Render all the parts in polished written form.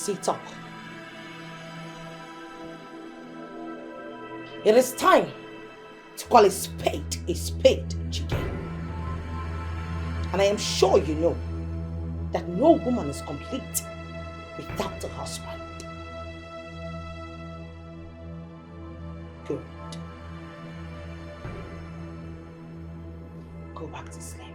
sit up. It is time to call a spade, Chike. And I am sure you know that no woman is complete without a husband. Good. Go back to sleep.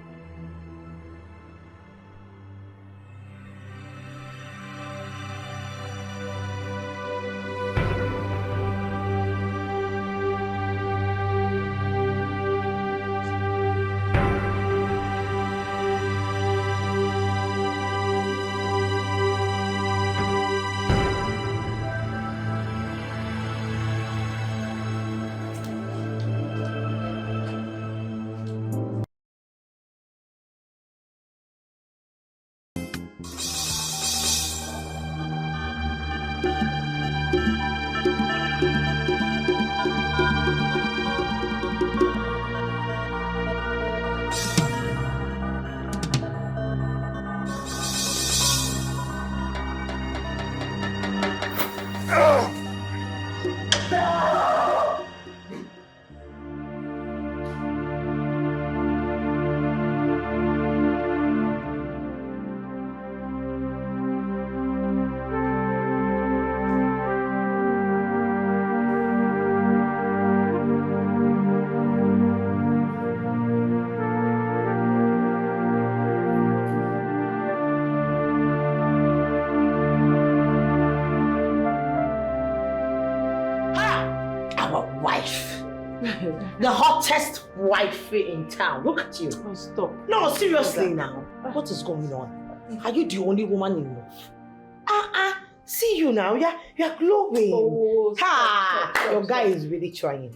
The hottest wifey in town. Look at you. Oh, stop. No, seriously now. What is going on? Are you the only woman in love? See you now. You're glowing. Oh, stop. Your guy is really trying.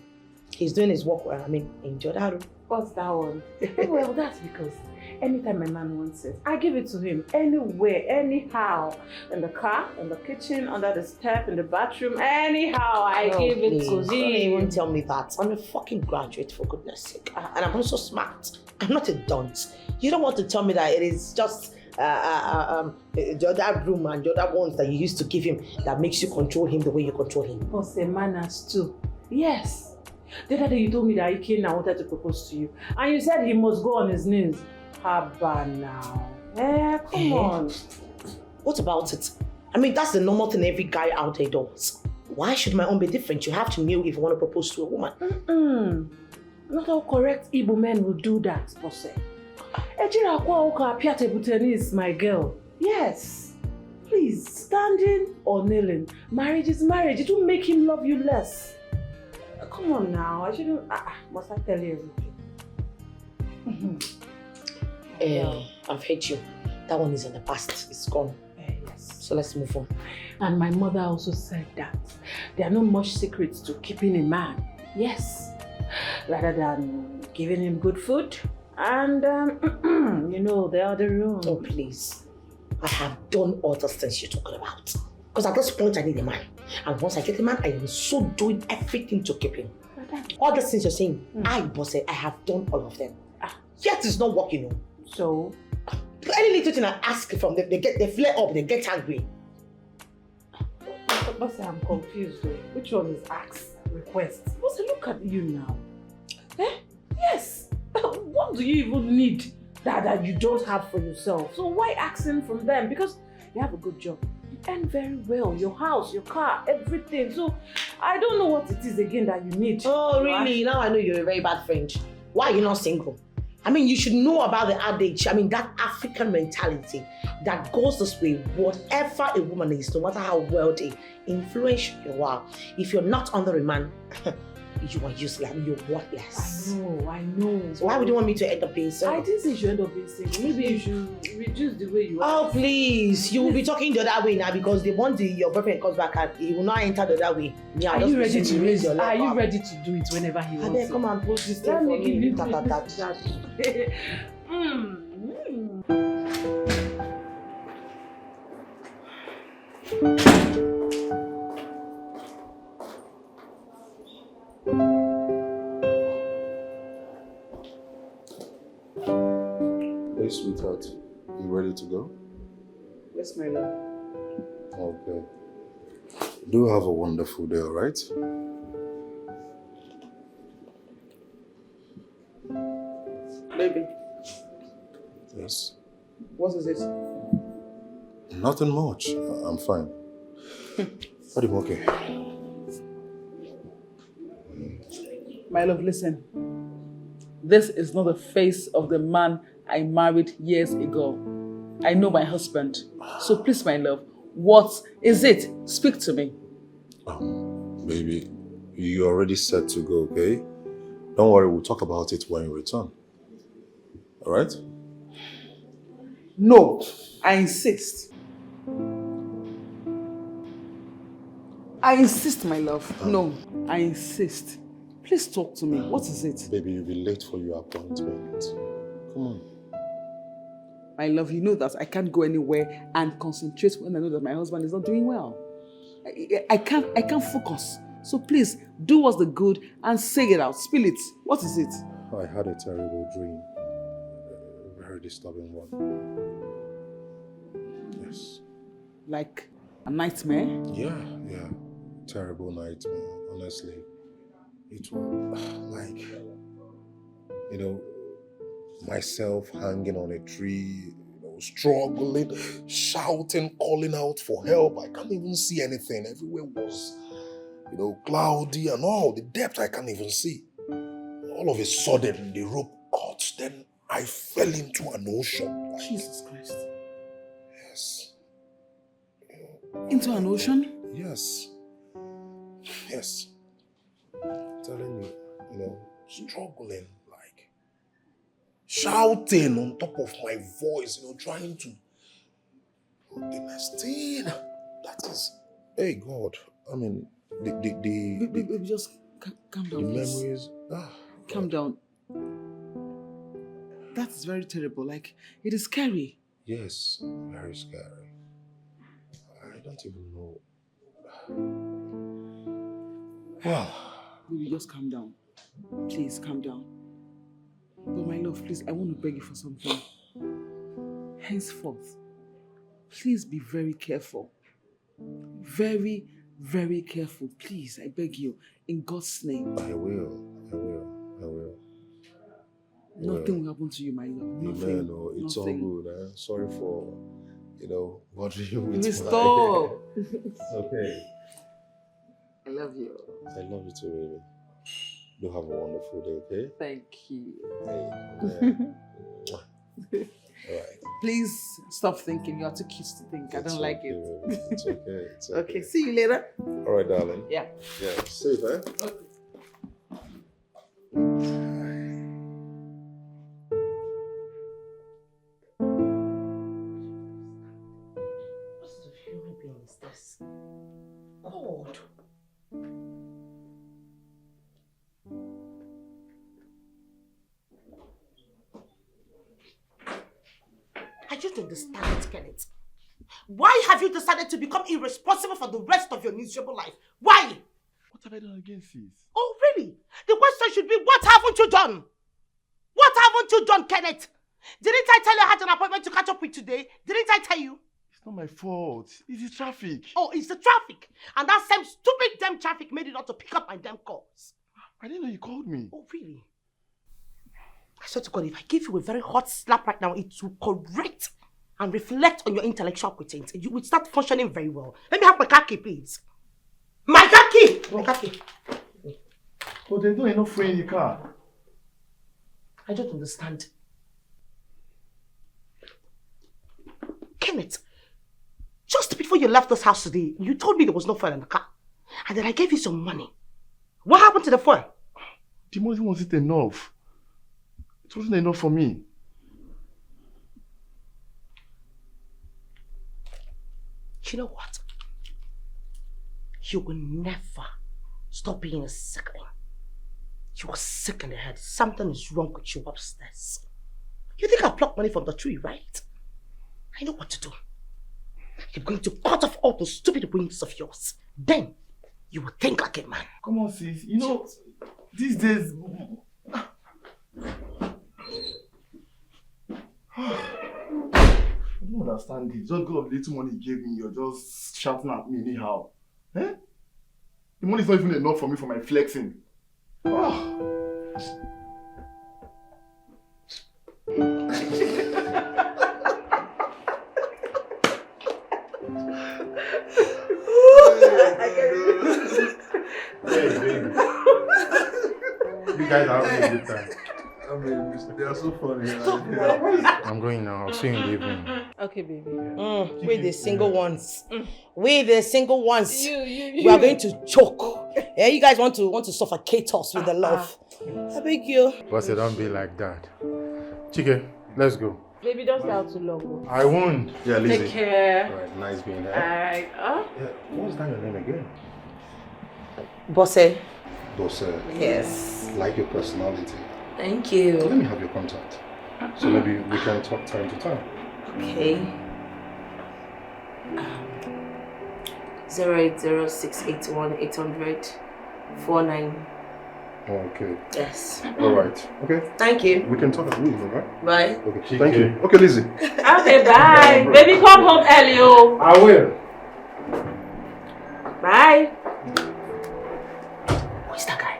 He's doing his work well. I mean, enjoy that room. What's that one? Well, that's because anytime my man wants it, I give it to him anywhere, anyhow. In the car, in the kitchen, under the step, in the bathroom, anyhow, I give it to him. Don't even tell me that. I'm a fucking graduate, for goodness sake. And I'm also smart. I'm not a dunce. You don't want to tell me that it is just the other room and the other ones that you used to give him that makes you control him the way you control him. Plus the manners too. Yes. The other day you told me that he came and wanted to propose to you. And you said he must go on his knees. Haba now. Come on. What about it? I mean, that's the normal thing every guy out there does. Why should my own be different? You have to know if you want to propose to a woman. Not all correct Igbo men will do that, Bosse. Ejira kwa uka apiate butenis, my girl. Yes. Please, standing or kneeling. Marriage is marriage. It will make him love you less. Come on now. I shouldn't. Must I tell you everything? I've heard you. That one is in the past. It's gone. Yes. So let's move on. And my mother also said that there are not much secrets to keeping a man. Yes. Rather than giving him good food and, you know, the other room. Oh, please. I have done all those things you're talking about. Because at this point, I need a man. And once I get a man, I am so doing everything to keep him. All the things you're saying, Bosse, I have done all of them. Yet it's not working. So? Any little thing I ask from them, they flare up, they get angry. Bosse, I'm confused though. Which one is ask, request? Bosse, look at you now. Yes. What do you even need that you don't have for yourself? So why asking from them? Because you have a good job. You earn very well. Your house, your car, everything. So I don't know what it is again that you need. Oh, really? Now I know you're a very bad friend. Why are you not single? I mean, you should know about the adage. I mean, that African mentality that goes this way. Whatever a woman is, no matter how wealthy, influential you are, if you're not under a man, you are useless. You're worthless. I know. So why would you want me to end up being single? I didn't say you should end up being single. Maybe you should reduce the way you are. Oh, please. You will be talking the other way now because the one your boyfriend comes back and he will not enter the other way. Yeah, are you ready to raise your leg? Are you ready to do it whenever he wants to? Come and post this thing for me. Hey, sweetheart, you ready to go? Yes, my love. Okay. Do have a wonderful day, all right? Baby, Yes. what is it? Nothing much. I'm fine. But I'm okay. My love, listen. This is not the face of the man I married years ago. I know my husband. So please, my love, what is it? Speak to me. Baby, you already set to go, okay? Don't worry, we'll talk about it when you return. All right? No, I insist. I insist, my love. No, I insist. Please talk to me. What is it? Baby, you'll be late for your appointment. Come on. My love, you know that I can't go anywhere and concentrate when I know that my husband is not doing well. I can't focus. So please, do us the good and say it out. Spill it. What is it? I had a terrible dream. A very disturbing one. Yes. Like a nightmare? Yeah. Terrible nightmare, honestly. It was like, myself hanging on a tree, struggling, shouting, calling out for help. I can't even see anything. Everywhere was, cloudy and all. The depth I can't even see. All of a sudden, the rope cut. Then I fell into an ocean. Jesus Christ. Yes. Into an ocean? Yes. I'm telling you, struggling, like shouting on top of my voice, trying to. The next thing, that is, hey God, I mean, Baby, just calm down, the please. memories. Calm down. That is very terrible. Like, it is scary. Yes, very scary. I don't even know. Well, Baby, just calm down. Please, calm down. But my love, please, I want to beg you for something. Henceforth, please be very careful. Very, very careful. Please, I beg you, in God's name. I will. Nothing will happen to you, my love. Nothing. Amen. Oh, it's nothing. all good. Sorry for, bothering you with Please stop. It's okay. I love you. I love you too, baby. Do have a wonderful day, okay? Thank you. Hey, all right. Please stop thinking. You're too cute to think. I don't like it. Baby. It's okay. It's okay. Okay, see you later. All right, darling. Yeah. Yeah. Safe, eh? What sort of human being is this? God. I just understand it, Kenet. Why have you decided to become irresponsible for the rest of your miserable life? Why? What have I done against this? Oh, really? The question should be, what haven't you done? What haven't you done, Kenet? Didn't I tell you I had an appointment to catch up with today? Didn't I tell you? It's not my fault. It's the traffic. Oh, it's the traffic. And that same stupid damn traffic made you not to pick up my damn calls. I didn't know you called me. Oh, really? I swear to God, if I give you a very hot slap right now, it will correct and reflect on your intellectual quotient. You will start functioning very well. Let me have my car key, please. My car key! My car key. But there's not enough fuel in the car. I don't understand. Kenet, just before you left this house today, you told me there was no fuel in the car. And then I gave you some money. What happened to the fuel? The money wasn't enough. It wasn't enough for me. You know what? You will never stop being a sickling. You are sick in the head. Something is wrong with you upstairs. You think I plucked money from the tree, right? I know what to do. You're going to cut off all those stupid wings of yours. Then, you will think like a man. Come on, sis. You know, these days... I don't understand it. Just because of the little money you gave me, you're just shouting at me anyhow. Eh? The money is not even enough for me for my flexing. Oh. Hey, baby. You guys are having a good time. I mean, they are so funny. I'm going now. I'll see you in the evening. Okay, baby. We the single ones. We the single ones. You. We are going to choke. Yeah, you guys want to suffocate us with the love. I beg you. Boss, don't be like that. Chike, let's go. Baby, don't stay out too long. I won't. Yeah, Lizzy. Take care. Alright, nice being here. Alright. Yeah, what's that your name again? Bosse. Bosse. Yes. Like your personality. Thank you. Let me have your contact. So maybe we can talk time to time. Okay. 08068180049. Okay. Yes. Alright. Okay. Thank you. We can talk at least, alright? Bye. Okay. Thank you. Okay, Lizzy. Okay, bye. Baby, come home early, oh. I will. Bye. Who is that guy?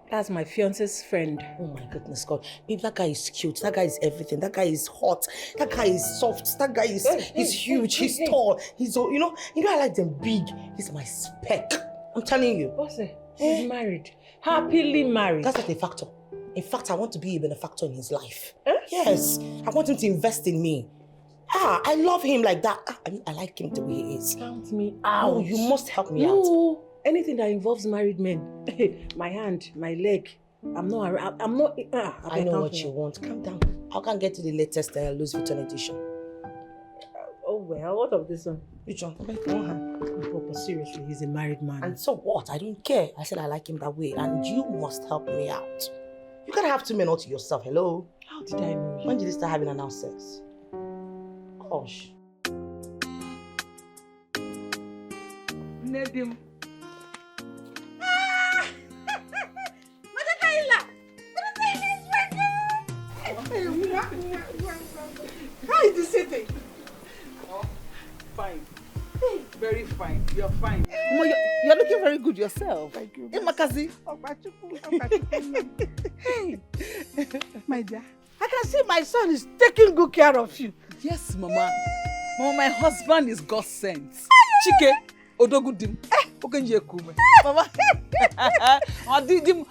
That's my fiance's friend. Oh my goodness God. Babe, that guy is cute. That guy is everything. That guy is hot. That guy is soft. That guy is he's huge. He's tall. He's you know I like them big. He's my spec. I'm telling you. Bosse, he's married. Happily married. That's not a factor. In fact, I want to be a benefactor in his life. Yes. I want him to invest in me. I love him like that. I mean, I like him the way he is. Count me out. Oh, you must help me out. No. Anything that involves married men. My hand, my leg. I'm not. I know what you want. Calm down. I can get to the latest Louis Vuitton edition. Oh well, what of this one? Which one? But seriously, he's a married man. And so what? I don't care. I said I like him that way, and you must help me out. You can't have two men all to yourself. Hello? How did I know you? When did you start having announced sex? Gosh. Nedim. How is the city? Oh, fine. Very fine. You're fine. You're looking very good yourself. Thank you. Hey, Makazi. Hey, my dear. I can see my son is taking good care of you. Yes, Mama. Mama, my husband is God sent. Chike, odogudim. Okenje kume. Mama. Dim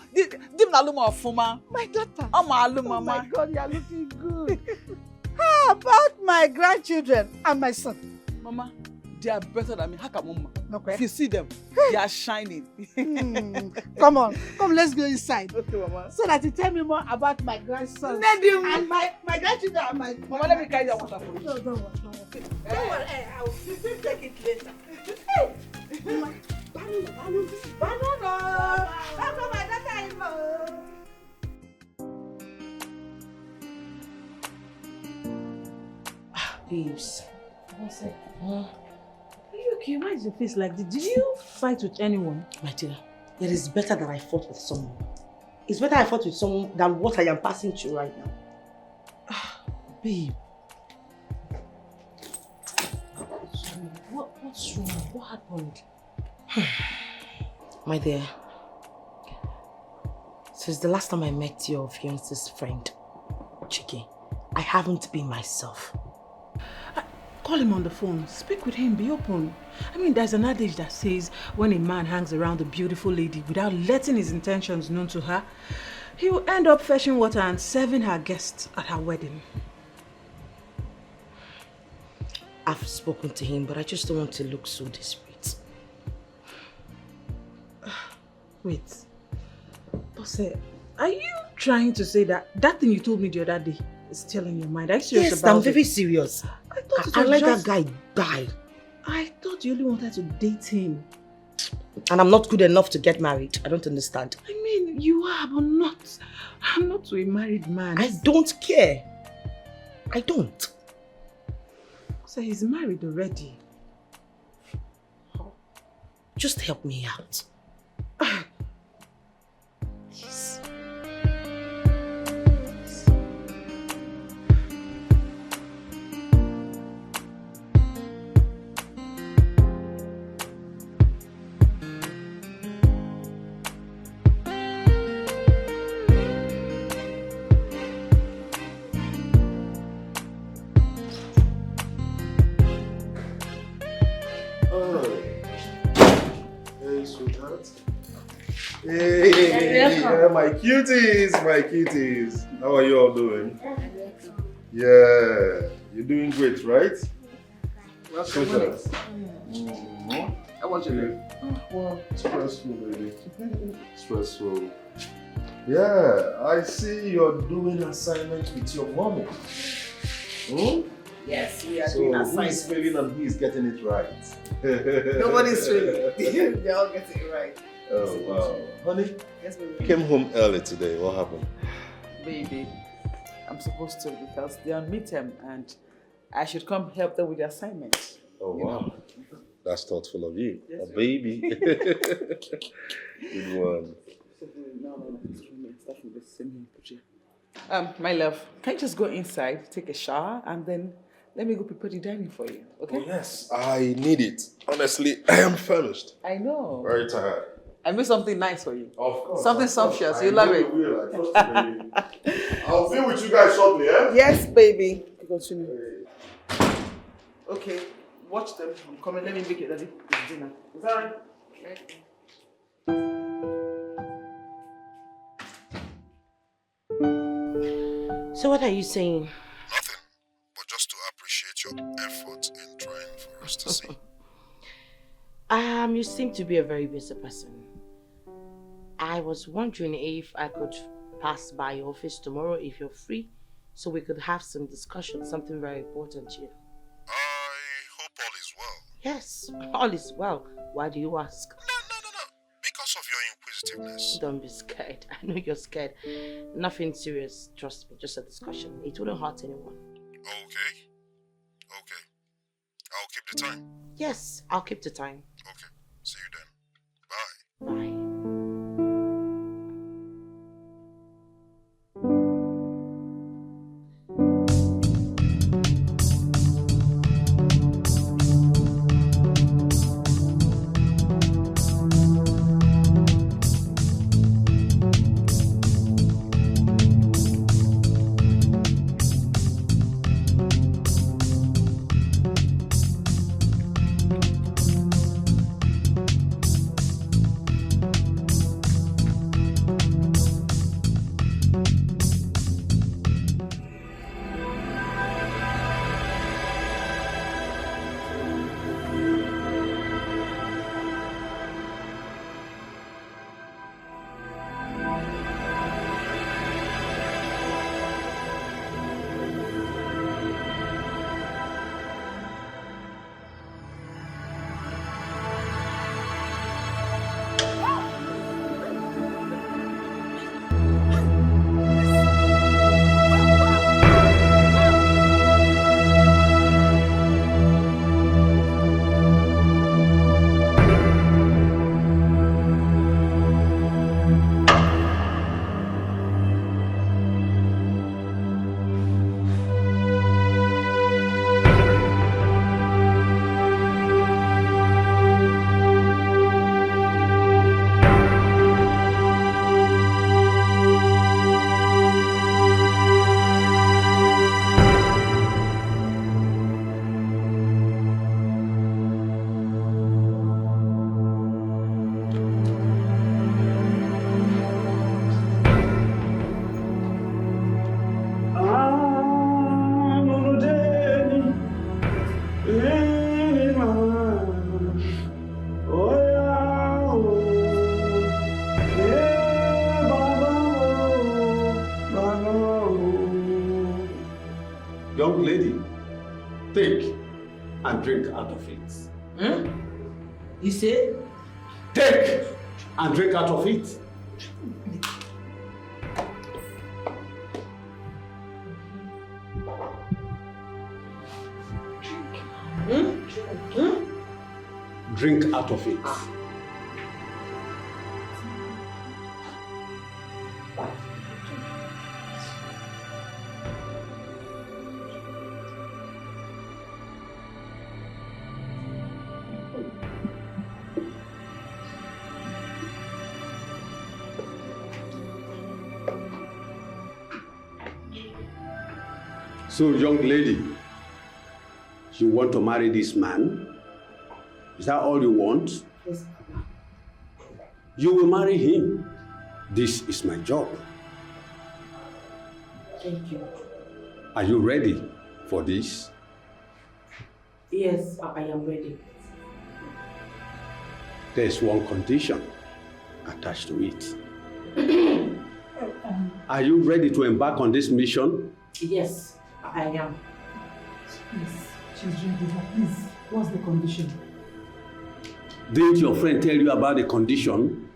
naluma ofuma. My daughter. Oh my God, you're looking good. How about my grandchildren and my son? Mama, they are better than me. Okay. If you see them, they are shining. Come on, let's go inside. Okay, Mama. So that you tell me more about my grandson and my grandchildren and my... Mama, let me carry your water for you. No, don't worry. Don't worry, I will take it later. Hey! Banana! That's what my daughter is. Babes. What's it? Are you okay? Why is your face like this? Did you fight with anyone? My dear, it is better that I fought with someone. It's better I fought with someone than what I am passing through right now. Babe. What's wrong? What happened? My dear, since the last time I met your fiance's friend, Chike, I haven't been myself. Call him on the phone. Speak with him. Be open. I mean, there's an adage that says when a man hangs around a beautiful lady without letting his intentions known to her, he will end up fetching water and serving her guests at her wedding. I've spoken to him, but I just don't want to look so desperate. Wait. Bosse, are you trying to say that thing you told me the other day is still in your mind? Are you serious Yes, about I'm very serious. I let that guy die. I thought you only wanted to date him. And I'm not good enough to get married. I don't understand. I mean, you are, but not. I'm not to a married man. I don't care. I don't. So he's married already. Just help me out. Please. Hey, yeah, my cuties, my cuties. How are you all doing? Yeah, you're doing great, right? Super. How was your day? Well, stressful, baby. Stressful. Yeah, I see you're doing assignment with your mommy. Yes, we are So doing who assignment. is failing and who is getting it right? Nobody's failing. They're all getting it right. Oh, wow. Honey, Yes, you baby. came home early today. What happened? Baby, I'm supposed to because they're on midterm and I should come help them with the assignment. Oh, wow. That's thoughtful of you. Yes, A sir. baby. Good one. No. Start from the same here. My love, can you just go inside, take a shower, and then let me go prepare the dining for you, okay? Oh, yes, I need it. Honestly, I am famished. I know. Very tired. I made something nice for you. Of course. Something of course. sumptuous. I You love know it. you will. I trust you, baby. I'll be with you guys shortly, eh? Yes, baby. Continue. Okay, watch them. I'm coming. Let me make it ready. It's dinner. Is that right? So what are you saying? Nothing, but just to appreciate your effort in trying for us to see. You seem to be a very busy person. I was wondering if I could pass by your office tomorrow if you're free, so we could have some discussion, something very important here. I hope all is well. Yes, all is well. Why do you ask? No. Because of your inquisitiveness. Don't be scared. I know you're scared. Nothing serious, trust me, just a discussion. It wouldn't hurt anyone. Okay. I'll keep the time. Yes, I'll keep the time. Okay. See you then. Bye. Bye. Young lady, take and drink out of it. You say? Take and drink out of it. Drink out of it. So, young lady, you want to marry this man? Is that all you want? Yes. You will marry him. This is my job. Thank you. Are you ready for this? Yes, I am ready. There's one condition attached to it. Are you ready to embark on this mission? Yes, I am. Yes, she's ready. Please, what's the condition? Didn't your friend tell you about the condition?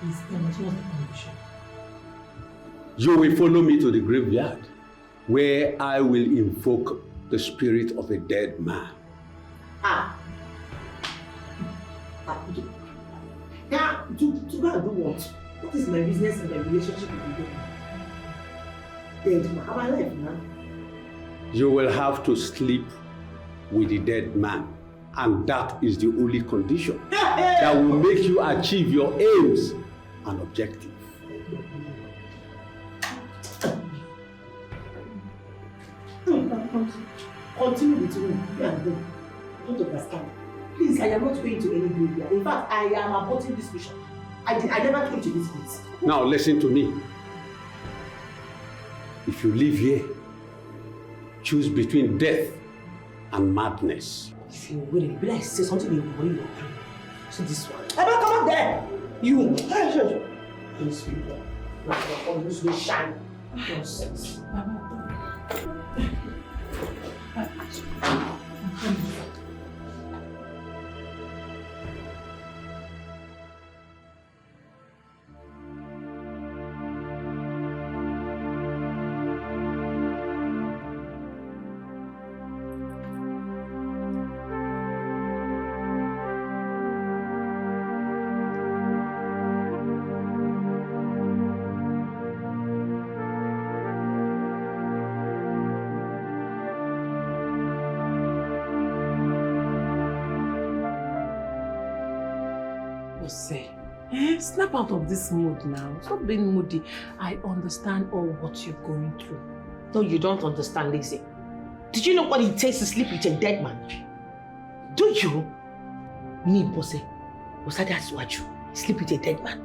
Please tell us what's the condition. You will follow me to the graveyard, where I will invoke the spirit of a dead man. Now, to go and do what? What is my business and my relationship with the dead man? Am I alive now? You will have to sleep with the dead man, and that is the only condition that will make you achieve your aims and objectives. Continue with me. Yeah, don't understand. Please, I am not going to any graveyard. In fact, I am aborting this mission. I never came to this place. Now listen to me. If you live here, choose between death and madness. If you will, be like say something in your brain. So this one. Come on there. You. Sure. These people. Always will shine. Nonsense. Snap out of this mood now. Stop being moody. I understand all what you're going through. No, you don't understand, Lizzy. Did you know what it takes to sleep with a dead man? Do you? Me, Bosse. Was that what you sleep with a dead man?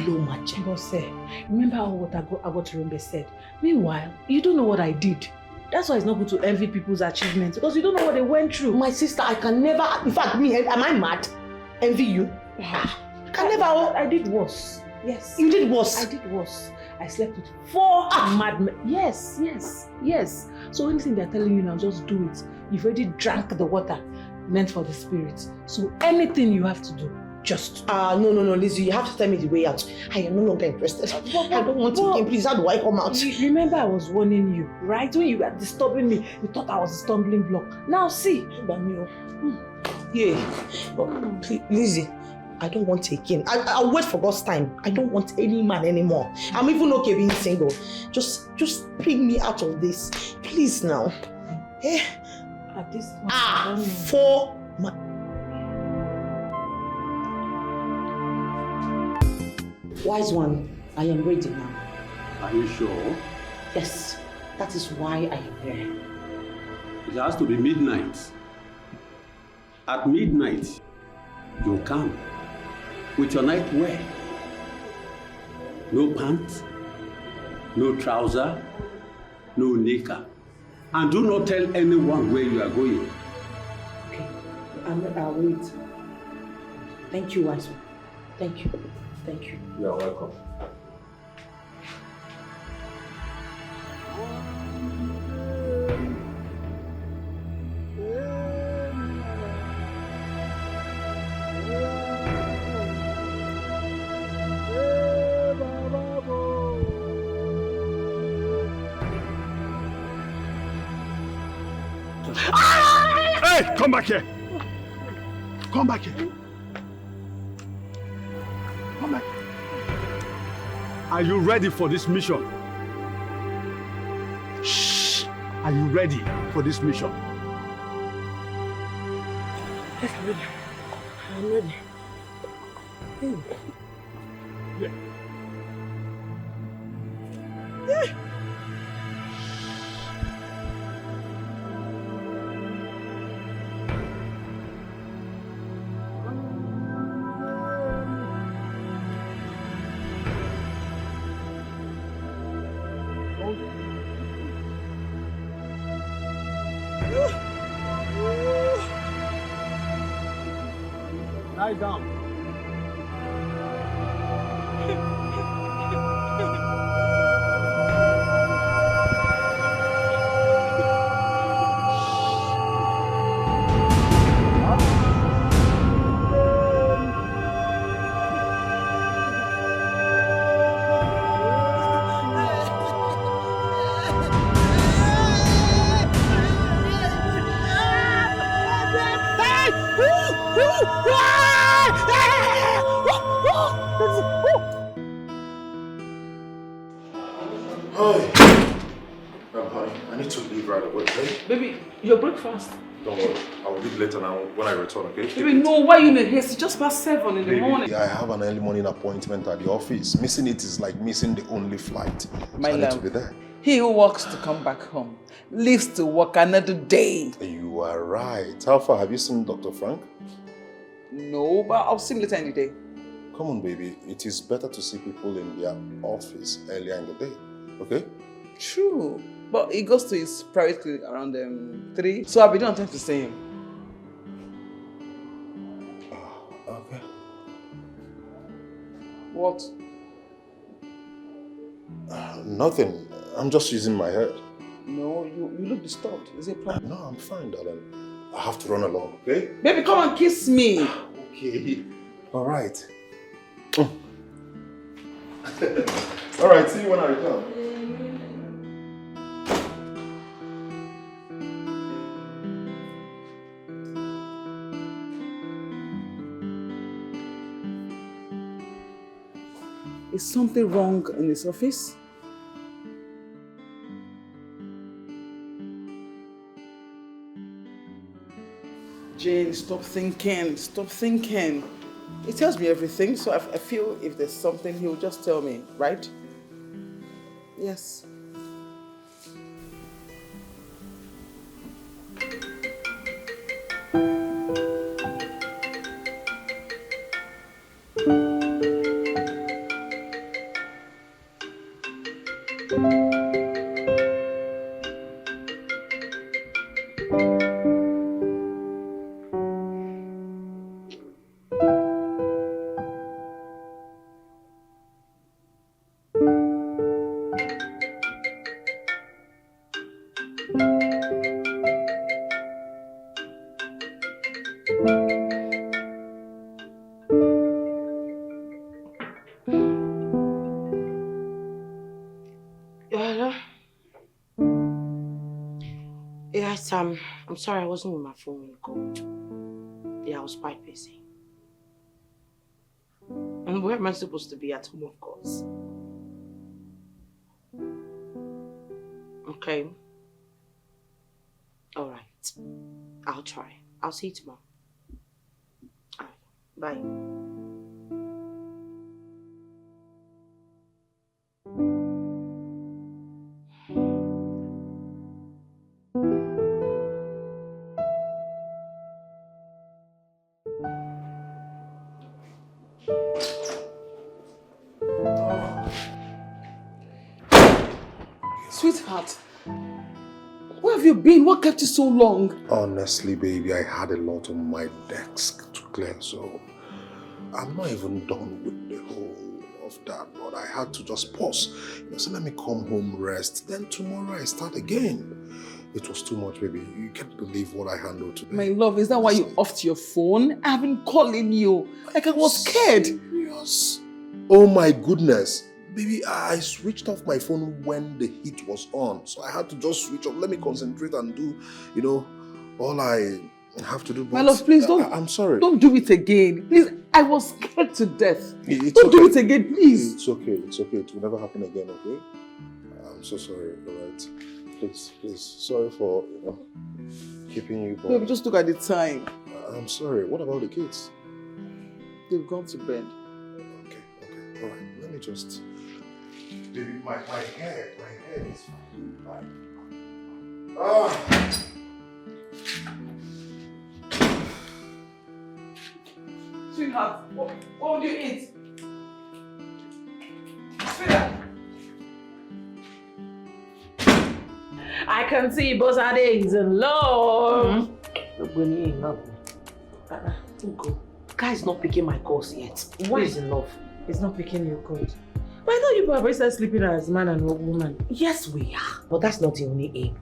No match. Bosse, remember what Agoturumbe said? Meanwhile, you don't know what I did. That's why it's not good to envy people's achievements, because you don't know what they went through. My sister, I can never, in fact, me, am I mad? Envy you? Can never. I did worse. Yes. You did worse? I did worse. I slept with 4 madmen. Yes. So anything they're telling you now, just do it. You've already drank the water meant for the spirit. So anything you have to do, just do. No, Lizzy, you have to tell me the way out. I am no longer interested. I don't want to again. Please, how do I come out? Remember I was warning you, right? When you were disturbing me, you thought I was a stumbling block. Now see. Yeah. But please, Lizzy, I don't want it again. I'll wait for God's time. I don't want any man anymore. I'm even okay being single. Just bring me out of this. Please now. At this point, 4 months. Wise one, I am ready now. Are you sure? Yes, that is why I am here. It has to be midnight. At midnight, you'll come with your nightwear. No pants, no trouser, no knicker. And do not tell anyone where you are going. Okay, I'll wait. Thank you, wise one. Thank you. You are welcome. Hey, come back here. Come back here. Come back. Are you ready for this mission? Shh. Are you ready for this mission? Yes, I'm ready. I'm ready. Yeah. Lie down. Hi. Honey, I need to leave right away, okay? Baby, your breakfast. Don't worry. I will leave later now when I return, okay? Baby, no, why are you in a haste? It's just past 7 in the morning. I have an early morning appointment at the office. Missing it is like missing the only flight. My I need love. to be there. He who works to come back home lives to work another day. You are right. How far have you seen Dr. Frank? No, but I'll see him later in the day. Come on, baby. It is better to see people in their office earlier in the day, okay? True. But he goes to his private clinic around 3. So I'll be done time to see him. Okay. What? Nothing. I'm just using my head. No, you look disturbed. Is it a problem? No, I'm fine, darling. I have to run along, okay? Baby, come and kiss me. Okay. All right. All right, see you when I return. Is something wrong in his office? Jane, stop thinking. Stop thinking. He tells me everything, so I feel if there's something, he'll just tell me, right? Yes. Yes, I'm sorry I wasn't with my phone when you called. Yeah, I was quite busy. And where am I supposed to be? At home, of course. Okay. All right. I'll try. I'll see you tomorrow. All right. Bye. Sweetheart, where have you been? What kept you so long? Honestly, baby, I had a lot on my desk to clear, so I'm not even done with the whole of that, but I had to just pause. So let me come home, rest, then tomorrow I start again. It was too much, baby. You can't believe what I handled today. My love, is that why you offed your phone? I've been calling you. Like I was scared. Serious? Oh my goodness. Baby, I switched off my phone when the heat was on. So I had to just switch off. Let me concentrate and do, all I have to do. My love, please don't. I'm sorry. Don't do it again. Please, I was scared to death. It's Don't okay. do it again, please. It's okay. It's okay. It will never happen again, okay? I'm so sorry, alright? Please. Sorry for, keeping you. Babe, just look at the time. I'm sorry. What about the kids? They've gone to bed. Okay. Alright, let me just... Baby, my head is fine. Sweetheart, what would you eat? Sweetheart. I can see Bosade is in love. When you're in love, go. Guy's not picking my calls yet. Why is in love? He's not picking your code. But I thought you were always sleeping as man and woman. Yes, we are. But that's not the only aim.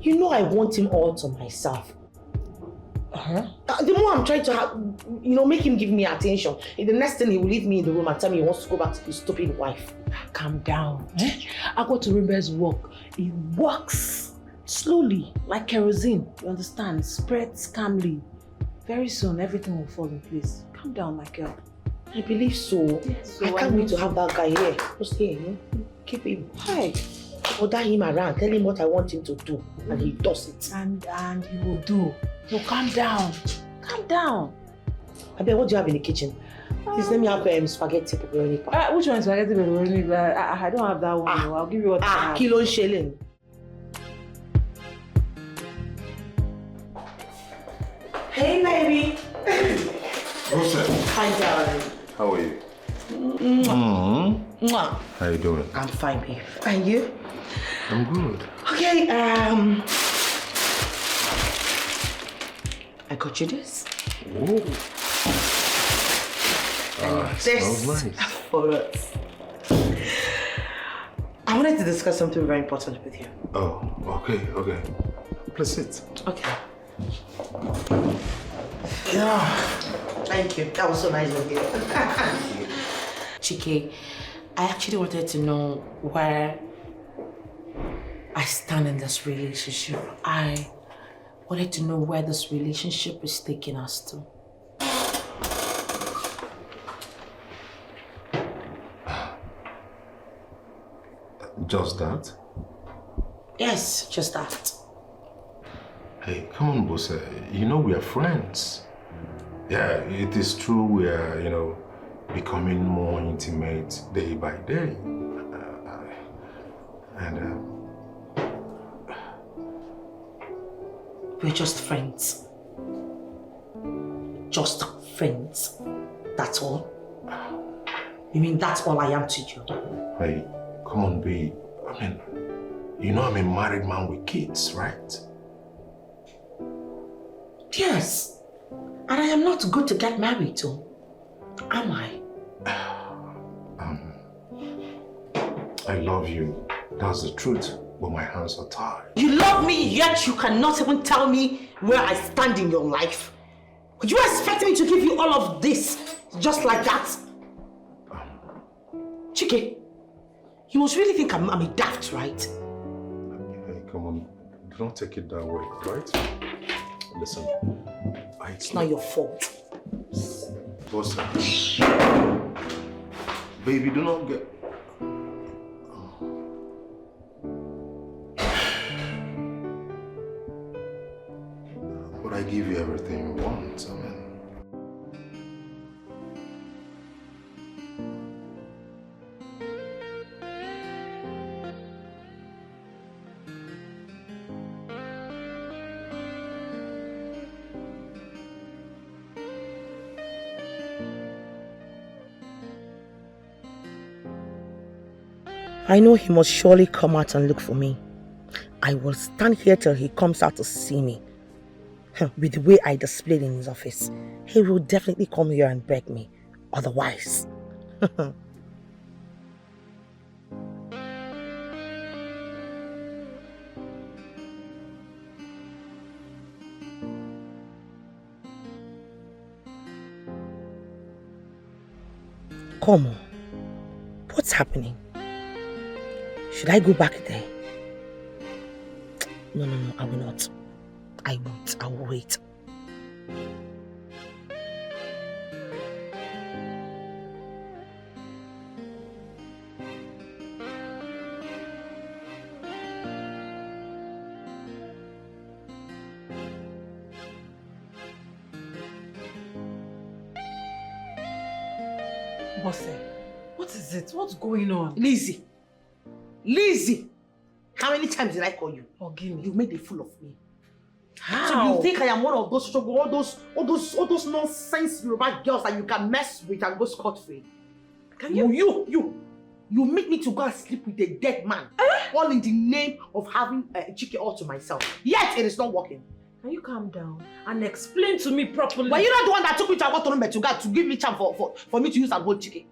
You know I want him all to myself. The more I'm trying to have, make him give me attention, the next thing he will leave me in the room and tell me he wants to go back to his stupid wife. Calm down. I go to Rimbe's work. It works slowly, like kerosene. You understand? Spreads calmly. Very soon, everything will fall in place. Calm down, my girl. I believe so. Yes, I can't wait to have that guy here. Just here, keep him. Hi. Order him around, tell him what I want him to do, and he does it. And he will do. So calm down. Calm down. I bet, what do you have in the kitchen? Please let me have spaghetti pepperoni. Which one is spaghetti pepperoni? I don't have that one. I'll give you what I have. Kilo shilling. Hey, baby. What's that? Hi, darling. How are you? Mwah. How you doing? I'm fine, babe. And you? I'm good. Okay, I got you this. Oh. This smells nice. for us. I wanted to discuss something very important with you. Oh, okay. Please sit. Okay. Yeah. Thank you. That was so nice of you. Chike, I actually wanted to know where I stand in this relationship. I wanted to know where this relationship is taking us to. Just that? Yes, just that. Hey, come on, boss. You know we are friends. Yeah, it is true we are, becoming more intimate day by day. We're just friends. Just friends. That's all. You mean that's all I am to you? Hey, come on, babe. I mean, I'm a married man with kids, right? Yes. And I am not good to get married to. Am I? I love you. That's the truth. But my hands are tied. You love me, yet you cannot even tell me where I stand in your life. Could you expect me to give you all of this just like that? Chike, you must really think I'm a daft, right? Hey, come on. Don't take it that way, right? Listen, it's not your fault. Boss, baby, do not get... But I give you everything you want, I mean. I know he must surely come out and look for me. I will stand here till he comes out to see me. With the way I displayed in his office, he will definitely come here and beg me. Otherwise. Come on. What's happening? Should I go back there? No, I will not. I won't. I will wait. Bosse, what is it? What's going on? Lizzy! How many times did I call you? Forgive me. You made a fool of me. How? So you think I am one of those all those nonsense Yoruba girls that you can mess with and go scot-free? Can you? You make me to go and sleep with a dead man. All in the name of having a chicken all to myself. Yet it is not working. Can you calm down and explain to me properly? But you're not the one that took me to Agotonombe to give me chance for me to use and hold chicken.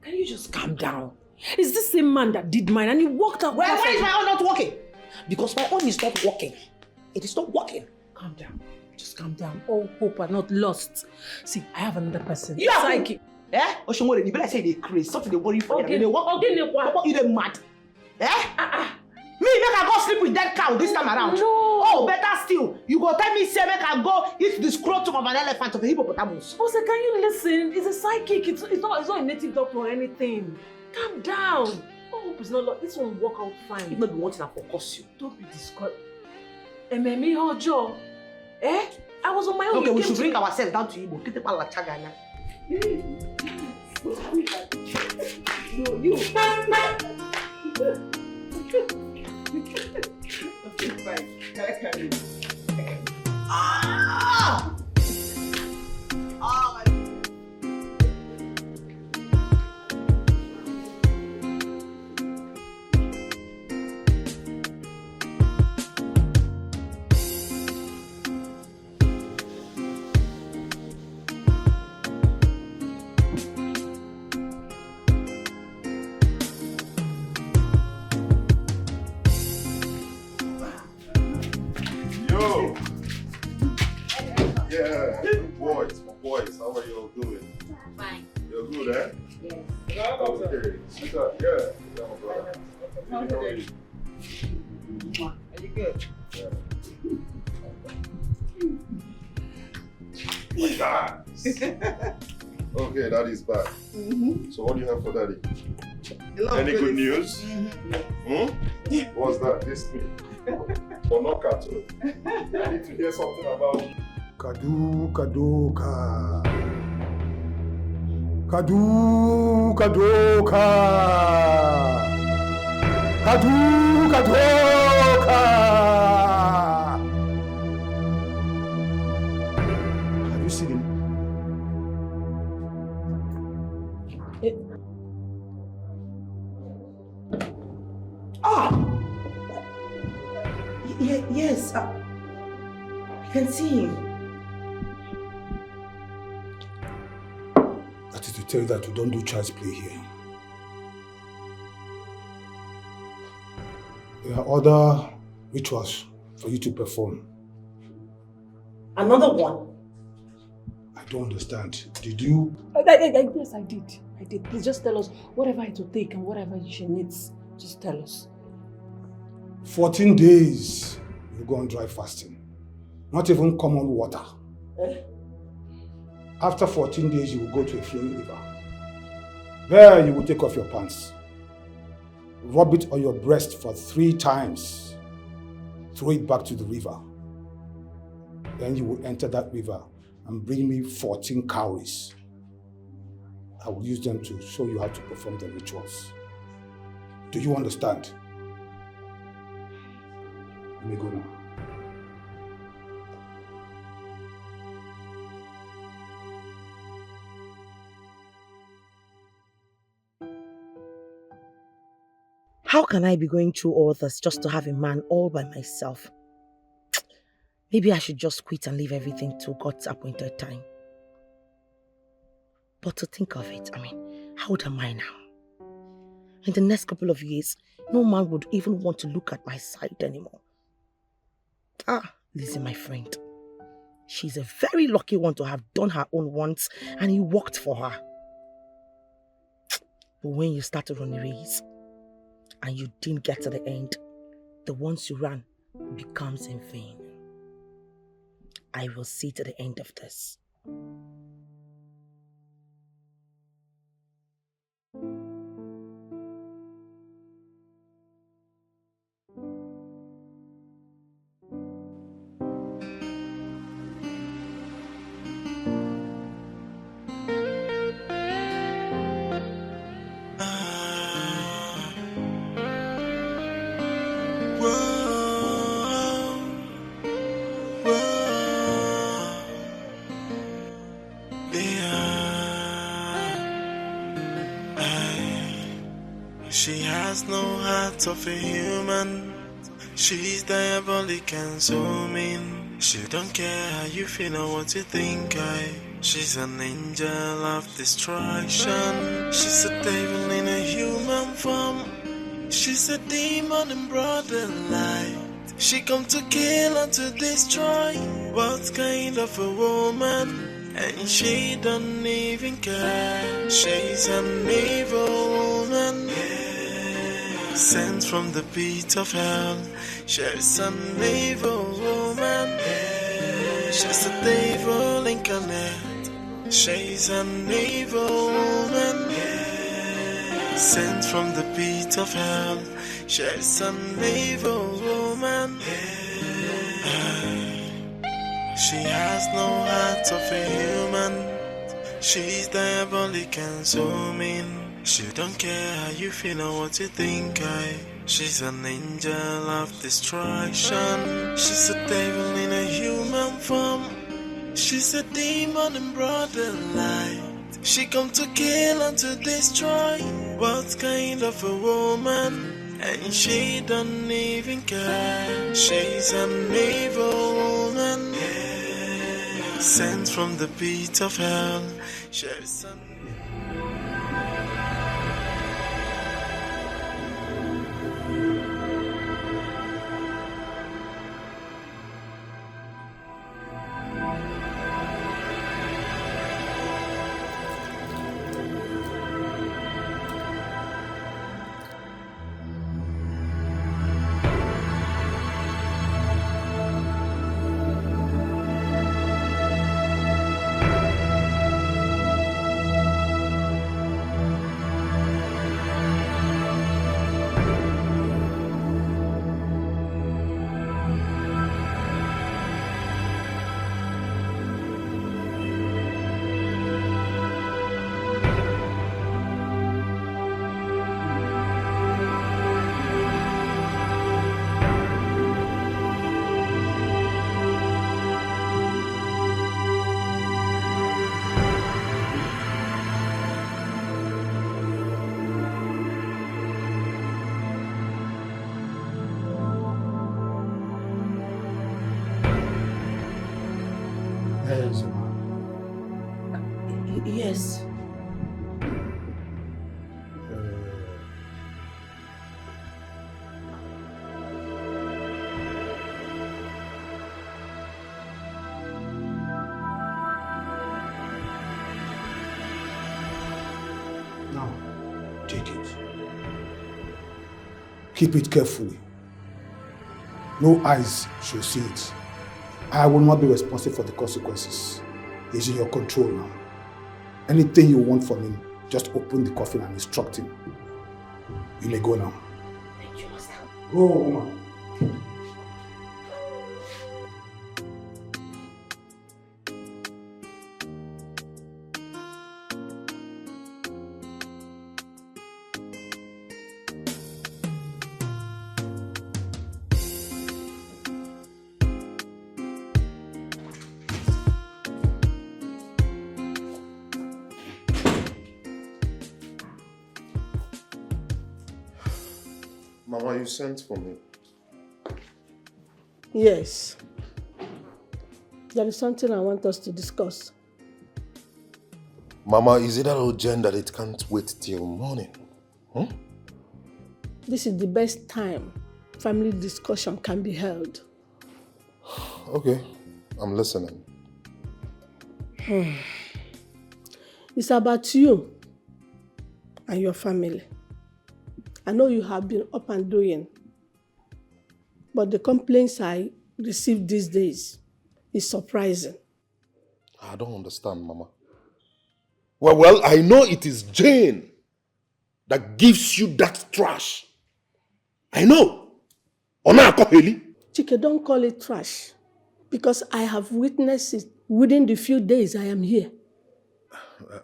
Can you just calm down? It's the same man that did mine and he walked out. Well, why is my own not working? Because my own is not working. It is not working. Calm down. Just calm down. All hope are not lost. See, I have another person. You are psychic. Eh? Oshomore, you better say they crazy. Something they worry for Okay. you. What you they mad? Eh? Me, make I go sleep with that cow this time around. No. Oh, better still. You go tell me, say, make I go eat the scrotum of an elephant of a hippopotamus. Ose, can you listen? It's a psychic. It's not a native doctor or anything. Calm down. All hope is not lost. This one will work out fine. If not be wanting to focus you. Don't be discouraged. Ememi Hojo. Eh? I was on my own. Okay, we should bring ourselves down to Igbo. Kete pala chagana. No, you. Okay, fine. Carry. Ah! Ah, Yo! Yeah, boys, my boys, how are you all doing? Fine. You're good, eh? Yes. Okay, sweetheart, yeah. Yeah, my brother. How are you? Are you good? Yeah. My God. Okay, daddy's back. So what do you have for daddy? Any good news? What's that? This me. Or not cartoon? I need to hear something about Kadu kadoka. Kadu kadoka. Kadu kadoka. Have you seen him? Yes, I can see him. That is to tell you that we don't do child's play here. There are other rituals for you to perform. Another one. I don't understand. Did you? Yes, I did. Please just tell us whatever it will take and whatever she needs. Just tell us. 14 days you go on dry fasting. Not even common water. After 14 days, you will go to a flowing river. There you will take off your pants. Rub it on your breast for 3 times. Throw it back to the river. Then you will enter that river and bring me 14 cowries. I will use them to show you how to perform the rituals. Do you understand? You may go now. How can I be going through all this just to have a man all by myself? Maybe I should just quit and leave everything to God's appointed time. But to think of it, how old am I now? In the next couple of years, no man would even want to look at my side anymore. Lizzy, my friend. She's a very lucky one to have done her own once and it worked for her. But when you start to run a race and you didn't get to the end, the ones you ran becomes in vain. I will see to the end of this. has no heart of a human. She's diabolic and so mean. She don't care how you feel or what you think. She's an angel of destruction. She's a devil in a human form. She's a demon in broad daylight. She come to kill and to destroy. What kind of a woman? And she don't even care. She's an evil woman, sent from the pit of hell. She's an evil woman. She's a devil incarnate. She's an evil woman, sent from the pit of hell. She's an evil woman. She has no heart of a human. She's diabolic and so mean. She don't care how you feel or what you think. She's an angel of destruction. She's a devil in a human form. She's a demon in broad daylight. She come to kill and to destroy. What kind of a woman? And she don't even care. She's an evil woman, sent from the pit of hell. She's an Yes. Now, take it. Keep it carefully. No eyes should see it. I will not be responsible for the consequences. It's in your control now. Anything you want from him, just open the coffin and instruct him. You may go now. Thank you, Master. Go, woman. Mama, you sent for me. Yes. There is something I want us to discuss. Mama, is it that urgent that it can't wait till morning? This is the best time family discussion can be held. Okay, I'm listening. It's about you and your family. I know you have been up and doing, but the complaints I receive these days is surprising. I don't understand, Mama. Well, I know it is Jane that gives you that trash. I know. Chike, don't call it trash, because I have witnessed it within the few days I am here.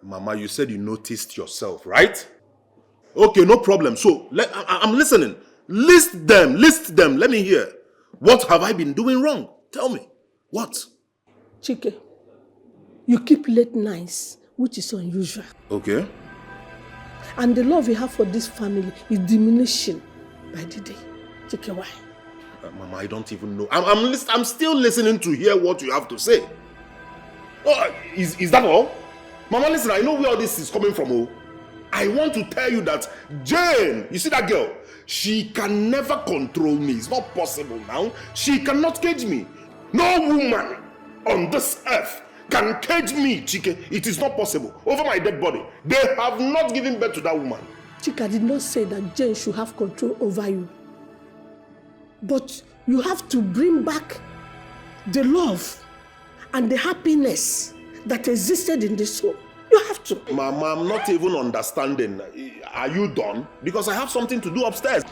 Mama, you said you noticed yourself, right? Okay, no problem. So, I'm listening. List them. Let me hear. What have I been doing wrong? Tell me. What? Chike, you keep late nights, which is unusual. Okay. And the love you have for this family is diminishing by the day. Chike, why? Mama, I don't even know. I'm still listening to hear what you have to say. Oh, is that all? Mama, listen, I know where all this is coming from. Oh. I want to tell you that Jane, you see that girl? She can never control me. It's not possible now. She cannot cage me. No woman on this earth can cage me, Chike. It is not possible. Over my dead body. They have not given birth to that woman. Chika did not say that Jane should have control over you. But you have to bring back the love and the happiness that existed in this home. You have to. Mama, I'm not even understanding. Are you done? Because I have something to do upstairs.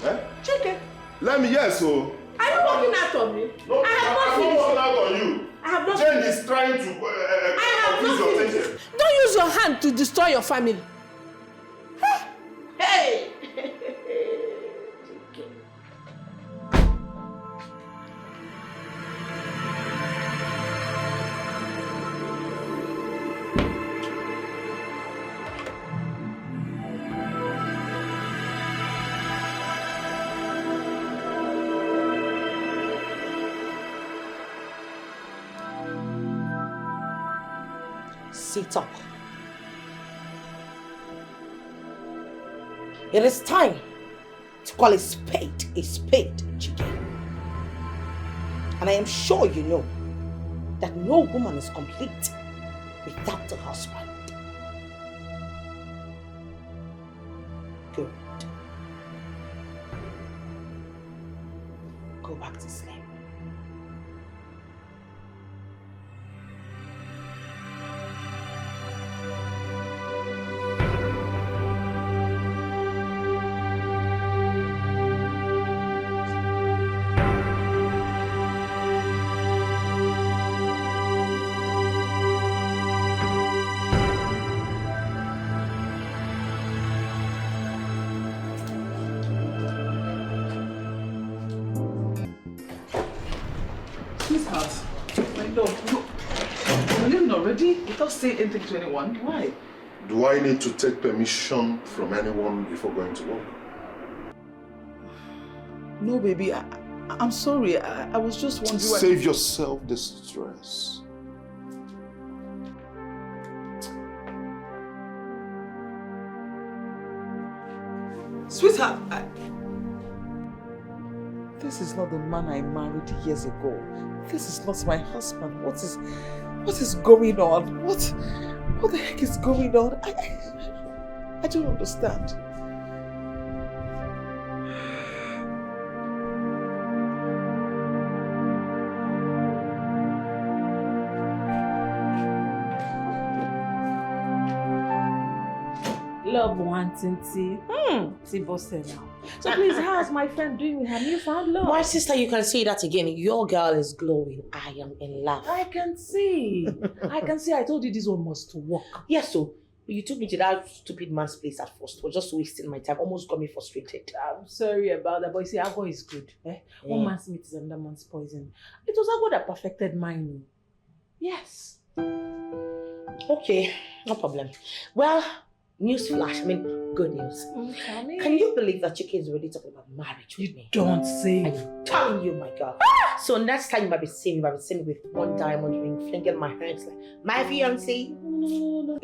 Chike. Let me hear so. Are you walking out on me? No, I have not I'm finished. not walking out on you. I have not Jane finished. is trying to confuse your thinking. Don't use your hand to destroy your family. Hey! Sit up. It is time to call a spade, Chike. And I am sure you know that no woman is complete without a husband. Good. Go back to sleep. Without saying anything to anyone. Why? Do I need to take permission from anyone before going to work? No, baby. I'm sorry. I was just wondering. Save yourself the stress. Sweetheart, this is not the man I married years ago. This is not my husband. What is going on? What the heck is going on? I don't understand. Love wanting tea. See, boss now. So please, how's my friend doing with her newfound love? My sister, you can see that again. Your girl is glowing. I am in love. I can see. I told you this one must work. Yes, so you took me to that stupid man's place at first. It was just wasting my time. Almost got me frustrated. I'm sorry about that, but you see, alcohol is good. One man's meat is another man's poison. It was alcohol that perfected mine. Yes. Okay, no problem. Well, newsflash. Good news. Can you believe that Chike is already talking about marriage with me? Don't say. I'm telling you, my girl. So next time you might be seeing me with one diamond ring, finger in my hands, like my fiancé. No.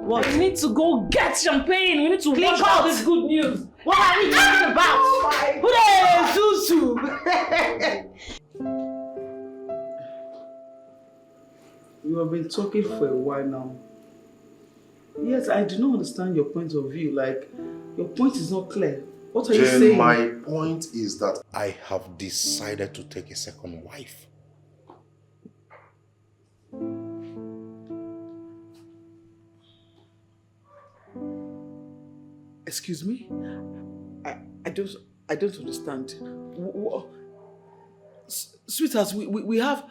What? We need to go get champagne. We need to watch out all this good news. What are we talking about? Who We have been talking for a while now. Yes, I do not understand your point of view. Like, your point is not clear. What are you saying? My point is that I have decided to take a second wife. Excuse me? I don't understand. Sweetheart, we have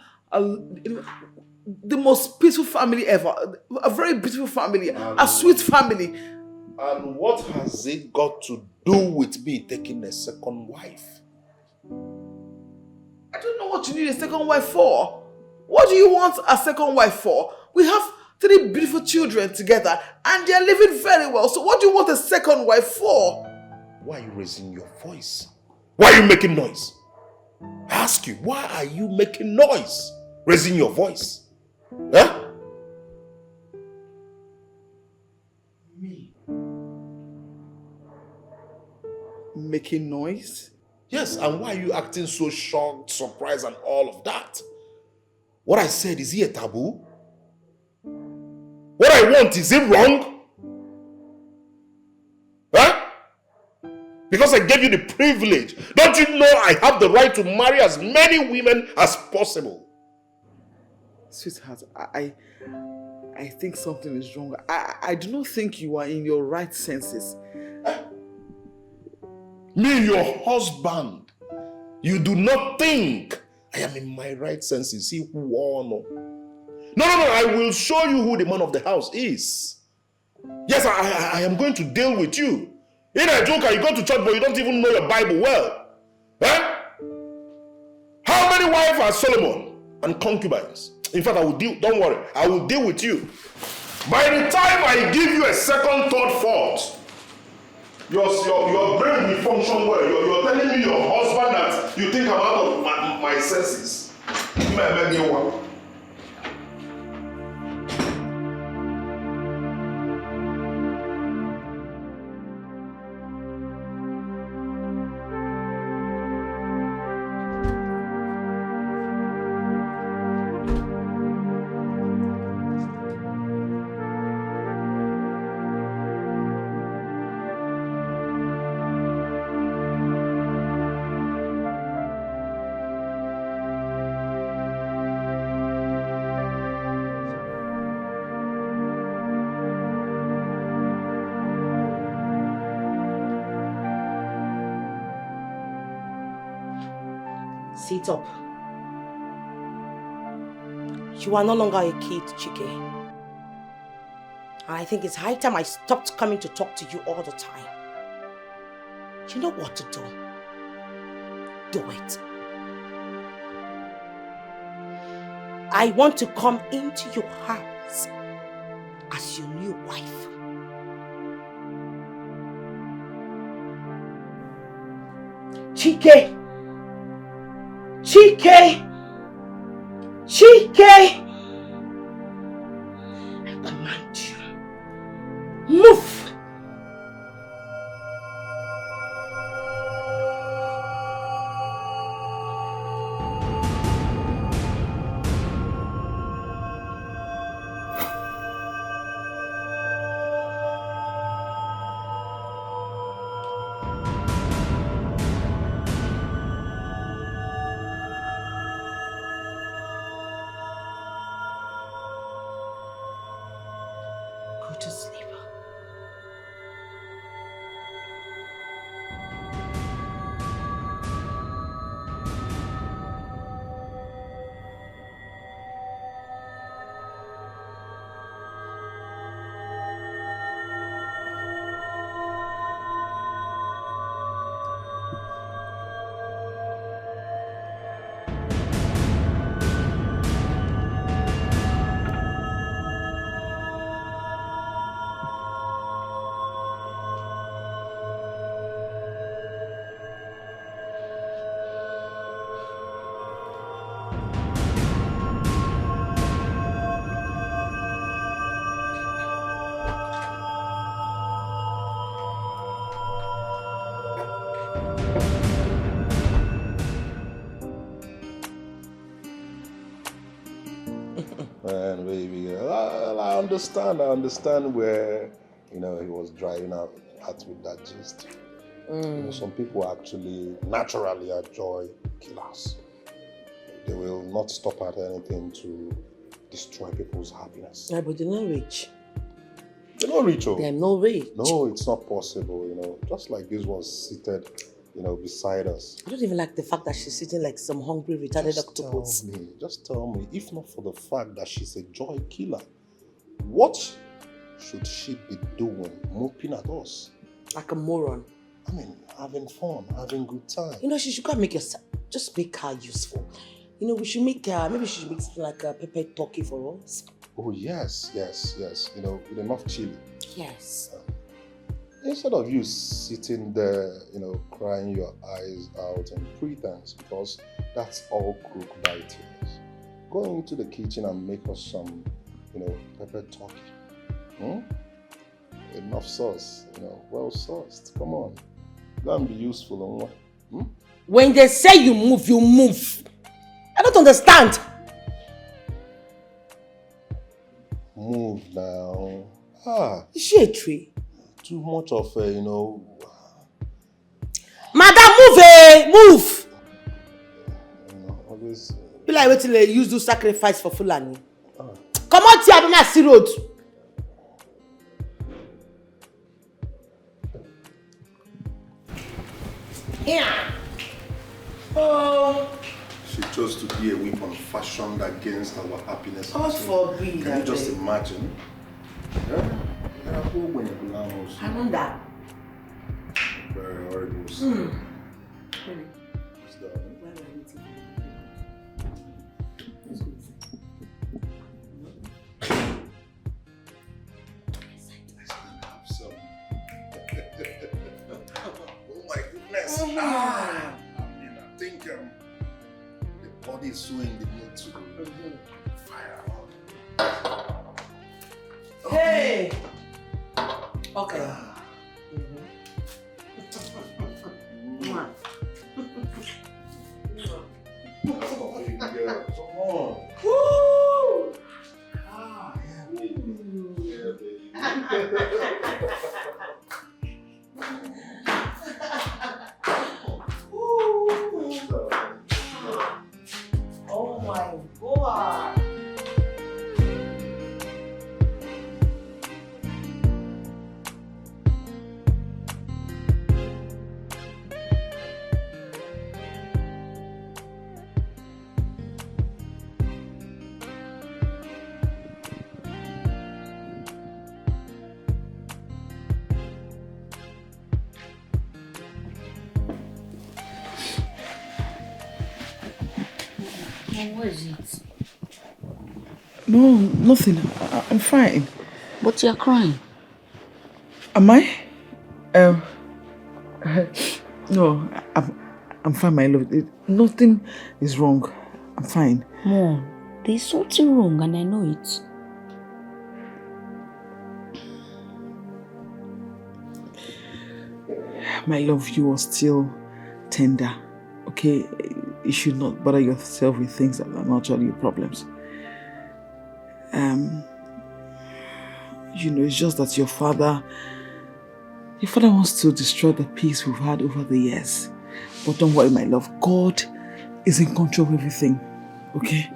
the most peaceful family ever. A very beautiful family. A sweet family. And what has it got to do with me taking a second wife? I don't know what you need a second wife for. What do you want a second wife for? We have 3 beautiful children together, and they're living very well. So what do you want a second wife for? Why are you raising your voice? Why are you making noise? I ask you, why are you making noise? Raising your voice? Huh? Me? Making noise? Yes, and why are you acting so shocked, surprised, and all of that? What I said, is it a taboo? What I want, is it wrong? Huh? Because I gave you the privilege. Don't you know I have the right to marry as many women as possible? Sweetheart, I think something is wrong. I do not think you are in your right senses. Me, your husband, you do not think I am in my right senses. See who honor. No, I will show you who the man of the house is. Yes, I am going to deal with you. In a joker, you go to church, but you don't even know your Bible well. Huh? How many wives are Solomon and concubines? In fact, I will deal, don't worry, I will deal with you. By the time I give you a second, third, fourth, your brain will function well. You're telling me your husband that you think I'm out of my senses. You may beg you one. Sit up. You are no longer a kid, Chike. And I think it's high time I stopped coming to talk to you all the time. You know what to do. Do it. I want to come into your house as your new wife. Chike! Chike! Chike! I command you. Move! Man, baby, I understand where, he was driving out with that gist. Some people actually naturally enjoy killers. They will not stop at anything to destroy people's happiness. Yeah, but they're not rich. They're not rich, oh. They're not rich. No, it's not possible, Just like this one seated, beside us. I don't even like the fact that she's sitting like some hungry, retarded octopus. Just tell me, if not for the fact that she's a joy killer, what should she be doing, moping at us? Like a moron. I mean, having fun, having good time. She should go and make just make her useful. We should make her, maybe she should make something like a pepper turkey for us. Oh, yes. You know, with enough chili. Yes. Instead of you sitting there, you know, crying your eyes out in pretense, because that's all crook bite is. Go into the kitchen and make us some, you know, pepper turkey. Enough sauce, you know, well sauced. Come on. Go and be useful. When they say you move, you move. I don't understand. Move now. Is she a tree? Too much of a, you know... Madam, move! You know, always... Be like waiting to use do sacrifice for Fulani. Come on, Tia, I'm not road. Yeah. Oh. She chose to be a weapon fashioned against our happiness. God forbid. Can you just imagine? Yeah? I know that. Very horrible. Really? What's that? Oh my goodness. I think the body is so in the mood to fire out. Hey! Okay. Come on. Woo! Yeah, baby. Oh my God. What is it? No, nothing. I'm fine. But you're crying. Am I? No, I'm fine, my love. Nothing is wrong. I'm fine. Mom, there's something wrong and I know it. My love, you are still tender. Okay? You should not bother yourself with things that are not actually your problems. You know, it's just that your father wants to destroy the peace we've had over the years. But don't worry, my love. God is in control of everything. Okay?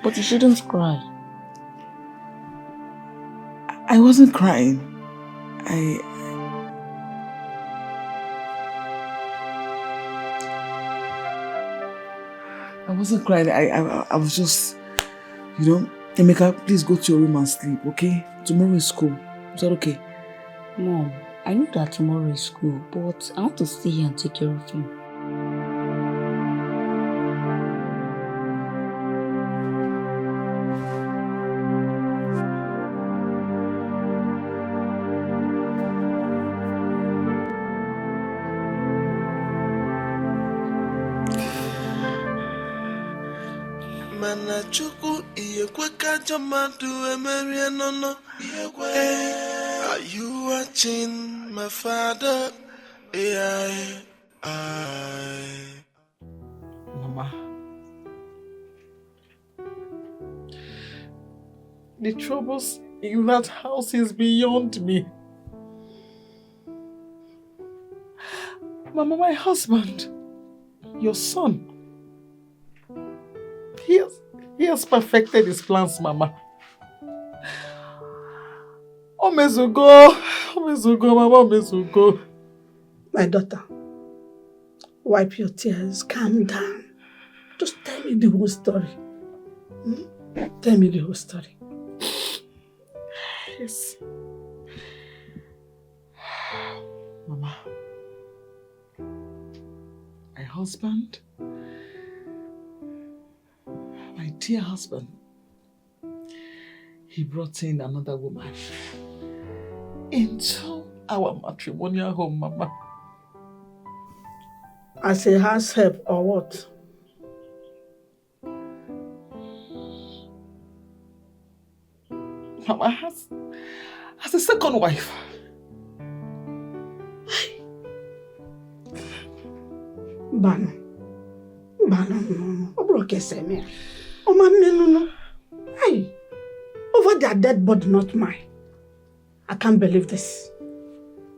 But you shouldn't cry. I wasn't crying. I wasn't crying. I was just, you know, Emeka, please go to your room and sleep, okay? Tomorrow is school. Is that okay? Mom, I know that tomorrow is school, but I want to stay here and take care of him. Are you watching my father? Mama, the troubles in that house is beyond me. Mama, my husband, your son, he has perfected his plans, Mama. Omezugo, Mama, Omezugo. My daughter, wipe your tears, calm down. Just tell me the whole story. Tell me the whole story. Yes. Mama, my husband, my dear husband, he brought in another woman into our matrimonial home, Mama. As a house help or what? Mama has a second wife. Bano. Hey, over their dead body, not mine. I can't believe this.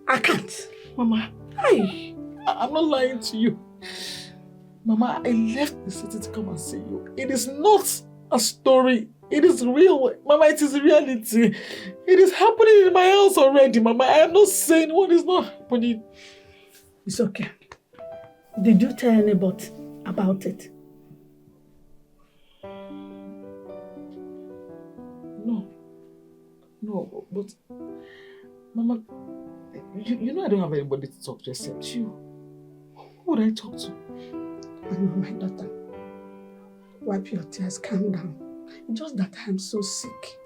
I can't. Mama, hey. I'm not lying to you. Mama, I left the city to come and see you. It is not a story. It is real. Mama, it is reality. It is happening in my house already, Mama. I am not saying what is not happening. It's okay. Did you tell anybody about it? No, but Mama, you know I don't have anybody to talk to except you. Who would I talk to? I know, my daughter. Wipe your tears, calm down. It's just that I'm so sick.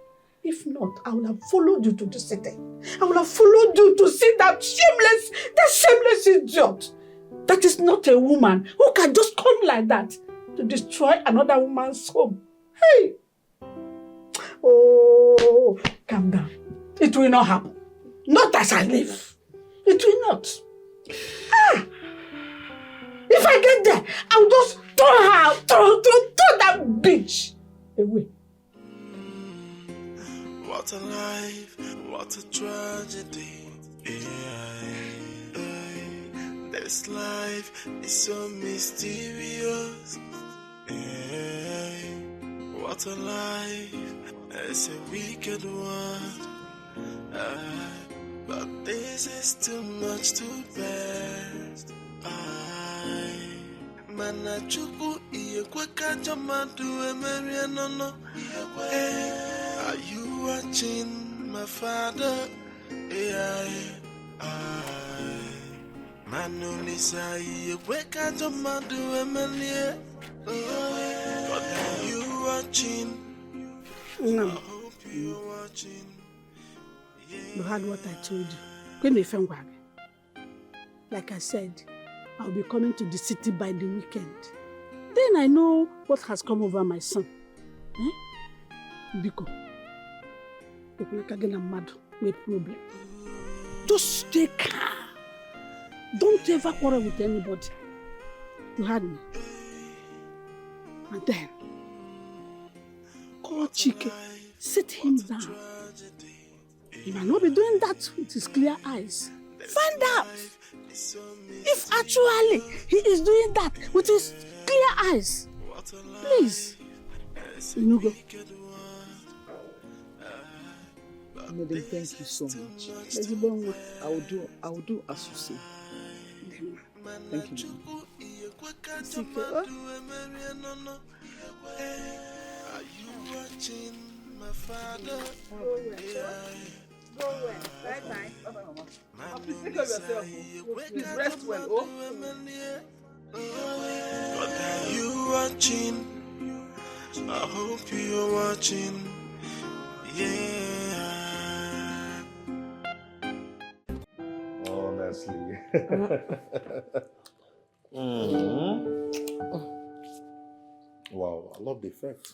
If not, I would have followed you to the city. I would have followed you to see that shameless idiot. That is not a woman who can just come like that to destroy another woman's home. Hey! Oh, calm down. It will not happen. Not as I live. It will not. If I get there, I'll just throw her out, throw that bitch away. What a life, what a tragedy. This life is so mysterious. What a life, it's a wicked one. But this is too much to bear. Manachuku iyekweka jamadu emerianono. Are you watching my father? Manolisa iyekweka jamadu emerie. But are you watching? No. I hope you're watching. You heard what I told you. Like I said, I'll be coming to the city by the weekend. Then I know what has come over my son. Biko. No problem. Just stay calm. Don't ever quarrel with anybody. You heard me? And then, call Chike. Sit him down. He might not be doing that with his clear eyes. Find out if actually he is doing that with his clear eyes. Please. Inugo. Mother, thank you so much. I will do as you say. Thank you. Are you watching my father? Go well. Bye-bye. Bye-bye, Mama. Please take care of yourself. Please rest well, oh? But are you watching? I hope you're watching. Yeah. Honestly. Wow, I love the effect.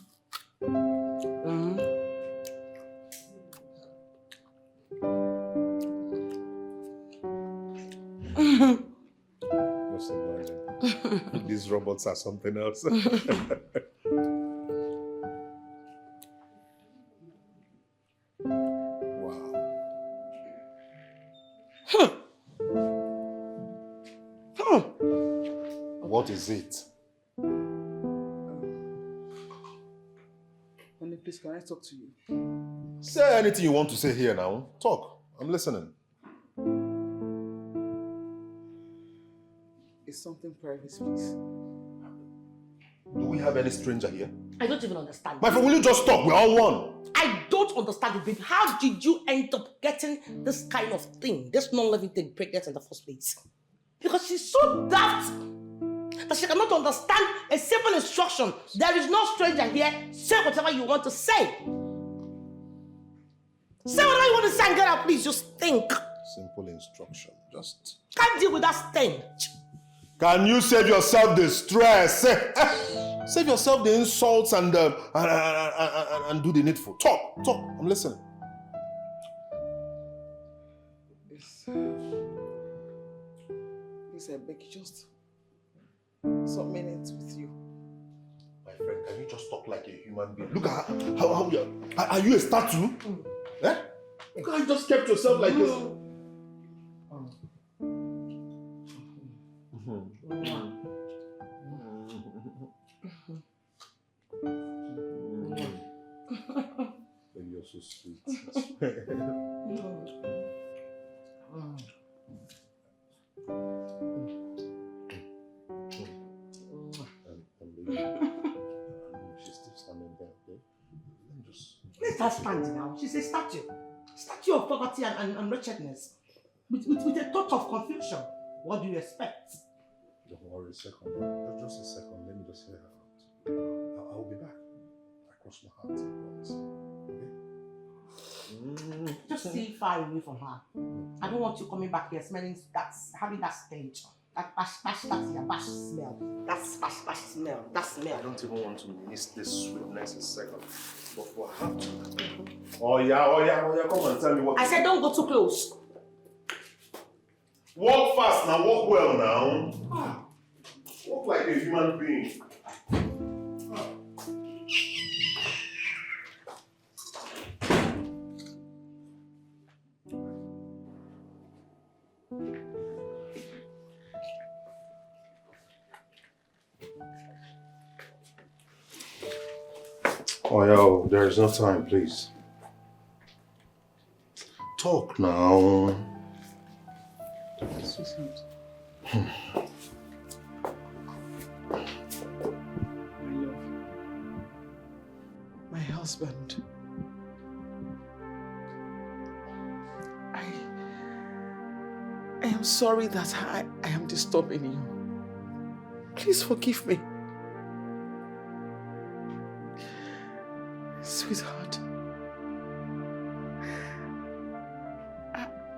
Just imagine. These robots are something else. Wow. What is it? Honey, please, can I talk to you? Say anything you want to say here now. Talk. I'm listening. It's something private, please. Do we have any stranger here? I don't even understand. My friend, will you just stop? We're all one. I don't understand it, baby. How did you end up getting this kind of thing, this non-living thing, pregnant in the first place? Because she's so daft that she cannot understand a simple instruction. There is no stranger here. Say whatever you want to say. Say what I want to say and get out, please. You stink. Simple instruction. Just... Can't deal with that stench. Can you save yourself the stress? Save yourself the insults and do the needful. Talk. I'm listening. Please, I beg you, just some minutes with you. My friend, can you just talk like a human being? Look at how you are you a statue? Eh? You can't just kept yourself like this. Baby, you're so sweet. She's still standing there, okay? Let me just... Let her stand now. She's a statue. Statue of poverty and wretchedness. With a touch of confusion. What do you expect? Don't worry a second. Just a second. Let me just hear her out. I'll be back. I cross my heart, I promise. Okay? Just stay far away from her. I don't want you coming back here smelling having that stench. That bash smell. That bash smell. That smell. I don't even want to miss this sweetness a second. But I have to. Oh yeah, come and tell me what. I said don't go too close. Walk fast now, walk well now. Walk like a human being. Oh, yo, there is no time, please. Talk now. Sweetheart. My love. My husband. I am sorry that I am disturbing you. Please forgive me. Sweetheart,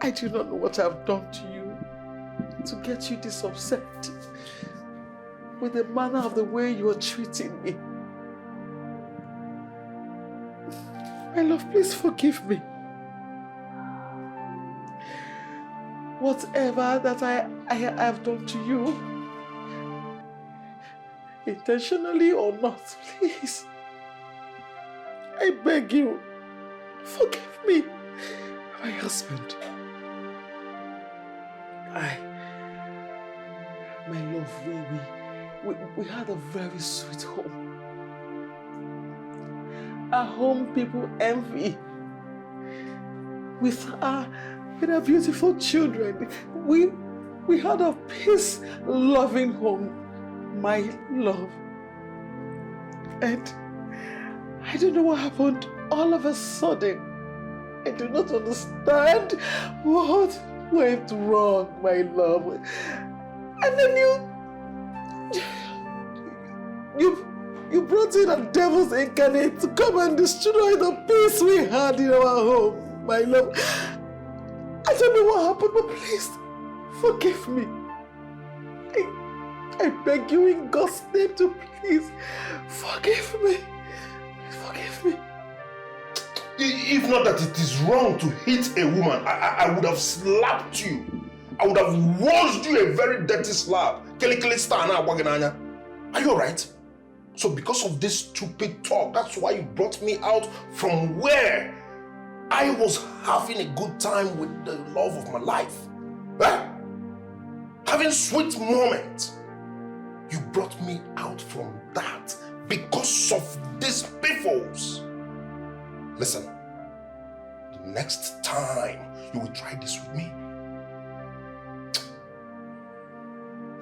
I do not know what I've done to you to get you this upset with the manner of the way you are treating me. My love, please forgive me. Whatever that I have done to you, intentionally or not, please. I beg you, forgive me, my husband. My love, we had a very sweet home. A home people envy. With our beautiful children, we had a peace-loving home, my love. And I don't know what happened all of a sudden. I do not understand what went wrong, my love. And then you brought in a devil's incarnate to come and destroy the peace we had in our home, my love. I don't know what happened, but please forgive me. I beg you in God's name to please forgive me. Forgive me. If not that it is wrong to hit a woman, I would have slapped you. I would have washed you a very dirty slap. Are you alright? So because of this stupid talk, that's why you brought me out from where I was having a good time with the love of my life. Eh? Having sweet moments. You brought me out from that because of these piffles. Listen, the next time you will try this with me,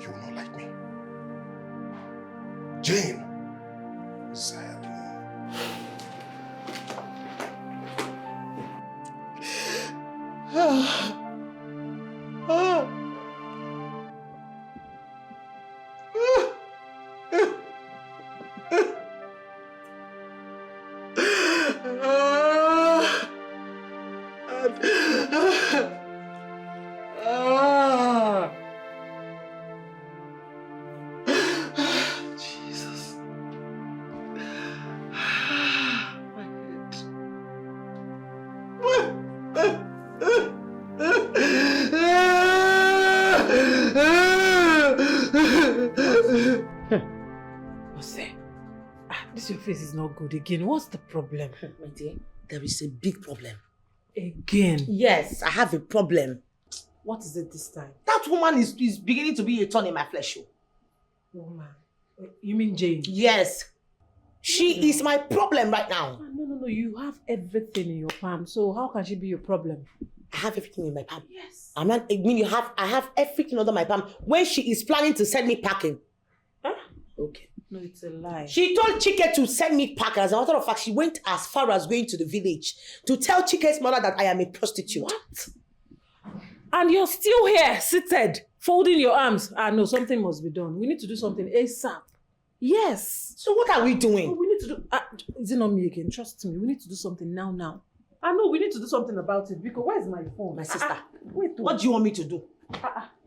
you will not like me. Jane, sad. Jose, this your face is not good again. What's the problem? My dear, there is a big problem. Again? Yes, I have a problem. What is it this time? That woman is beginning to be a thorn in my flesh. Woman? You mean Jane? Yes. She is my problem right now. No. You have everything in your palm. So how can she be your problem? I have everything in my palm. Yes. I have everything under my palm. When she is planning to send me packing. Huh? Okay. No, it's a lie. She told Chike to send me packing. As a matter of fact, she went as far as going to the village to tell Chike's mother that I am a prostitute. What? And you're still here, seated, folding your arms. No, something must be done. We need to do something ASAP. Yes. So what are we doing? We need to do... is it not me again? Trust me. We need to do something now. No, we need to do something about it. Because where's my phone? My sister. Wait. What do you want me to do?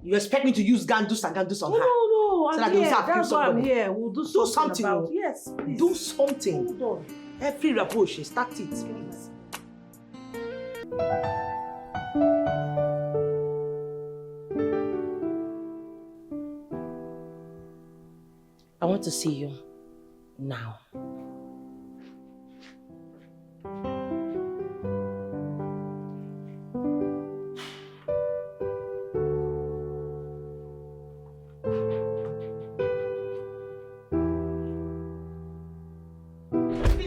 You expect me to use gandus on her? No. So I'm here. That's why I'm here. We'll do something about it. Yes, please. Do something. Hold on. Every reproach, start it, please. I want to see you now.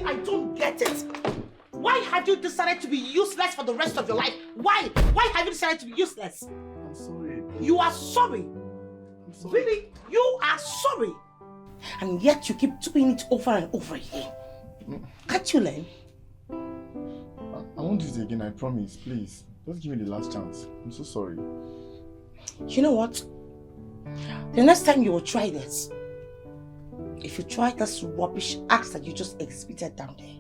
I don't get it. Why have you decided to be useless for the rest of your life? Why? Why have you decided to be useless? I'm sorry. You are sorry. I'm sorry. Really? You are sorry. And yet you keep doing it over and over again. Can't you learn? I won't do it again, I promise. Please. Just give me the last chance. I'm so sorry. You know what? The next time you will try this, if you try this rubbish acts that you just exhibited down there,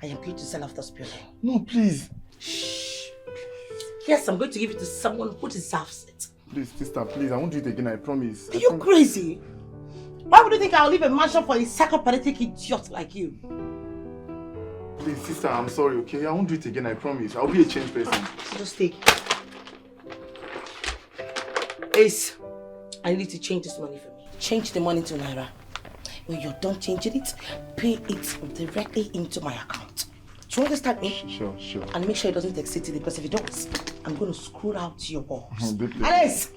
I am going to sell off this building. No, please. Shh. Yes, I'm going to give it to someone who deserves it. Please, sister, please. I won't do it again, I promise. Are you crazy? Why would you think I'll leave a mansion for a psychopathetic idiot like you? Please, sister, I'm sorry, okay? I won't do it again, I promise. I'll be a changed person. Just take. Ace, I need you to change this money for me. Change the money to Naira. When you're done changing it, pay it directly into my account. Do you understand me? Sure. And make sure it doesn't exceed it, because if it does, I'm going to screw out your balls. Deeply. Alice,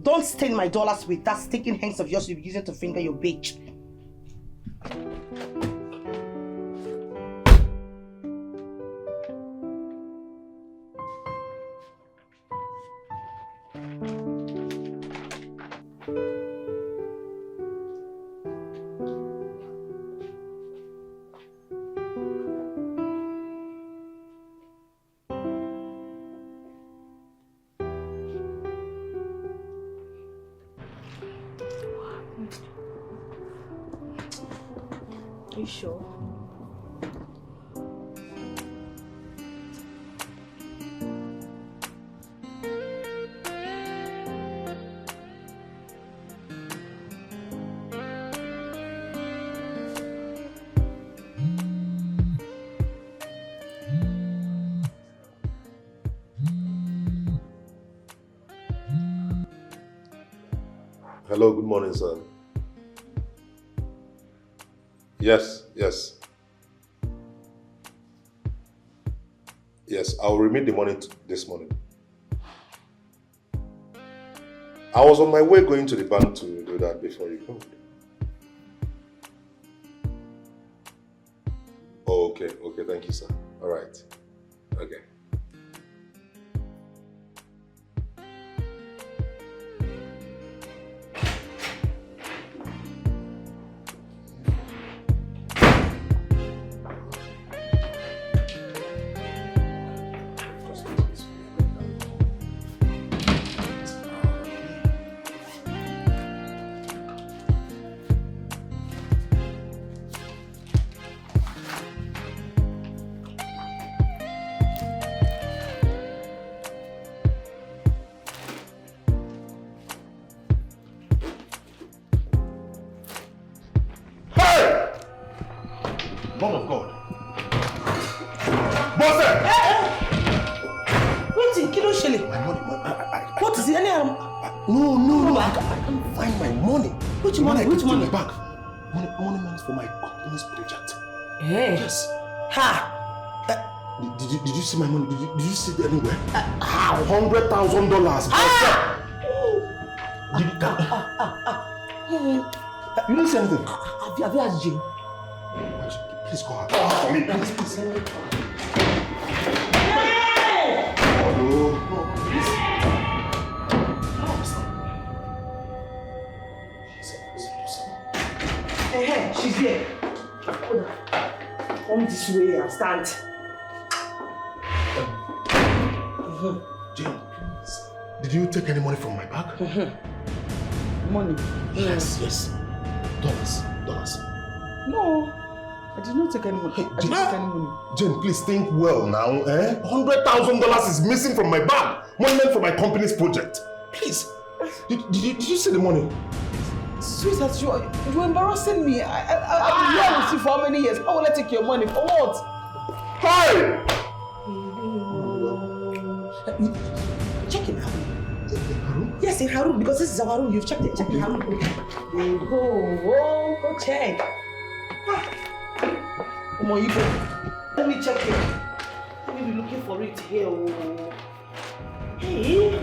don't stain my dollars with that stinking hands of yours you'll be using to finger your bitch. Are you sure? Hello, good morning, sir. Yes. Yes, I'll remit the money this morning. I was on my way going to the bank to do that before you called. Oh, okay, thank you, sir. All right. Okay. God of God. What's in Kilo Shelley? My money. What is it? No, I can't find my money. Which money? Which money? My bank. Money meant for my company's project. Hey. Yes. Ha! Did you see my money? Did you see it anywhere? How? $100,000. Ah! You didn't see anything? Have you asked Jane? Please call her. Call her for me, please. Hello. Hey, she's here. Come this way and stand. Jane, did you take any money from my bag? Money? Yes. Dollars. No, I did not take any money. I didn't take any money. Jane, please think well now. $100,000 is missing from my bag. Money meant for my company's project. Please. Did you see the money? Sweetheart, you're embarrassing me. I've been here with you for how many years? How will I take your money? For what? Hey! Check in her room. Yes, in her room, because this is our room. You've checked it. Check in her room. Go check. Come on, you go. Let me check it. Let me be looking for it here. Hey.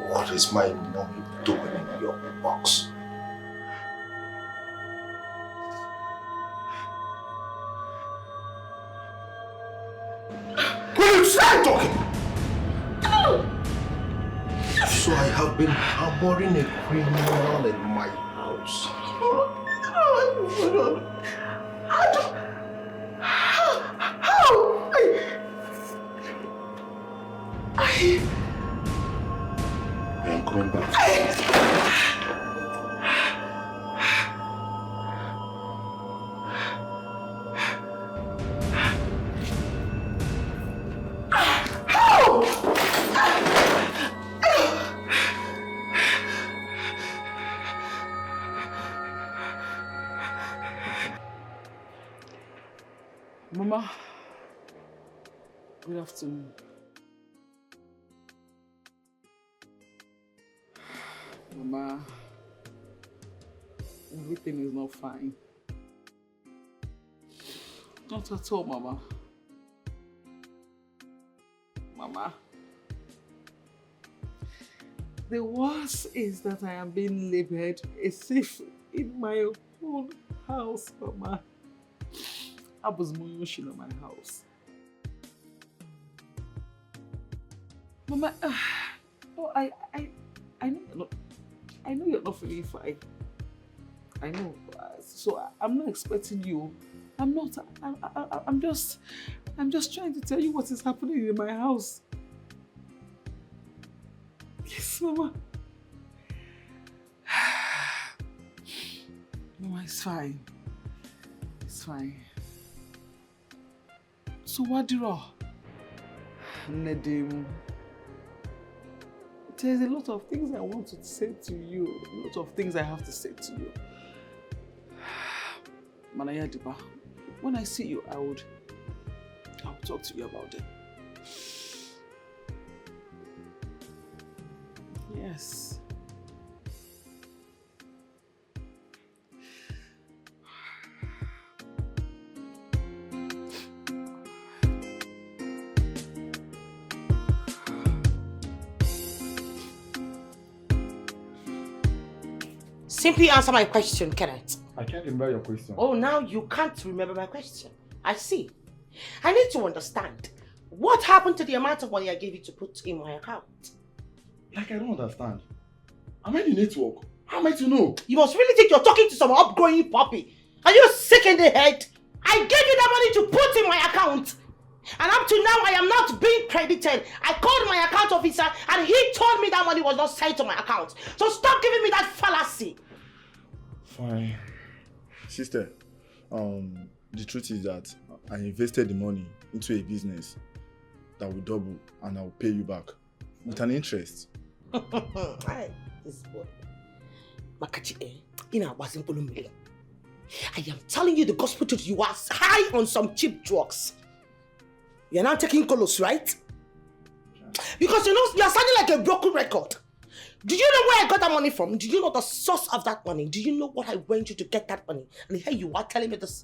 What is my mommy doing in your box? Will you start talking? So I have been harboring a criminal in my house. I am coming back. Mama, good afternoon. Mama, everything is not fine. Not at all, Mama. Mama, the worst is that I am being labeled a thief in my own house, Mama. I was motion in my house. Mama, I know you're not feeling fine. I know, so I'm not expecting you. I'm just trying to tell you what is happening in my house. Yes, Mama. Mama, it's fine. It's fine. So what do you Nedim? There's a lot of things I want to say to you. A lot of things I have to say to you. Manaya Diba, when I see you, I'll talk to you about it. Yes. Simply answer my question, Kenet. I can't remember your question. Oh, now you can't remember my question. I see. I need to understand. What happened to the amount of money I gave you to put in my account? Like, I don't understand. I'm in the network. How am I to know? You must really think you're talking to some upgrowing puppy. Are you sick in the head? I gave you that money to put in my account. And up to now, I am not being credited. I called my account officer and he told me that money was not sent to my account. So stop giving me that fallacy. Fine. Sister, the truth is that I invested the money into a business that will double and I will pay you back with an interest. Hi, this boy. Makachi, I am telling you the gospel truth. You are high on some cheap drugs. You're now taking colos, right? Because you know, you're sounding like a broken record. Do you know where I got that money from? Do you know the source of that money? Do you know what I went through to get that money? And here you are telling me this.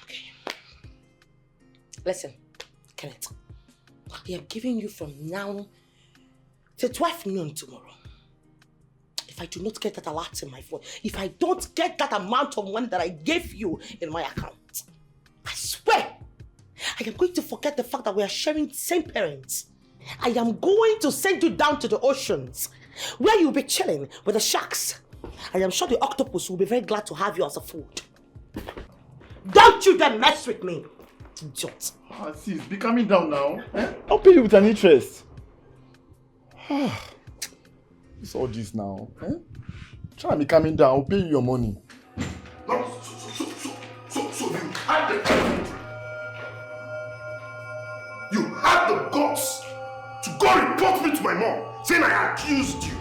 Okay. Listen, Kenet. I am giving you from now till 12 noon tomorrow. If I do not get that alert in my phone, if I don't get that amount of money that I gave you in my account, I swear, I am going to forget the fact that we are sharing the same parents. I am going to send you down to the oceans where you'll be chilling with the sharks. I am sure the octopus will be very glad to have you as a food. Don't you dare mess with me, idiot. Sis, be calming down now. I'll pay you with an interest. What's all this now? Try and be calming down. I'll pay you your money. No, so you had the you had the guts to go report me to my mom, saying I accused you.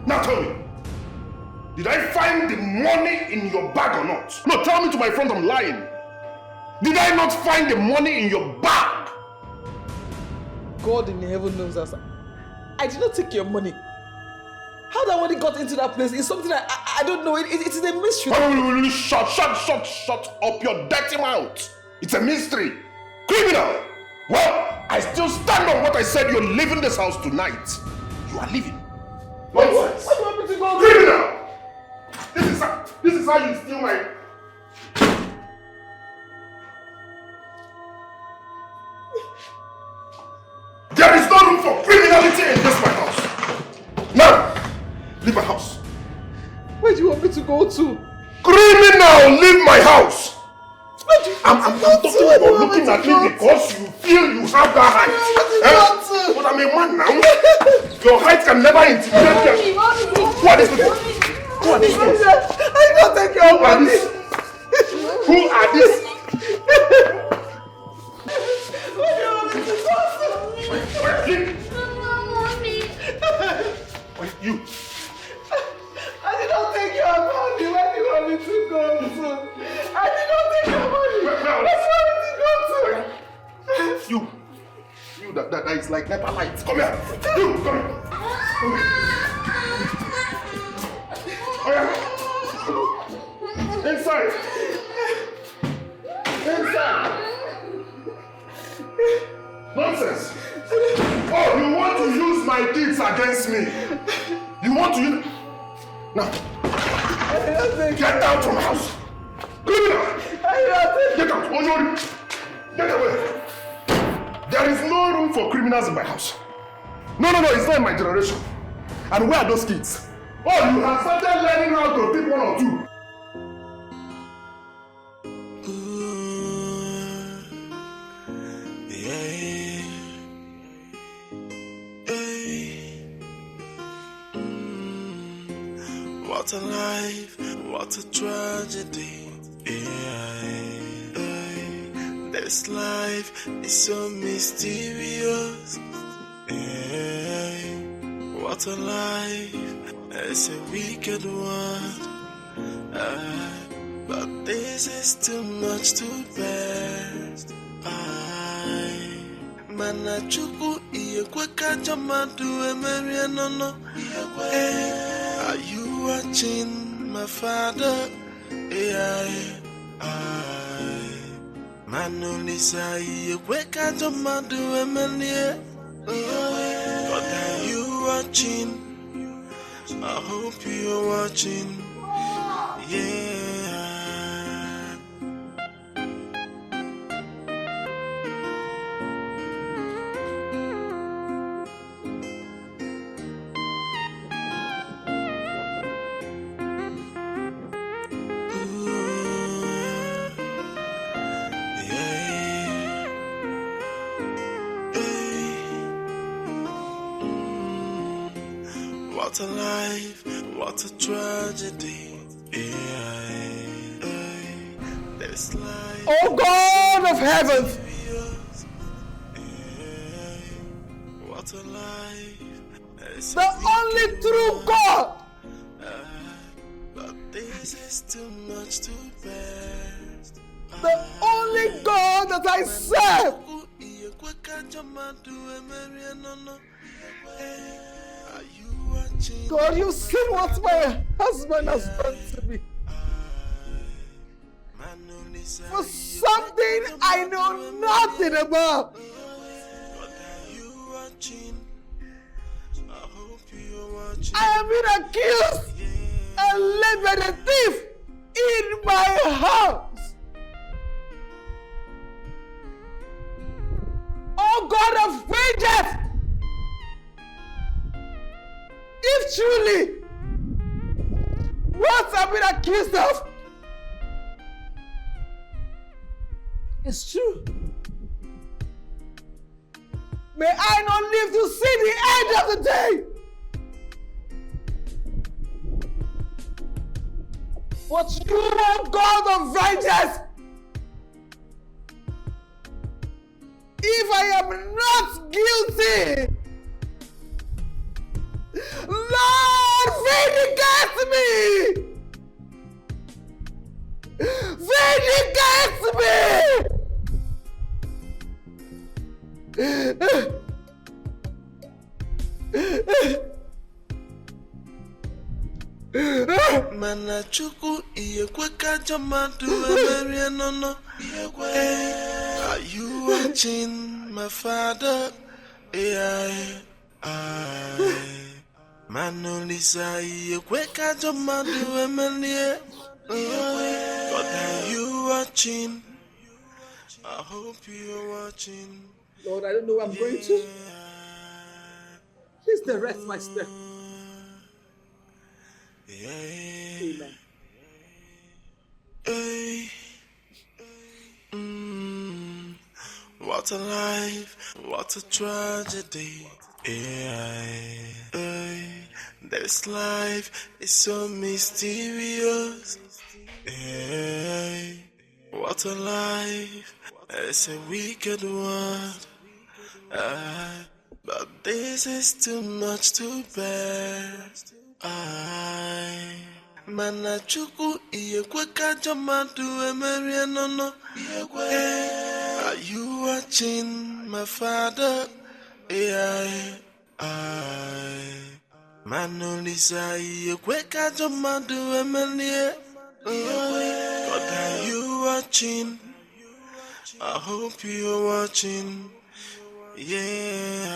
Now tell me, did I find the money in your bag or not? No, tell me to my front I'm lying. Did I not find the money in your bag? God in heaven knows us. I did not take your money. How that money got into that place is something I don't know. It is a mystery. Shut up your dirty mouth. It's a mystery. Criminal. Well, I still stand on what I said. You're leaving this house tonight. You are leaving. Nonsense. What do you want me to go? Criminal. This is how you steal my... There is no room for criminality in this my house. Now, leave my house. Where do you want me to go to? Criminal, leave my house. I'm talking about looking at me because you feel you have that height. But I'm a man now. Your height can never intimidate me. Who are these people? Who are these people? I don't take your money. Who are these? You. I did not take your money. Where do you want me to go to? I did not take your money. that is like NEPA lights. Come here. You, come here. Oh, yeah. Inside. Inside. Nonsense. Oh, you want to use my deeds against me? You want to use... Now. Get out from my house. Criminal. Get out. Onyori. Get away. There is no room for criminals in my house. No, it's not in my generation. And where are those kids? Oh, you have started learning how to pick one or two. What a life, what a tragedy. This life is so mysterious. What a life, it's a wicked world. But this is too much to bear. Manachuku iyekweka jamadu emerianono. Are you watching my father? Manolisa iyekweka jamadu emerianono. But are you watching? I hope you're watching. Yeah. What a life, what a tragedy. This life. Oh God of heaven! What a life. The only true God! But this is too much to bear. The only God that I serve! God, you've seen what my husband has done to me. For something I know nothing about. I have been accused and led by the thief in my house. Oh God of vengeance! If truly what I've been accused of is true, may I not live to see the end of the day. But you, oh God of vengeance, if I am not guilty, Lord, vindicate me! Vindicate me! Manachuku iyekweka jamadu emerianono. Are you watching my father? Manolisa iyekweka jamadu emerianono. But are you watching? I hope you're watching. Lord, I don't know where I'm going to. Please direct my step. Amen. What a life, what a tragedy. This life is so mysterious. What a life, it's a wicked world. But this is too much to bear. Manachuku iyekweka jamadu emerianono. Are you watching my father? Manolisa, you quick at your mother, Emily. God, are you watching? I hope you're watching. Yeah.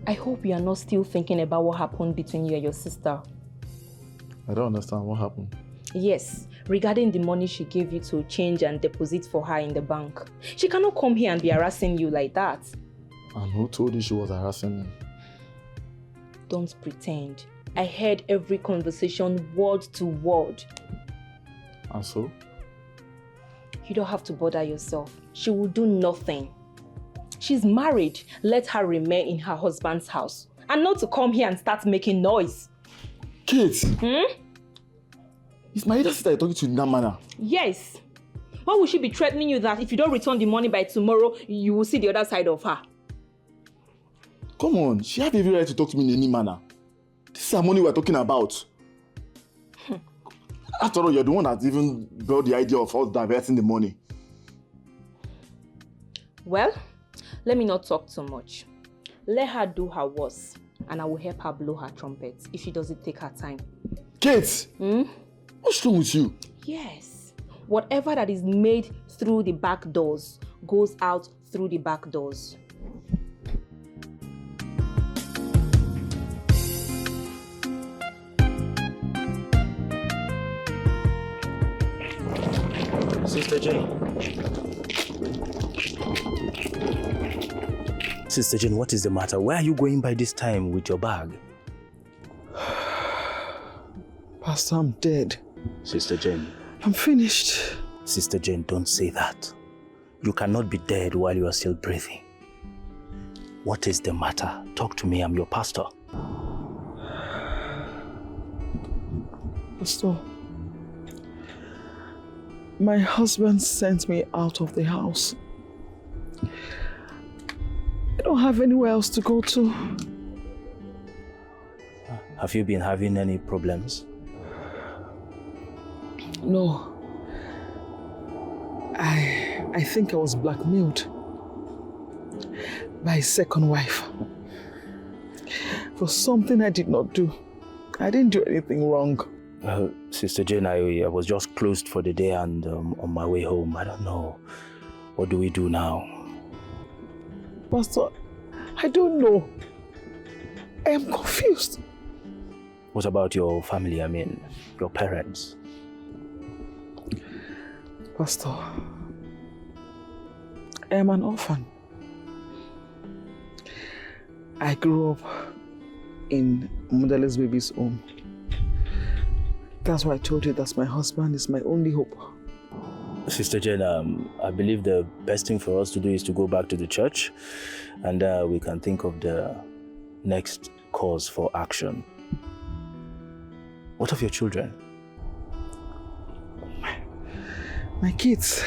I hope you are not still thinking about what happened between you and your sister. I don't understand what happened. Yes, regarding the money she gave you to change and deposit for her in the bank. She cannot come here and be harassing you like that. And who told you she was harassing me? Don't pretend. I heard every conversation word to word. And so? You don't have to bother yourself. She will do nothing. She's married. Let her remain in her husband's house. And not to come here and start making noise. Kate! Is my elder sister talking to you in that manner? Yes. Why would she be threatening you that if you don't return the money by tomorrow, you will see the other side of her? Come on, she has every right to talk to me in any manner. This is the money we're talking about. After all, you're the one that even brought the idea of us diverting the money. Well, let me not talk too much. Let her do her worst, and I will help her blow her trumpet if she doesn't take her time. Kate! What's wrong with you? Yes. Whatever that is made through the back doors goes out through the back doors. Sister Jane. Sister Jane, what is the matter? Where are you going by this time with your bag? Pastor, I'm dead. Sister Jane. I'm finished. Sister Jane, don't say that. You cannot be dead while you are still breathing. What is the matter? Talk to me, I'm your pastor. Pastor, my husband sent me out of the house. I don't have anywhere else to go to. Have you been having any problems? No. I think I was blackmailed by his second wife for something I did not do. I didn't do anything wrong. Sister Jane, I was just closed for the day and on my way home. I don't know. What do we do now? Pastor, I don't know. I am confused. What about your family? I mean, your parents? Pastor, I am an orphan. I grew up in motherless baby's home. That's why I told you that my husband is my only hope. Sister Jane, I believe the best thing for us to do is to go back to the church and we can think of the next cause for action. What of your children? My kids.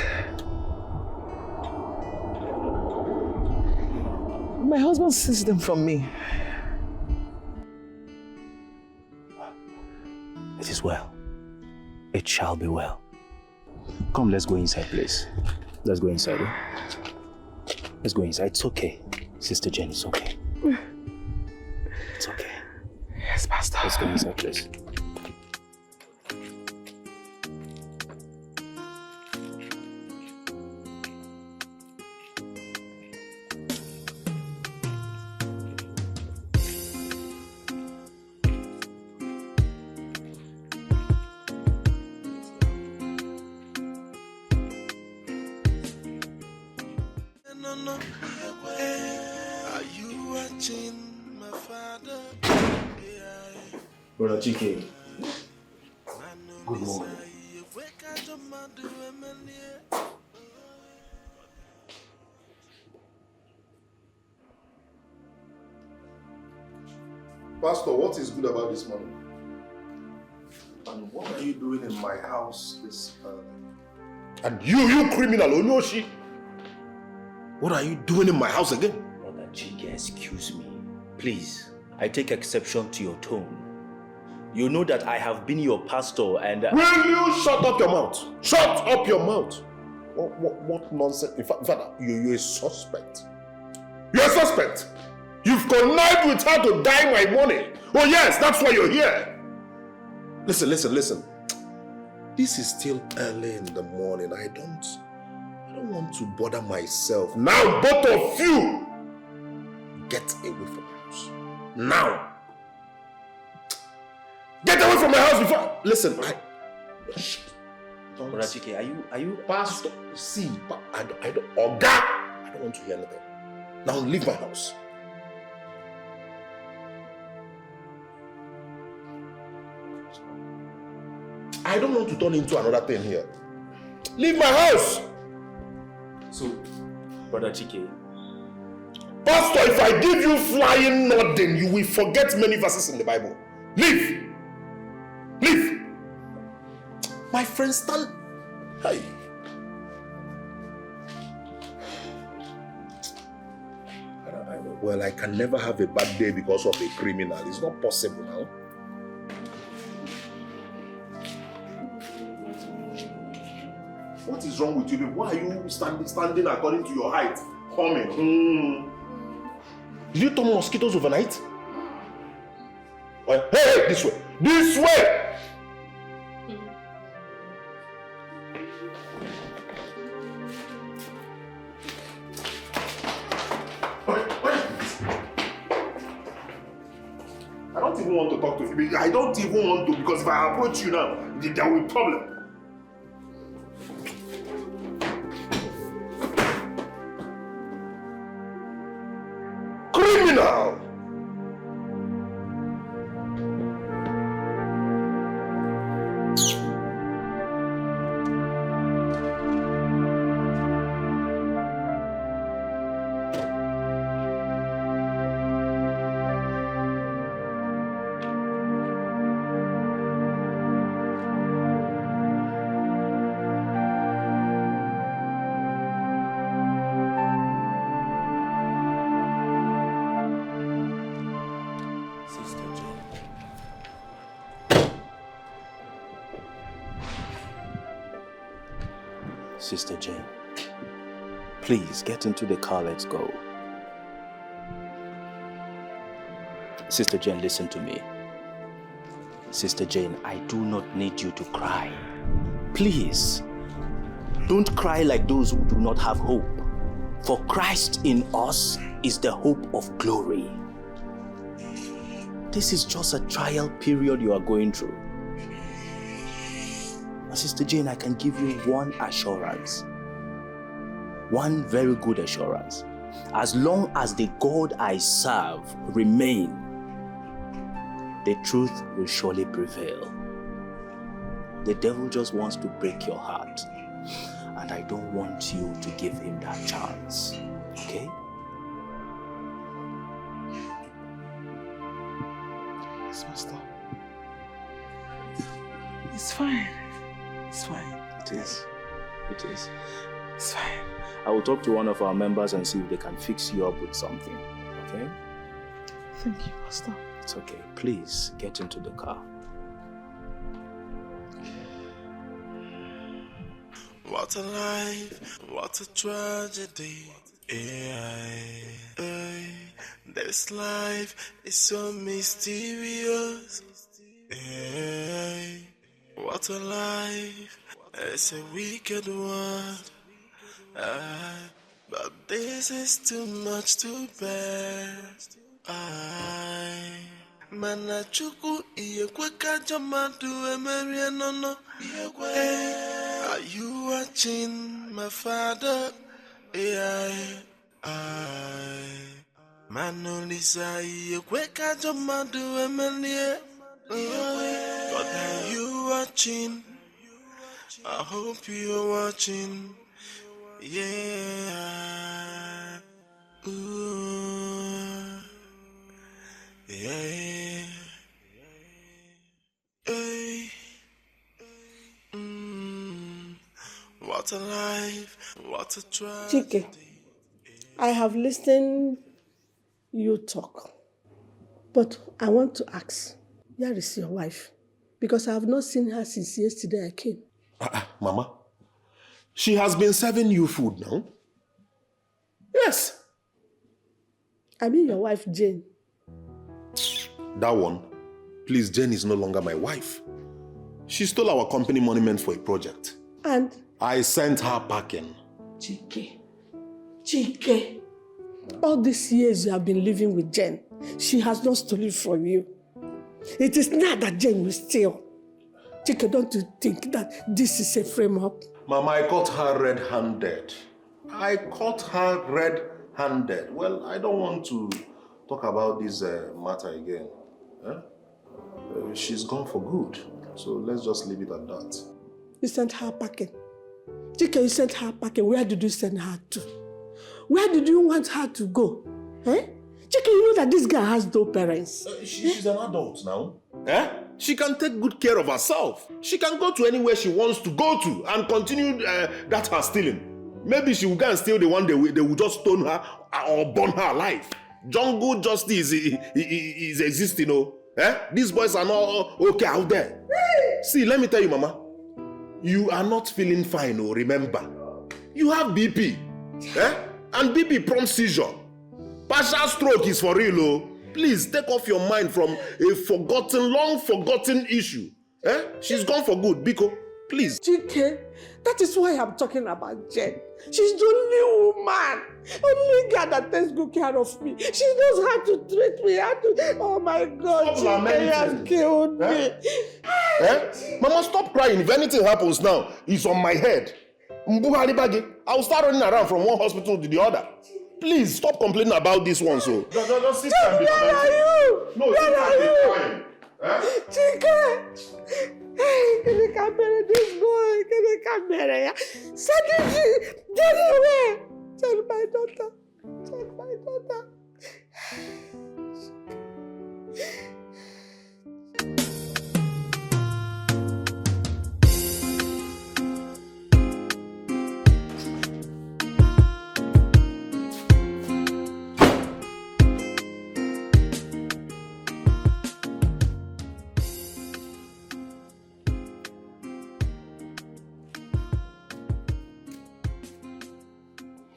My husband sees them from me. It is well. It shall be well. Come, let's go inside, please. Let's go inside. Let's go inside. It's okay. Sister Jane, it's okay. It's okay. Yes, Pastor. Let's go inside, please. Are you watching my father? Brother Chike, good morning. Pastor, what is good about this morning? And what are you doing in my house this early? And you criminal, Onyoshi! What are you doing in my house again? Brother Chike, excuse me. Please, I take exception to your tone. You know that I have been your pastor and... Will you shut up your mouth? Shut up your mouth! What nonsense? In fact, you're a suspect. You're a suspect! You've connived with her to dye my money. Oh yes, that's why you're here. Listen. This is still early in the morning. I don't want to bother myself. Now both of you, get away from my house. Now. Get away from my house before. Listen, Brother Chike, are you Pastor? See, I don't want to hear anything. Now leave my house. I don't want to turn into another thing here. Leave my house! So, Brother Chike, Pastor, if I give you flying nothing, you will forget many verses in the Bible. Leave! Leave! My friend, stand. Hey. Well, I can never have a bad day because of a criminal. It's not possible now. What is wrong with you? Why are you standing according to your height? Humming. Did you turn mosquitoes overnight? Hey, this way! This way! I don't even want to talk to you. I don't even want to, because if I approach you now, there will be a problem. Criminal! Sister Jane, please get into the car, let's go. Sister Jane, listen to me. Sister Jane, I do not need you to cry. Please, don't cry like those who do not have hope. For Christ in us is the hope of glory. This is just a trial period you are going through. Sister Jane, I can give you one assurance. One very good assurance. As long as the God I serve remain, the truth will surely prevail. The devil just wants to break your heart. And I don't want you to give him that chance. Okay? Yes, Master. It's fine. It's fine. It is. It is. It's fine. I will talk to one of our members and see if they can fix you up with something. Okay? Thank you, Pastor. It's okay. Please get into the car. What a life, what a tragedy. This life is so mysterious. What a life, it's a wicked world. But this is too much to bear. Manachuku iyekweka jamadu emerie nono. Are you watching my father? Manolisa Kweka Jomadu Emilie. God, are you watching? I hope you're watching. Yeah. Ooh. Yeah. Hey. What a life, what a tragedy. Chike, I have listened you talk, but I want to ask, where is your wife? Because I have not seen her since yesterday I came. Mama, she has been serving you food now. Yes. I mean your wife, Jane. That one. Please, Jane is no longer my wife. She stole our company monument for a project. And? I sent her packing. Chike. All these years you have been living with Jane, she has not stolen from you. It is not that Jane will steal. Chike, don't you think that this is a frame-up? Mama, I caught her red-handed. Well, I don't want to talk about this matter again. She's gone for good. So let's just leave it at that. You sent her packing. Chike, you sent her packing. Where did you send her to? Where did you want her to go? Chike, you know that this girl has no parents. She's an adult now. She can take good care of herself. She can go to anywhere she wants to go to and continue that her stealing. Maybe she will go and steal the one they will just stone her or burn her alive. Jungle justice is existing, These boys are not okay out there. See, let me tell you, Mama. You are not feeling fine, remember. You have BP. And BP prompt seizure. Partial stroke is for real, Please take off your mind from a long forgotten issue. She's gone for good, Biko. Please. Chike, that is why I'm talking about Jen. She's the only woman, only girl that takes good care of me. She knows how to treat me. Oh my God, Chike has killed me. Mama, stop crying. If anything happens now, it's on my head. I'll start running around from one hospital to the other. Please, stop complaining about this one, so. Don't sit down. Where are you? No, where are you? Chike! Hey, can you come here, this boy? Can you come here? Send away! Tell my daughter.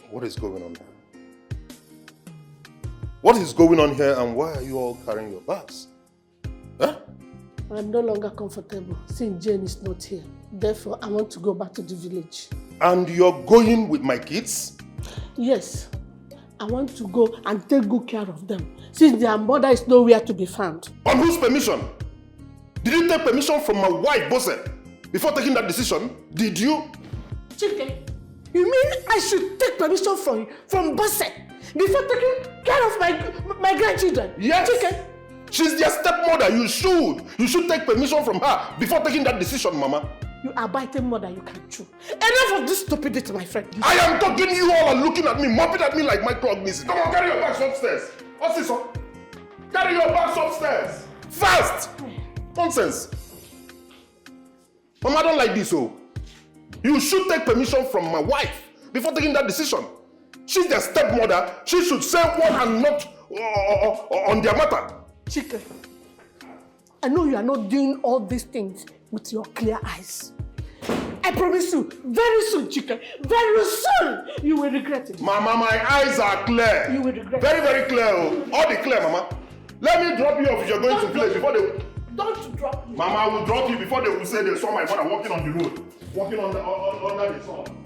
What is going on here? What is going on here, and why are you all carrying your bags? I'm no longer comfortable since Jane is not here. Therefore, I want to go back to the village. And you're going with my kids? Yes. I want to go and take good care of them since their mother is nowhere to be found. On whose permission? Did you take permission from my wife, Bose, before taking that decision? Did you? Chike, you mean I should take permission from Bose before taking care of my grandchildren? Yes. Chike. She's their stepmother. You should take permission from her before taking that decision, Mama. You are biting more than you can chew. Enough of this stupidity, my friend. I am talking, you all are looking at me, mopping at me like microorganisms. Come on, carry your bags upstairs. What's this, son? Carry your bags upstairs. Fast! Nonsense. Mama, I don't like this, You should take permission from my wife before taking that decision. She's their stepmother. She should say what and not on their matter. Chike, I know you are not doing all these things with your clear eyes. I promise you, very soon, Chike, very soon, you will regret it. Mama, my eyes are clear. You will regret very, it. Very clear. All the clear, Mama. Let me drop you off if you're going to village before they... Don't drop me. Mama, I will drop you before they will say they saw my mother walking on the road. Walking under the sun.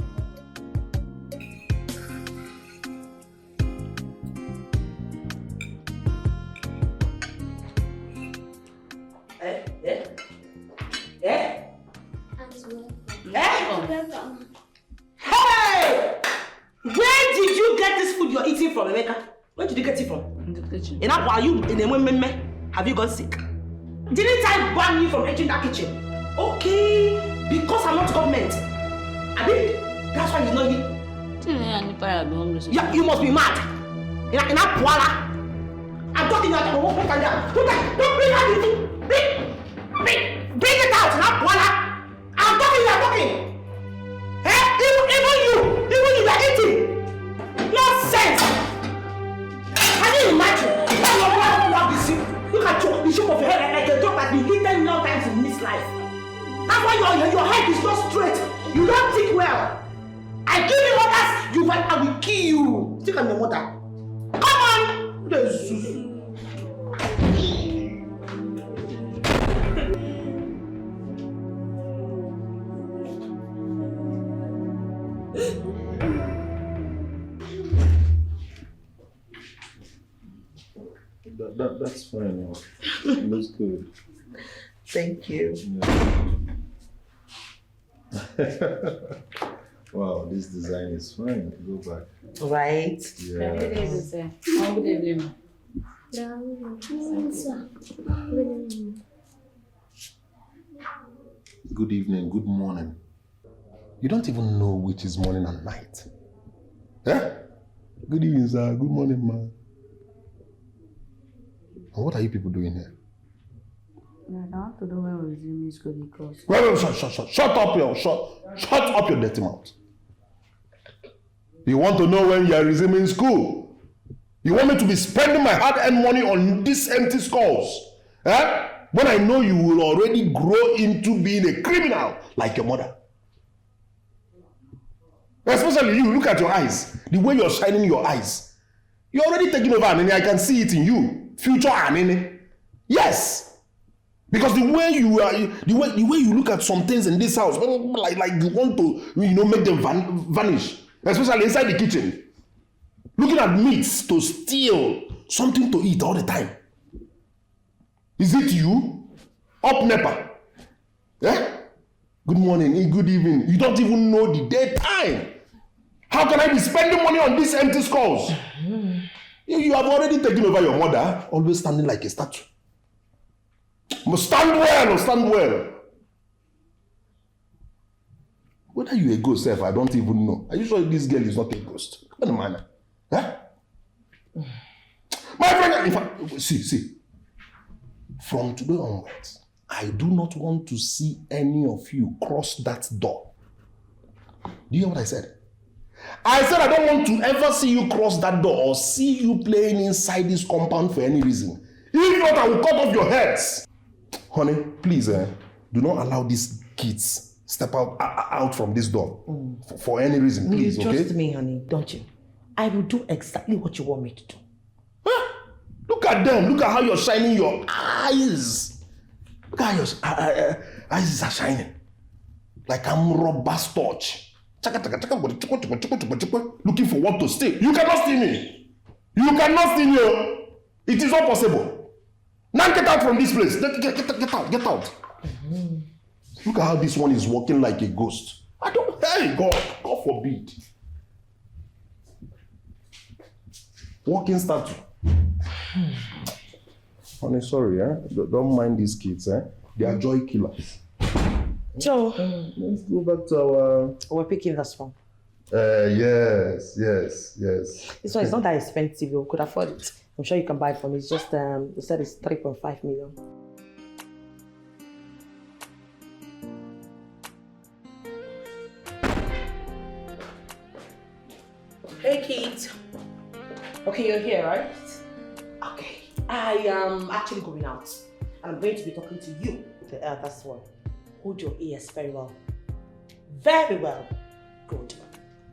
Hey! Where did you get this food you're eating from, Emeka? Where did you get it from? In the kitchen. And are you in a woman? Have you got sick? Didn't I ban you from entering that kitchen? Okay, because I'm not government. I mean, that's why he's not here. Yeah, you must be mad. In a Kuala. I'm talking about don't bring her into. Bring it out, not Kuala. I'm talking, you're talking. Eh? Even you are eating. Nonsense. Can you imagine? Look at the shape of your head like a dog that been hit 10 million times in this life. That's why your head is not straight. You don't think well. I give you orders, I will kill you. Still I'm your mother. Come on! That's fine. It looks good. Thank you. Yeah. Wow, this design is fine. Go back. Right? Yeah. Good evening, good morning. You don't even know which is morning and night. Eh? Good evening, sir. Good morning, man. And what are you people doing here? I have to know when we resume school because... Wait, shut up your dirty mouth. You want to know when you are resuming school? You want me to be spending my hard-earned money on these empty skulls? Eh? When I know you will already grow into being a criminal like your mother. Especially you, look at your eyes. The way you're shining your eyes. You're already taking over Anini. I can see it in you. Future Anini. Yes. Because the way you are, the way you look at some things in this house, like you want to, make them vanish. Especially inside the kitchen. Looking at meats to steal something to eat all the time. Is it you? Up Nepa? Yeah? Good morning, good evening. You don't even know the daytime. How can I be spending money on these empty skulls? You have already taken over your mother, always standing like a statue. Must stand well or stand well. Whether you a ghost, self, I don't even know. Are you sure this girl is not a ghost? What manner? Huh? My friend, in fact, see. From today onwards, I do not want to see any of you cross that door. Do you hear what I said? I said I don't want to ever see you cross that door or see you playing inside this compound for any reason. If not, I will cut off your heads. Honey, please, do not allow these kids step out from this door for any reason, please, you okay? trust me, honey, don't you? I will do exactly what you want me to do. Huh? Look at them. Look at how you're shining your eyes. Look at how your eyes are shining. Like I'm rubber torch. Looking for what to steal. You cannot steal me. You cannot steal me. It is not possible. Now get out from this place. Get out. Look at how this one is walking like a ghost. Hey, God forbid. Walking statue. Honey, sorry, don't mind these kids, They are joy killers. So, let's go back to our... We're picking this one. Yes. This one is not that expensive. You could afford it. I'm sure you can buy it from me. It's just, you said it's 3.5 million. Hey, kids. Okay, you're here, right? Okay. I am actually going out. And I'm going to be talking to you, the eldest one. Hold your ears very well. Very well. Good.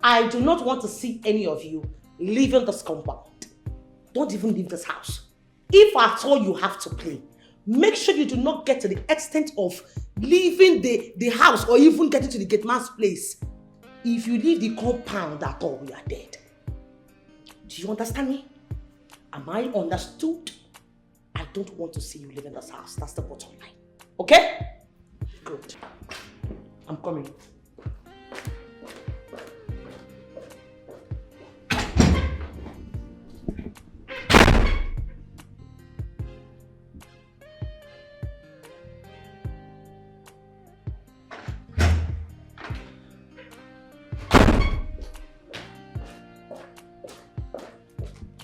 I do not want to see any of you leaving this compound. Don't even leave this house. If at all you have to play, make sure you do not get to the extent of leaving the house or even getting to the gate man's place. If you leave the compound at all, you are dead. Do you understand me? Am I understood? I don't want to see you leaving this house. That's the bottom line. Okay? Good. I'm coming.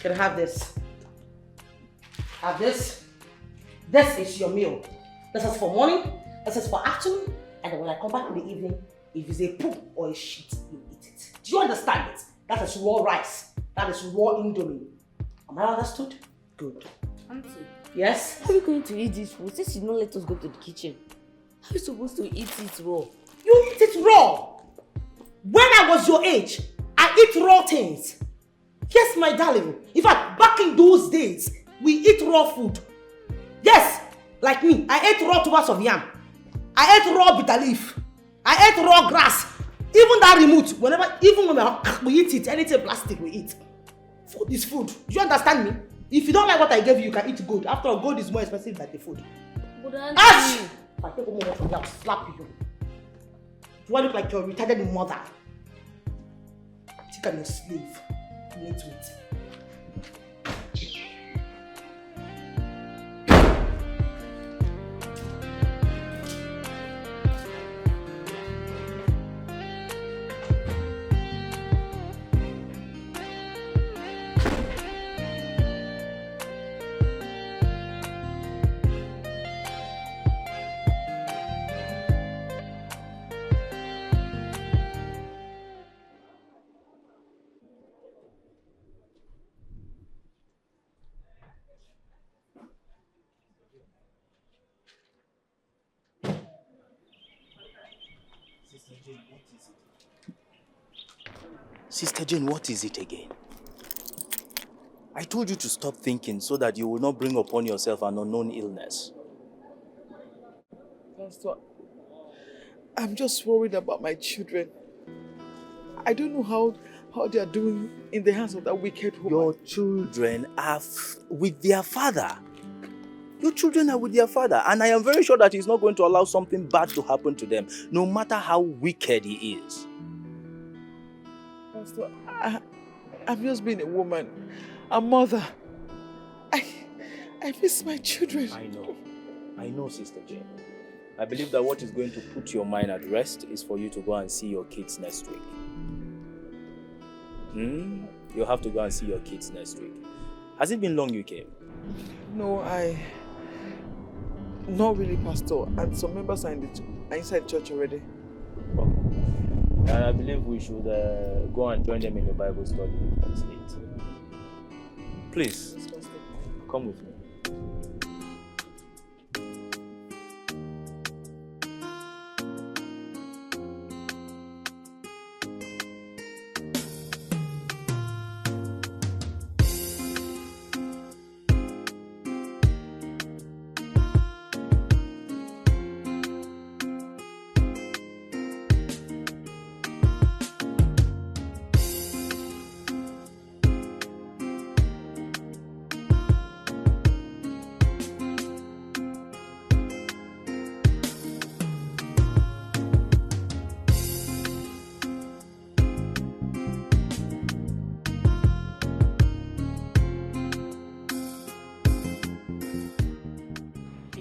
Can I have this? Have this. This is your meal. This is for morning, this is for afternoon, and then when I come back in the evening, if it's a poop or a shit, you eat it. Do you understand it? That is raw rice. That is raw indomie. Am I understood? Good. Auntie. Yes? How are you going to eat this food? Since you don't let us go to the kitchen. How are you supposed to eat it raw? You eat it raw. When I was your age, I eat raw things. Yes, my darling. In fact, back in those days, we eat raw food. Yes, like me, I ate raw tubers of yam. I ate raw bitter leaf. I ate raw grass. Even that remote, even when we eat it, anything plastic we eat. Food is food. Do you understand me? If you don't like what I gave you, you can eat gold. After all, gold is more expensive than the food. Ash! If I take one more from you, I'll slap you. Do I look like your retarded mother? I think I'm a slave. You need to eat. Sister Jane, what is it again? I told you to stop thinking so that you will not bring upon yourself an unknown illness. Pastor, I'm just worried about my children. I don't know how they are doing in the hands of that wicked woman. Your children are with their father. Your children are with their father, and I am very sure that he's not going to allow something bad to happen to them, no matter how wicked he is. Pastor, I'm just being a woman, a mother. I miss my children. I know, Sister Jane. I believe that what is going to put your mind at rest is for you to go and see your kids next week. You'll have to go and see your kids next week. Has it been long you came? No, not really, Pastor. And some members are inside church already. And I believe we should go and join them in the Bible study. It's late. Please, come with me.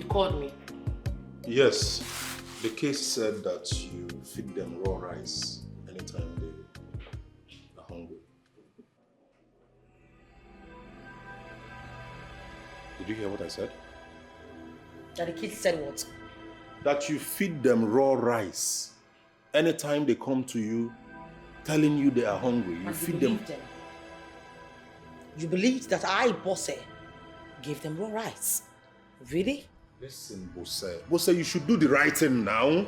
Called me. Yes, the case said that you feed them raw rice anytime they are hungry. Did you hear what I said? That the kids said what? That you feed them raw rice anytime they come to you telling you they are hungry. You feed them. You believed that I, Bosse, gave them raw rice. Really? Listen, Bosse, you should do the right thing now.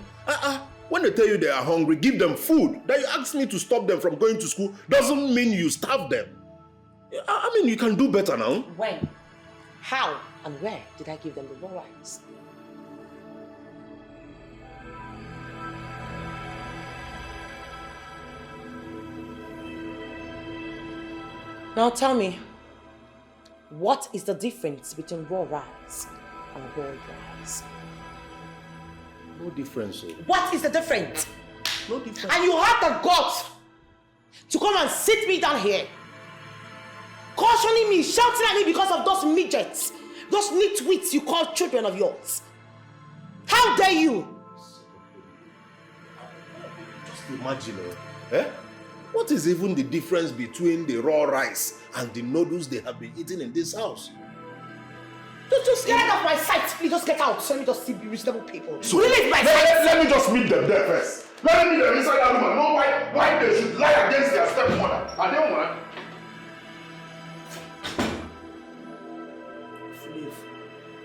When they tell you they are hungry, give them food. That you ask me to stop them from going to school doesn't mean you starve them. I mean, you can do better now. When, how, and where did I give them the raw rice? Now tell me, what is the difference between raw rice and boiled rice? No difference. So. What is the difference? No difference. And you had the guts to come and sit me down here, cautioning me, shouting at me because of those midgets, those nitwits you call children of yours. How dare you? Just imagine, What is even the difference between the raw rice and the noodles they have been eating in this house? Just get out of my sight, please. Just get out. Let me just see reasonable people. So leave my sight. Let me just meet them there first. Let me meet them inside that room and know why they should lie against their stepmother. Are they one?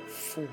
Fool.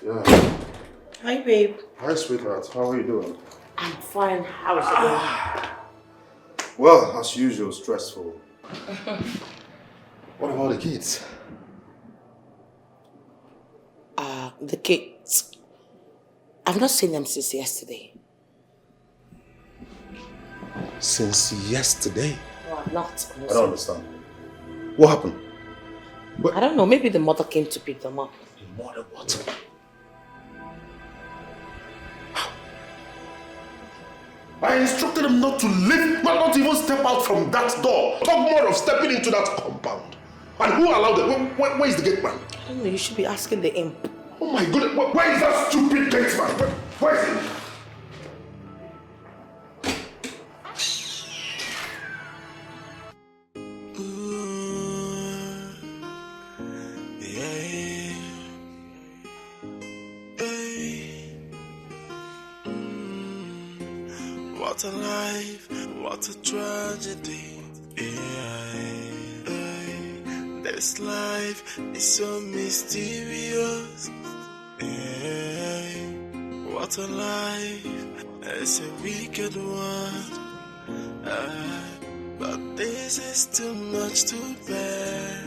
Yeah. Hi, babe. Hi, sweetheart. How are you doing? I'm fine. How's it going? Well, as usual, stressful. What about the kids? The kids. I've not seen them since yesterday. Since yesterday? No, I'm not. I don't understand. What happened? I don't know. Maybe the mother came to pick them up. The mother what? I instructed them not to leave, not even step out from that door. Talk more of stepping into that compound. And who allowed them? Where is the gate man? I don't know. You should be asking the imp. Oh my goodness, where is that stupid gate man? Where is he? What a life, what a tragedy. This life is so mysterious. What a life, it's a wicked world. But this is too much to bear.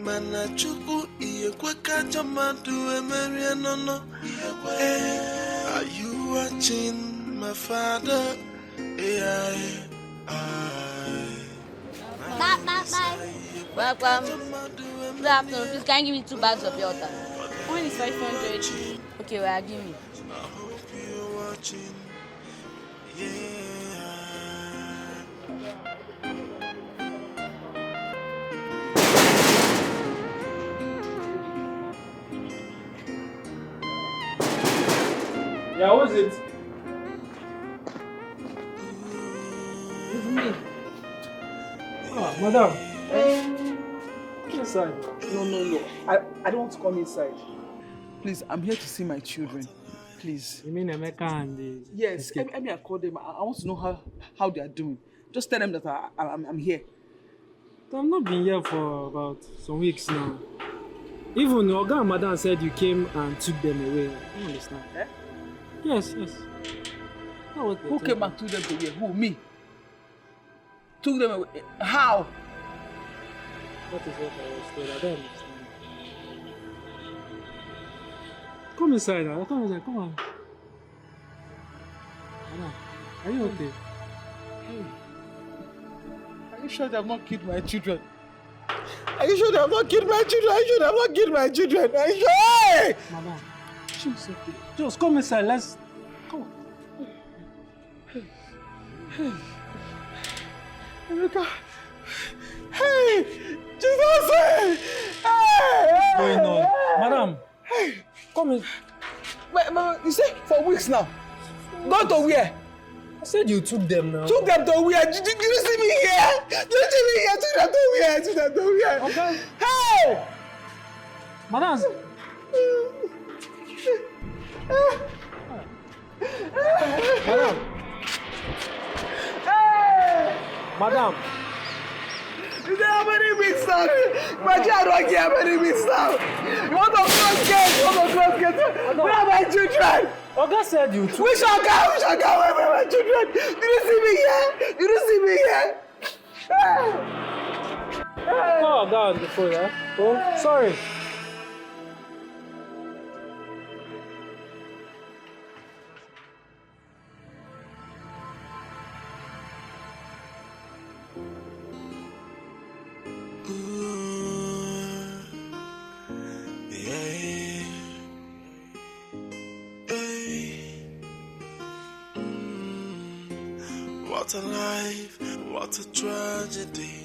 Manachuku iyekweka jamadu emerianono. Are you watching my father? Welcome. Good afternoon. Please, can you give me 2 bags of your water? One is 500. Okay, well, give me. I hope you're watching. Yeah, who is it? It's me. Ah, madam. Come inside. No. I don't want to come inside. Please, I'm here to see my children. Please. You mean Emeka and the... Yes, let me call them. I want to know how they are doing. Just tell them that I'm here. I've not been here for about some weeks now. Even Oga and Madam said you came and took them away. I don't understand. Yes, yes. Who came and took them away? Who? Me? Took them away? How? That is what I was told. I don't understand. Come inside now. Come inside. Come on. Madam, are you okay? Hey. Are you sure they have not killed my children? Are you sure they have not killed my children? Are you sure they have not killed my children? Are you sure? Hey! Madam, she's okay. Just come inside. Let's... Come on. Hey. America. Hey! Jesus! Hey! What's going on? Madam! Hey! Come in. But you say for weeks now. Go to where? I said you took them now. Took them to where? Did you see me here? Did you see me here? Took them to where? Took them to where? Okay. Hey! Madam! Madam! Hey! Madam! You say how many weeks now? My child don't care how many weeks now. You want to close gate? You want to close gate? Where are my children? Oga said you took... We shall go. Where are my children? Did you see me here? Did you see me here? Hey! Hey! Oh, God, the phone, huh? Oh, sorry. What a life, what a tragedy.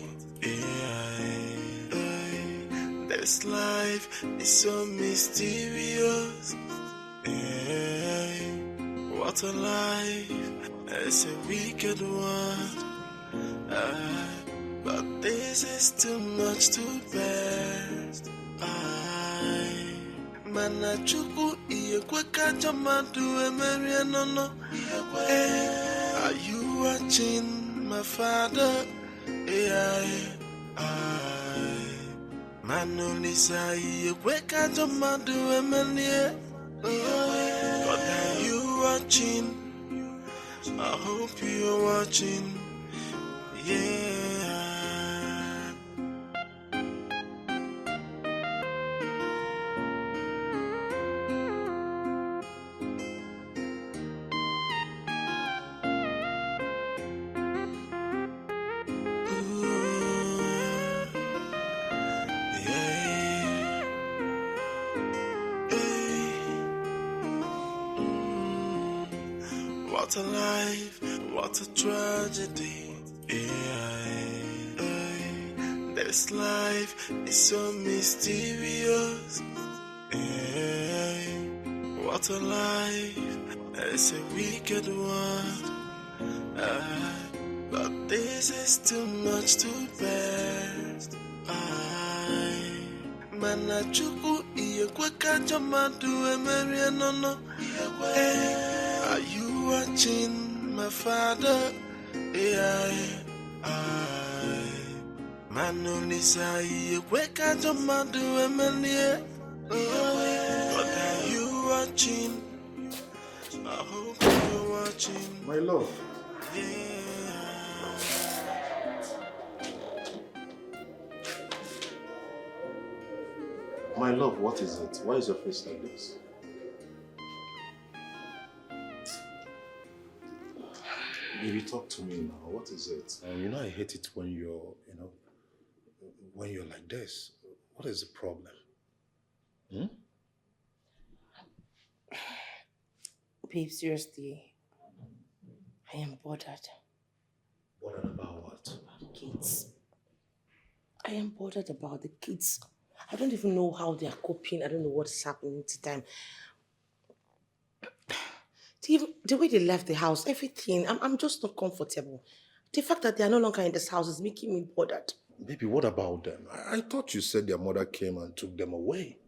This life is so mysterious. What a life, it's a wicked one. But this is too much to bear. Manachuku iyekweka jamadu emerianono. Are you watching my father? Manolisa iyekweka jamadu emerianono. But are you watching? I hope you're watching. Yeah. What a life, what a tragedy. This life is so mysterious. What a life, it's a wicked one. But this is too much to bear. Manachuku iyekweka jamadu emerianono. Are you watching my father? Manolisa iyekweka jamadu emerianono. But are you watching? I hope you're watching. My love. My love, what is it? Why is your face like this? Baby, talk to me now. What is it? You know I hate it when you're, when you're like this. What is the problem? Babe, seriously, I am bothered. Bothered about what? About the kids. I am bothered about the kids. I don't even know how they are coping. I don't know what's happening to them. The way they left the house, everything, I'm just not comfortable. The fact that they are no longer in this house is making me bothered. Baby, what about them? I thought you said their mother came and took them away.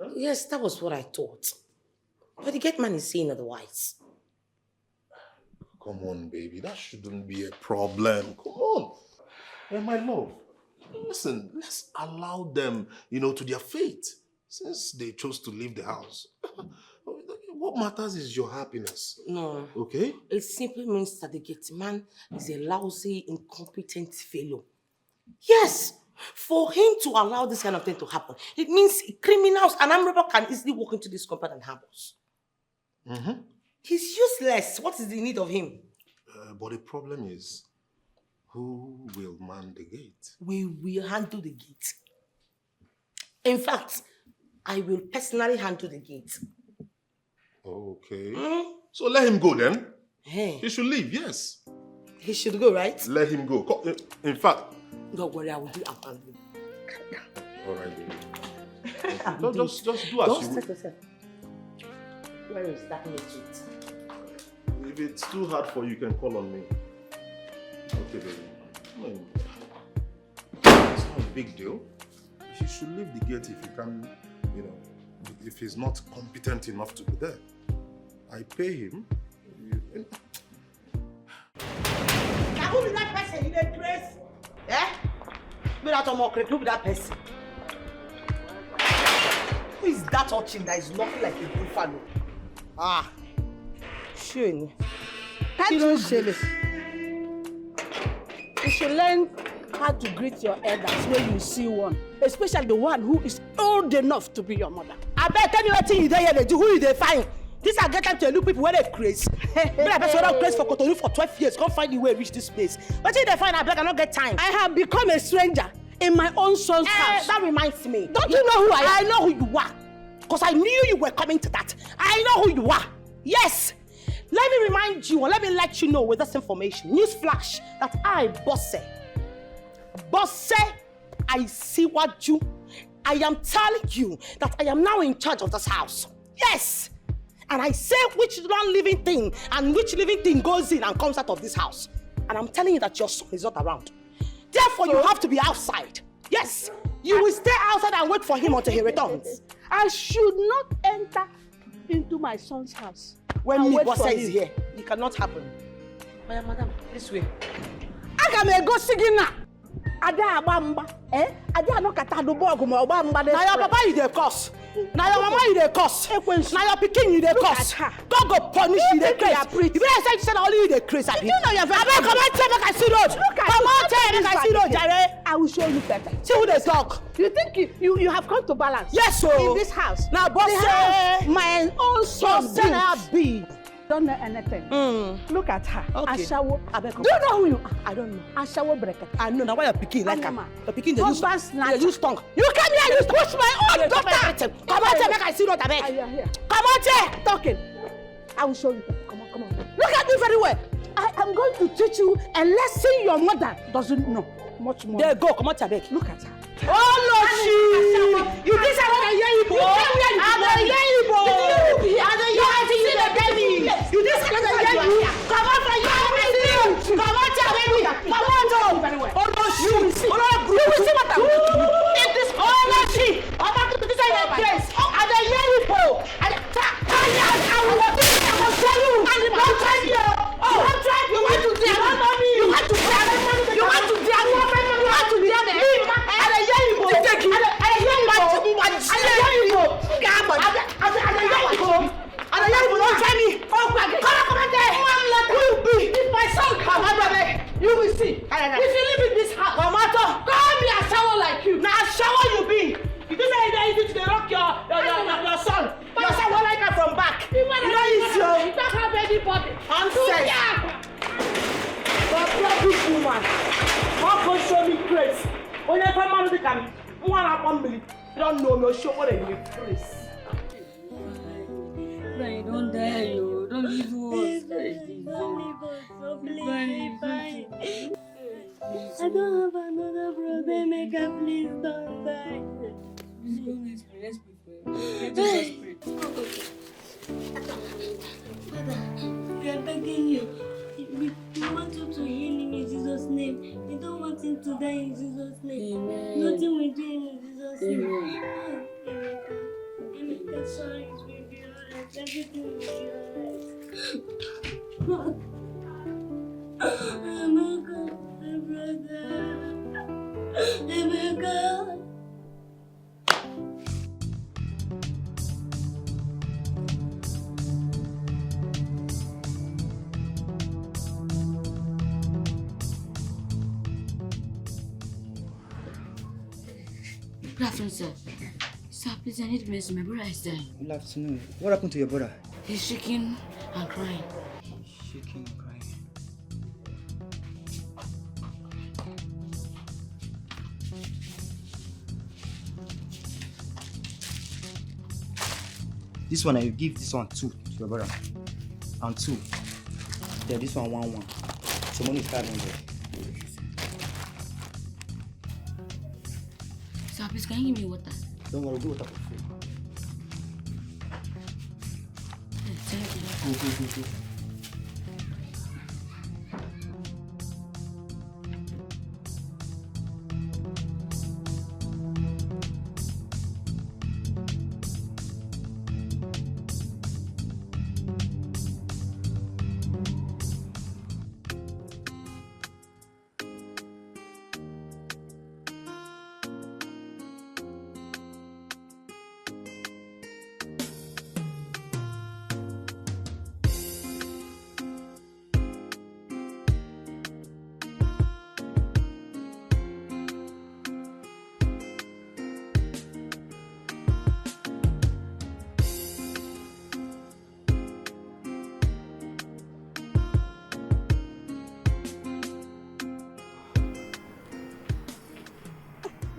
Huh? Yes, that was what I thought. But the gate man is saying otherwise. Come on, baby. That shouldn't be a problem. Come on. Hey, my love. Listen, let's allow them, to their fate. Since they chose to leave the house. What matters is your happiness. No. Okay? It simply means that the gate man is a lousy, incompetent fellow. Yes! For him to allow this kind of thing to happen, it means criminals and armed robbers can easily walk into this compound and harm us. Mm-hmm. He's useless. What is the need of him? But the problem is, who will man the gate? We will handle the gate. In fact, I will personally handle the gate. Okay. So let him go then. Hey. He should leave, yes. He should go, right? Let him go. In fact... Don't worry, I will do it. All right, baby. Just do as you will. Where is that legit? If it's too hard for you, you can call on me. Okay, baby. It's not a big deal. He should leave the gate if he can, if he's not competent enough to be there. I pay him. Who be that person? You dey craze? Eh? Be that omokre, who be that person? Who is that urchin that is looking like a buffalo? Ah. Shame. You don't shame it. You should learn how to greet your elders when you see one, especially the one who is old enough to be your mother. I bet tell me what thing you dey here they do, who you dey find? These are get time to look people where they craze. Me like person don craze for Cotonou for 12 years, can't find the way reach this place. But if they find I beg, I don't get time. I have become a stranger in my own son's house. That reminds me. Don't you know who I am? I know who you are. Because I knew you were coming to that. I know who you are. Yes. Let me remind you, or let me let you know with this information. News flash that I, Bosse, I see what you. I am telling you that I am now in charge of this house. Yes. And I say which non-living thing and which living thing goes in and comes out of this house. And I'm telling you that your son is not around. Therefore, you have to be outside. Yes. You will stay outside and wait for him until he returns. I should not enter into my son's house. When me boss is here, it cannot happen. Madam, this way. I can go singing now. Ada abamba, Ada no kata do bog mo abamba. Now your papa you dey curse. Now your mama you dey curse. Now your pikin you dey curse. God go punish you dey craze. You better say only you dey craze. You know you're very. Come on, tell me I see road. Come on, tell me I see road, Jare. I will show you better. See who they talk. You think you have come to balance? Yes, so in this house. Now, boss, my own son be. Don't know anything. Look at her. Okay. Ashawo. Do you know who you are? I don't know. Ashawo Breket. I know. Now why you're picking like her? You're picking the use tongue. You come here, you push my own daughter. Come on, tell me I see road, I beg. You are here. Come on, tell. Talking. I will show you. Come on. Look at me very well. I am going to teach you a lesson your mother doesn't know. Much more. There go. Come on, tell me. Look at her. Oh Lord, she. You think I want to hear you, boy? I'm gonna hear you, boy. I'm gonna hear you, baby. You think I want to hear you? Come on, for you. Come on, tell me. Come on, tell. Oh Lord, she. Oh Lord, you will see what I'm doing. If this, oh Lord, she. I'm about to decide your place. I'm gonna hear you, boy. I will tell you. Don't try me. Oh, don't try me. You want to dare me? You want to dare me? You want to dare me? You want to dare me? You will see. If you live in this house, come be a shower like you. Now a shower you be. You think that you need to rock your son. Your son will like her from back. You know you don't have anybody. Nonsense. But rubbish woman. How can show me grace? When you come out of the camp, you don't know no show what you praise. Brian, don't die, you. Don't leave us. Don't leave us. So please, Brian. I don't have another brother. Make her please don't die. Let's pray. Let's pray. Father, we are begging you. We want you to heal him in Jesus' name. We don't want him to die in Jesus' name. Amen. Nothing we do in Jesus' name. Amen. Sorry, it will be alright. Everything will be alright. Emeka, my brother. Emeka. Good afternoon, sir. Sir, please, I need medicine. My brother is dying. Good afternoon. What happened to your brother? He's shaking and crying. Shaking and crying. This one, I will give this one 2 to your brother. And 2. Yeah, this one 1. So money is 500. Sir, please, can you give me water? Don't worry, do water for free. Go.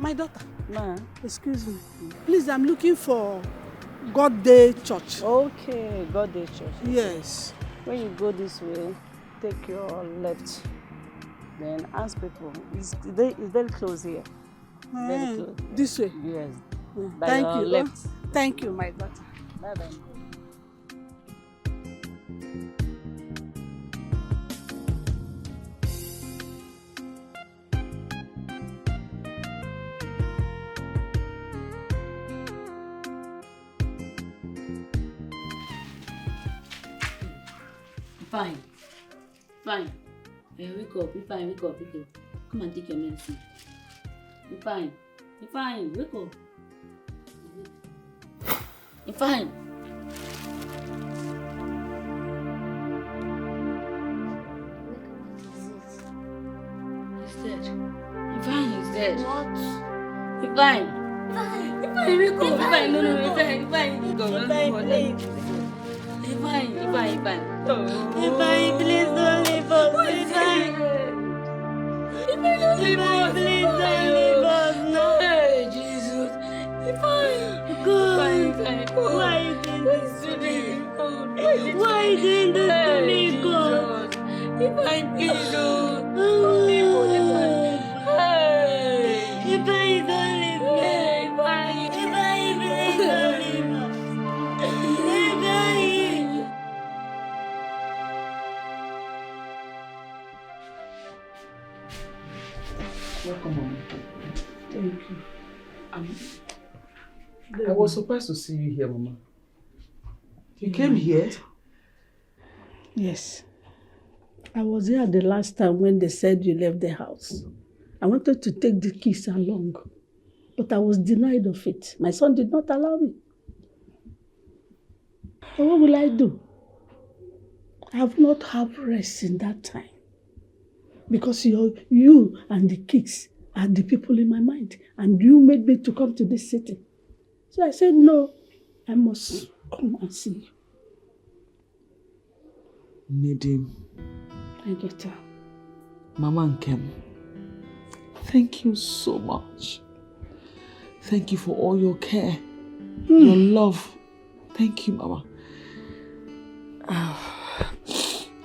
My daughter. Ma. Excuse me. Please, I'm looking for God Day Church. Okay, God Day Church. Yes. When you go this way, take your left. Then ask people. It's very close here. Very close. This way? Yes. Mm. By Thank your you. left. Thank you, my daughter. Bye-bye. Fine. Wake up. Be fine. Come and take your medicine. Be fine. Wake up. Be fine. He's dead. He's dead. What? Be fine. Wake up. Be fine. No, be fine. Go. Be fine. Please don't leave us. Please don't leave us. No. Hey, Jesus. God. Why are you doing this to me? Why are you doing this to me, God? If I please you. If I don't leave me. If I please don't leave us. Welcome, Mama. Thank you. I was surprised to see you here, Mama. You came here? Yes. I was here the last time when they said you left the house. I wanted to take the keys along, but I was denied of it. My son did not allow me. But what will I do? I have not had rest in that time. Because you and the kids are the people in my mind. And you made me to come to this city. So I said, no, I must come and see you. Nedim. My daughter. Mama and Kem, thank you so much. Thank you for all your care, your love. Thank you, Mama.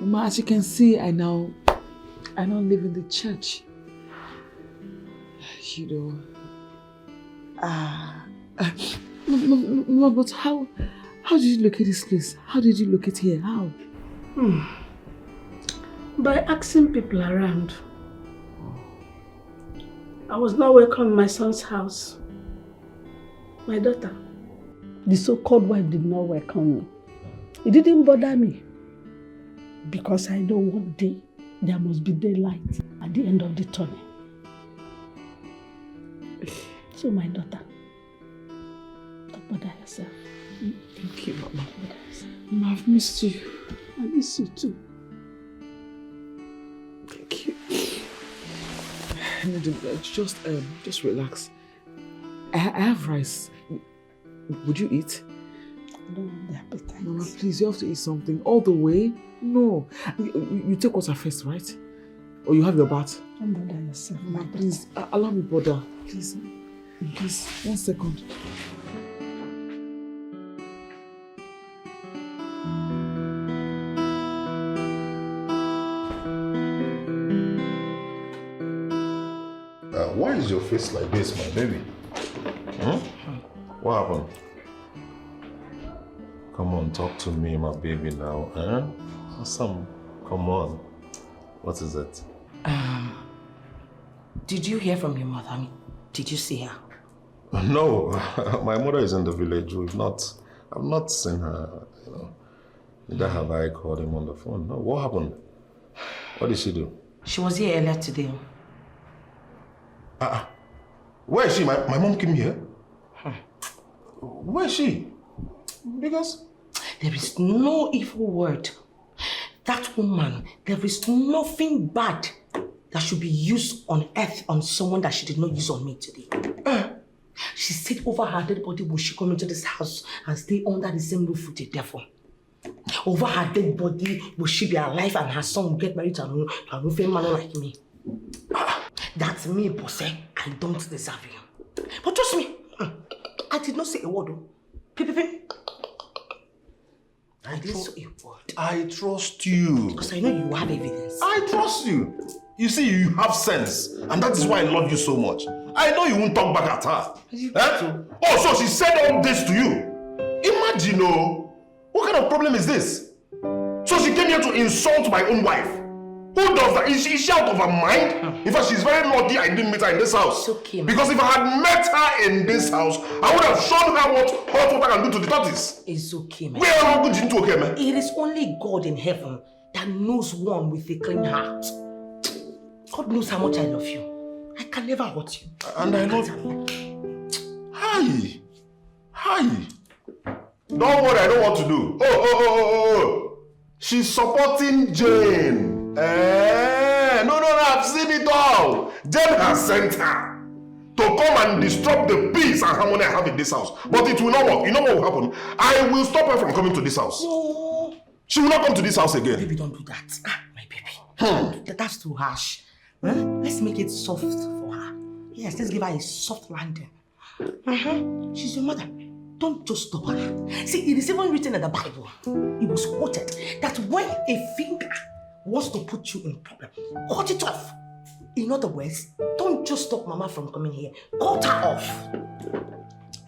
Mama, as you can see, I now live in the church. You know. No, but how did you locate this place? How did you locate here? How? By asking people around. I was not welcome in my son's house. My daughter, the so-called wife, did not welcome me. It didn't bother me. Because I know one day there must be daylight at the end of the tunnel. So my daughter, don't bother yourself. Thank you, Mama. Mama, I've missed you. I miss you too. Thank you. Just relax. I I have rice. Would you eat? I don't have the appetite. Mama, please, you have to eat something all the way. No. You take water first, right? Or you have your bath? Don't bother yourself. Mama, please, allow me bother. Please, 1 second. Why is your face like this, my baby? What happened? Come on, talk to me, my baby now. Awesome. Come on. What is it? Did you hear from your mother? I mean, did you see her? No, my mother is in the village. I've not seen her, you know. Neither have I called him on the phone. No, what happened? What did she do? She was here earlier today. Where is she? My mom came here? Where is she? Because there is no evil word. That woman, there is nothing bad that should be used on earth on someone that she did not use on me today. She said over her dead body will she come into this house and stay under the same roof with the devil. Over her dead body will she be alive and her son will get married to a roofing man like me. That's me, Bosse. I don't deserve you. But trust me, I did not say a word. I didn't say a word. I trust you. Because I know you have evidence. I trust you. You see, you have sense. And that is why I love you so much. I know you won't talk back at her. Oh, so she said all this to you. Imagine, what kind of problem is this? So she came here to insult my own wife. Who does that? Is she out of her mind? In fact, she's very lucky I didn't meet her in this house. It's okay, because if I had met her in this house, I would have shown her what hot water can do to the tortoise. It's okay, man. Where are you going okay, man? It is only God in heaven that knows one with a clean heart. God knows how much I love you. I can never hurt you. And I love you. Hi. Don't worry, I know what to do. Oh. She's supporting Jane. No, I've seen it all. Jane has sent her to come and disrupt the peace and harmony I have in this house. But it will not work. You know what will happen? I will stop her from coming to this house. No. She will not come to this house again. Baby, don't do that. My baby. That's too harsh. Let's make it soft for her. Yes, let's give her a soft landing. She's your mother. Don't just stop her. See, it is even written in the Bible. It was quoted that when a finger wants to put you in problem, cut it off. In other words, don't just stop Mama from coming here. Cut her off.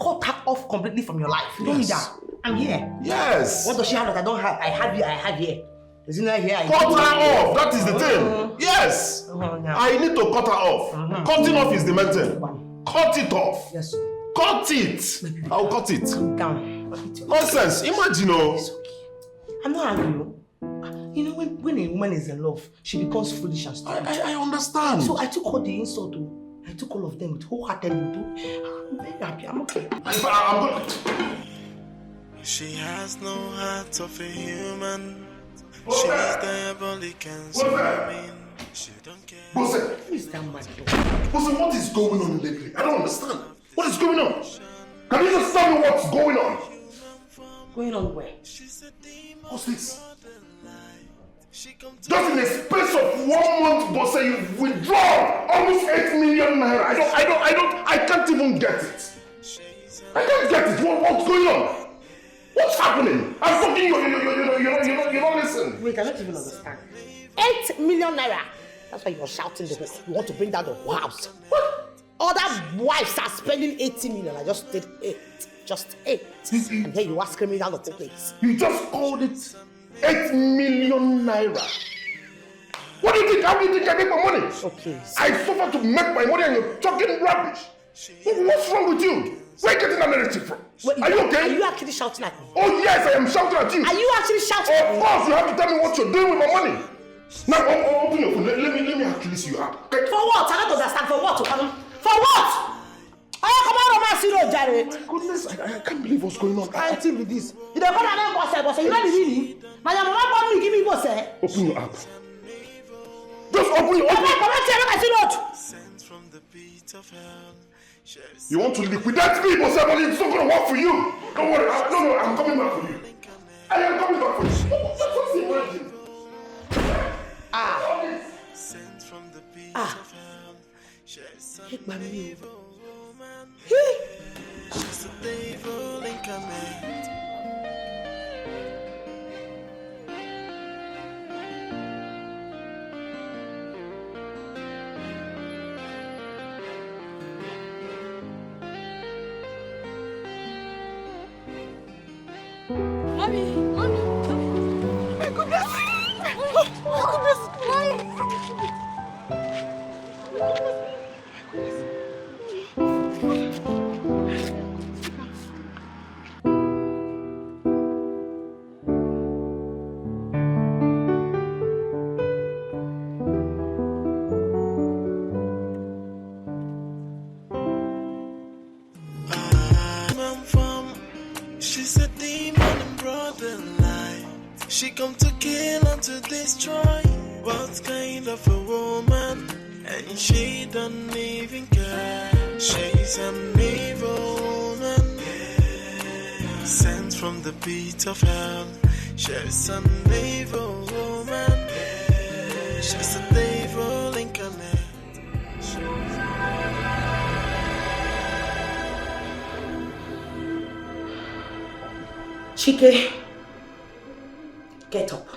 Cut her off completely from your life. You don't need her. I'm here. Yes. What does she have that I don't have? I have here. Isn't that here? Cut her off. That is the thing. Yes. I need to cut her off. Cutting off is the main thing. Cut it off. Yes. Cut it. I'll cut it. Calm down. Nonsense. Imagine, It's okay. I'm not angry. You know, when a woman is in love, she becomes foolish and stupid. I understand. So I took all the insult. I took all of them with wholeheartedly. I'm very happy. I'm okay. I'm good. She has no heart of a human. She's diabolic and so mean. She don't care. Who is that man? What is going on lately? I don't understand. What is going on? Can you just tell me what's going on? Going on where? What's this? Just in the space of 1 month, Bosse, you've withdrawn almost 8 million naira. I can't even get it. I can't get it. What's going on? What's happening? I'm talking, you don't listen. Wait, I don't even understand. 8 million naira. That's why you're shouting the whole. You want to bring down the whole house. What? Other wives are spending 80 million. I just did 8. Just 8. And here you are screaming down the whole place. You just called it 8 million naira. What do you think? How do you think I make my money? Okay. I suffer to make my money and you're talking rubbish. What's wrong with you? Where are you getting that narrative from? Wait, are you okay? Are you actually shouting at me? Oh yes, I am shouting at you. Are you actually shouting at me? Of course, you have to tell me what you're doing with my money. Now, open your phone. Let me actually see you out. Okay? For what? I don't understand. For what? For what? Come on, Romance, you know, Jerry. Goodness, I can't believe what's going on. I think with this. You don't come and boss, you don't really. My mama bought me, give me boss. Open your app. Just open your app. Come on, I see what. You want to liquidate me, but somebody it's not going to work for you. Don't worry. No, I'm coming back for you. I am coming back for you. Just imagine. Take my meal. She's the devil incarnate. Mommy! My goodness! My goodness! She's a demon in broad daylight. She come to kill and to destroy. What kind of a woman? And she don't even care. She's an evil woman, sent from the pit of hell. She's an evil woman. She's a devil incarnate. Chike, get up.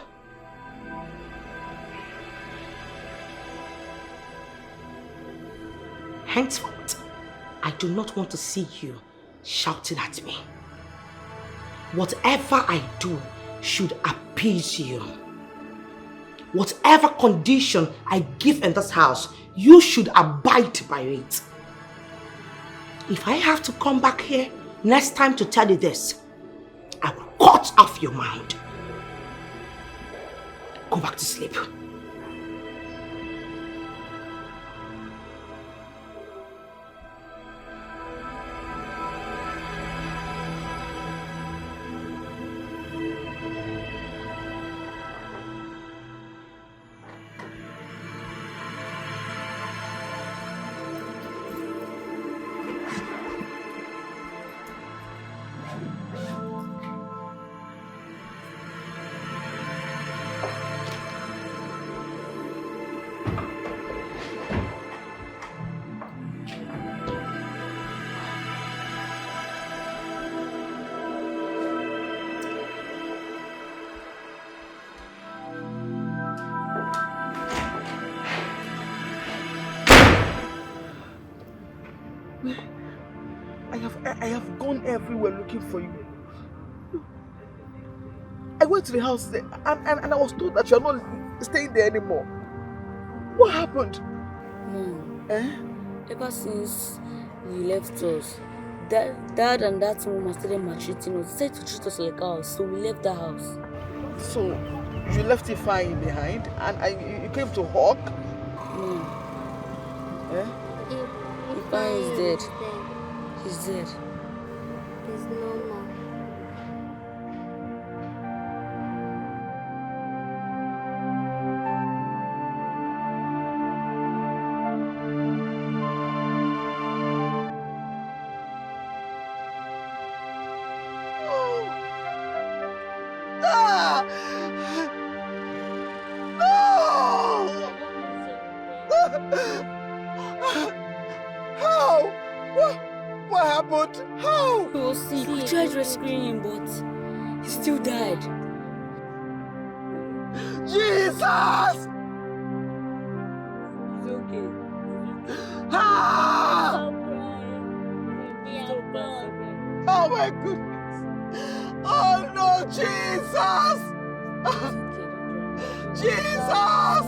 Henceforth, I do not want to see you shouting at me. Whatever I do should appease you. Whatever condition I give in this house, you should abide by it. If I have to come back here next time to tell you this, I will cut off your mind. Go back to sleep. I have gone everywhere looking for you. I went to the house and I was told that you are not staying there anymore. What happened? Mom, ever since you left us, Dad and that woman started maltreating us. They said to treat us like ours, so we left the house. So, you left Ifeanyi behind and you came to hug? Ifeanyi is dead. He's dead. He's no more. What happened? How? He was sick. We tried rescuing him, but he still died. Jesus! He's okay. Ah! Oh my goodness! Oh no, Jesus! Jesus!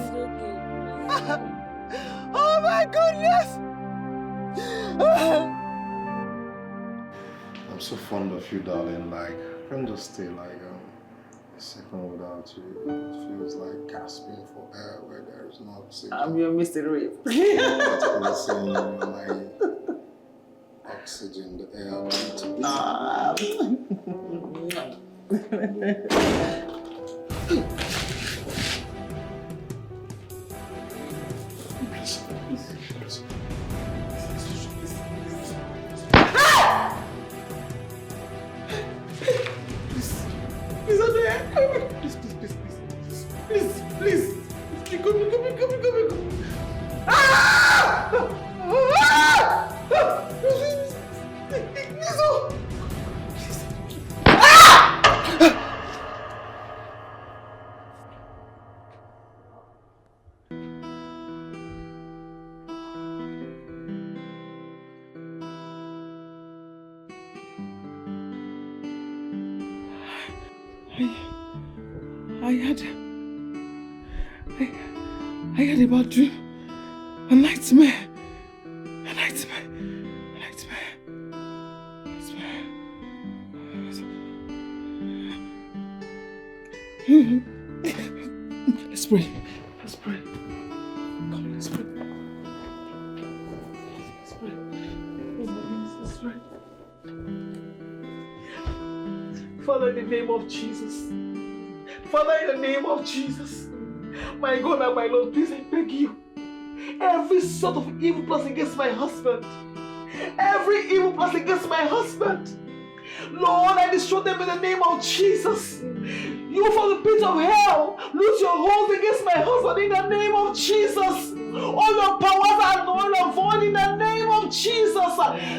Oh my goodness! I'm so fond of you, darling. Like, I can't just stay like a second without you. It feels like gasping for air where there is no oxygen. I'm your Mr. Rape. That's what I'm saying. My oxygen, the air. I had about dream. A nightmare. A nightmare. A nightmare. Let's pray. Let's pray. Come, let's pray. Let's pray. Let's pray. Father, in the name of Jesus. Father, in the name of Jesus. My God and my Lord, please, I beg you. Every sort of evil plot against my husband. Every evil plot against my husband. Lord, I destroy them in the name of Jesus. You from the pit of hell, lose your hold against my husband in the name of Jesus. All your powers are null and void in the name of Jesus.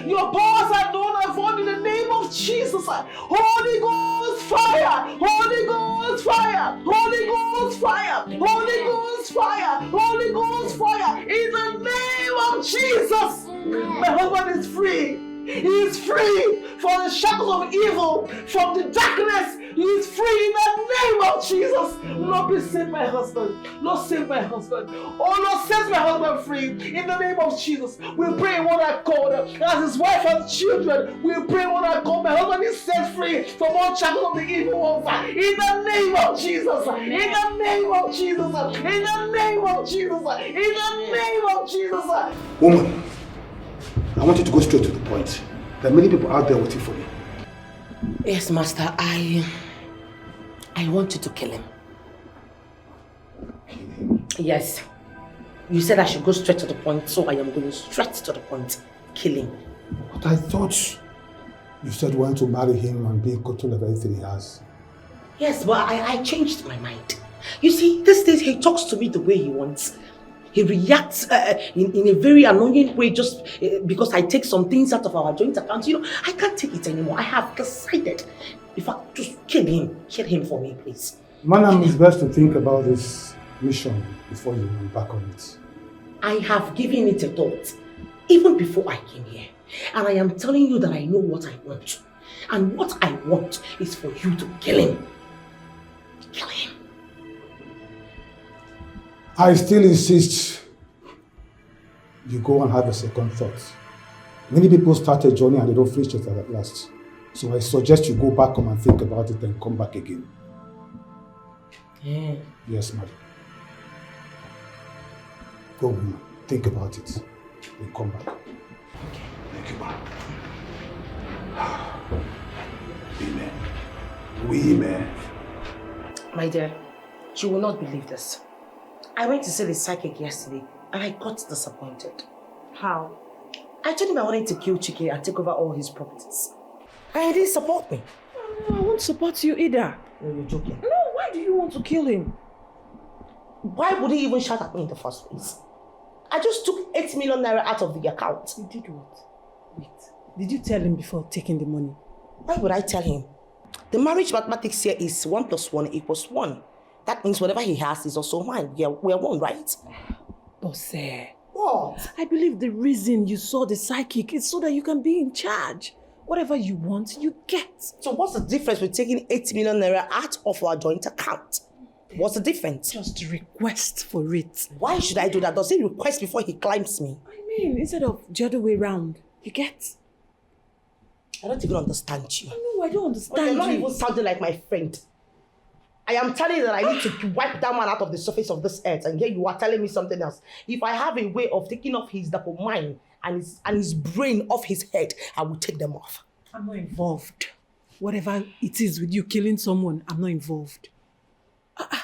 Your powers are null and void in the name of Jesus. Holy Ghost fire! Holy Ghost fire! Holy Ghost fire! Holy Ghost fire! Holy Ghost fire! In the name of Jesus! My husband is free. He is free from the shackles of evil, from the darkness. He is free in the name of Jesus. Lord, please save my husband. Lord, save my husband. Oh, Lord, set my husband free in the name of Jesus. We pray in one accord. As his wife and children, we pray in one accord. My husband is set free from all shackles of the evil one. In the name of Jesus. In the name of Jesus. In the name of Jesus. In the name of Jesus. Woman, I want you to go straight to the point. There are many people out there waiting for you. Yes, Master, I want you to kill him. Yes. You said I should go straight to the point, so I am going straight to the point. Kill him. But I thought you said you want to marry him and be in control of everything he has. Yes, but I changed my mind. You see, these days he talks to me the way he wants. He reacts in a very annoying way just because I take some things out of our joint account. You know, I can't take it anymore. I have decided. In fact, just kill him. Kill him for me, please. Madam, it's best to think about this mission before you embark on it. I have given it a thought, even before I came here. And I am telling you that I know what I want. And what I want is for you to kill him. Kill him. I still insist you go and have a second thought. Many people start a journey and they don't finish it at last. So I suggest you go back home and think about it and come back again. Yeah. Yes, madam. Go, woman. Think about it. Then come back. Okay. Thank you, ma'am. Women. Women. My dear, you will not believe this. I went to see the psychic yesterday and I got disappointed. How? I told him I wanted to kill Chike and take over all his properties. And he didn't support me. No, I won't support you either. No, you're joking. No, why do you want to kill him? Why would he even shout at me in the first place? I just took 8 million naira out of the account. You did what? Wait, did you tell him before taking the money? Why would I tell him? The marriage mathematics here is 1 + 1 = 1. That means whatever he has is also mine. Yeah, we're one, right? Boss, what? I believe the reason you saw the psychic is so that you can be in charge. Whatever you want, you get. So what's the difference with taking 8 million naira out of our joint account? What's the difference? Just request for it. Why should I do that? Does he request before he climbs me? I mean, instead of the other way round, you get. I don't even understand you. No, I don't understand you're not you. even sounding like my friend. I am telling you that I need to wipe that man out of the surface of this earth, and here you are telling me something else. If I have a way of taking off his mind and his brain off his head, I will take them off. I'm not involved. Whatever it is with you killing someone, I'm not involved. I'm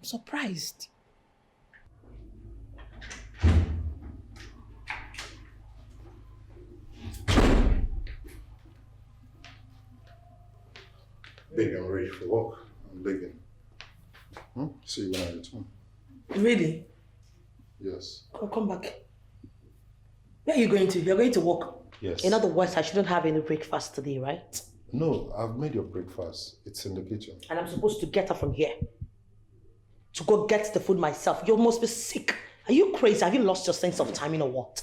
surprised. Baby, I'm ready for work. I'm leaving. See you when I return. Really? Yes. I'll come back. Where are you going to? You're going to work? Yes. In other words, I shouldn't have any breakfast today, right? No, I've made your breakfast. It's in the kitchen. And I'm supposed to get her from here. To go get the food myself. You must be sick. Are you crazy? Have you lost your sense of timing or what?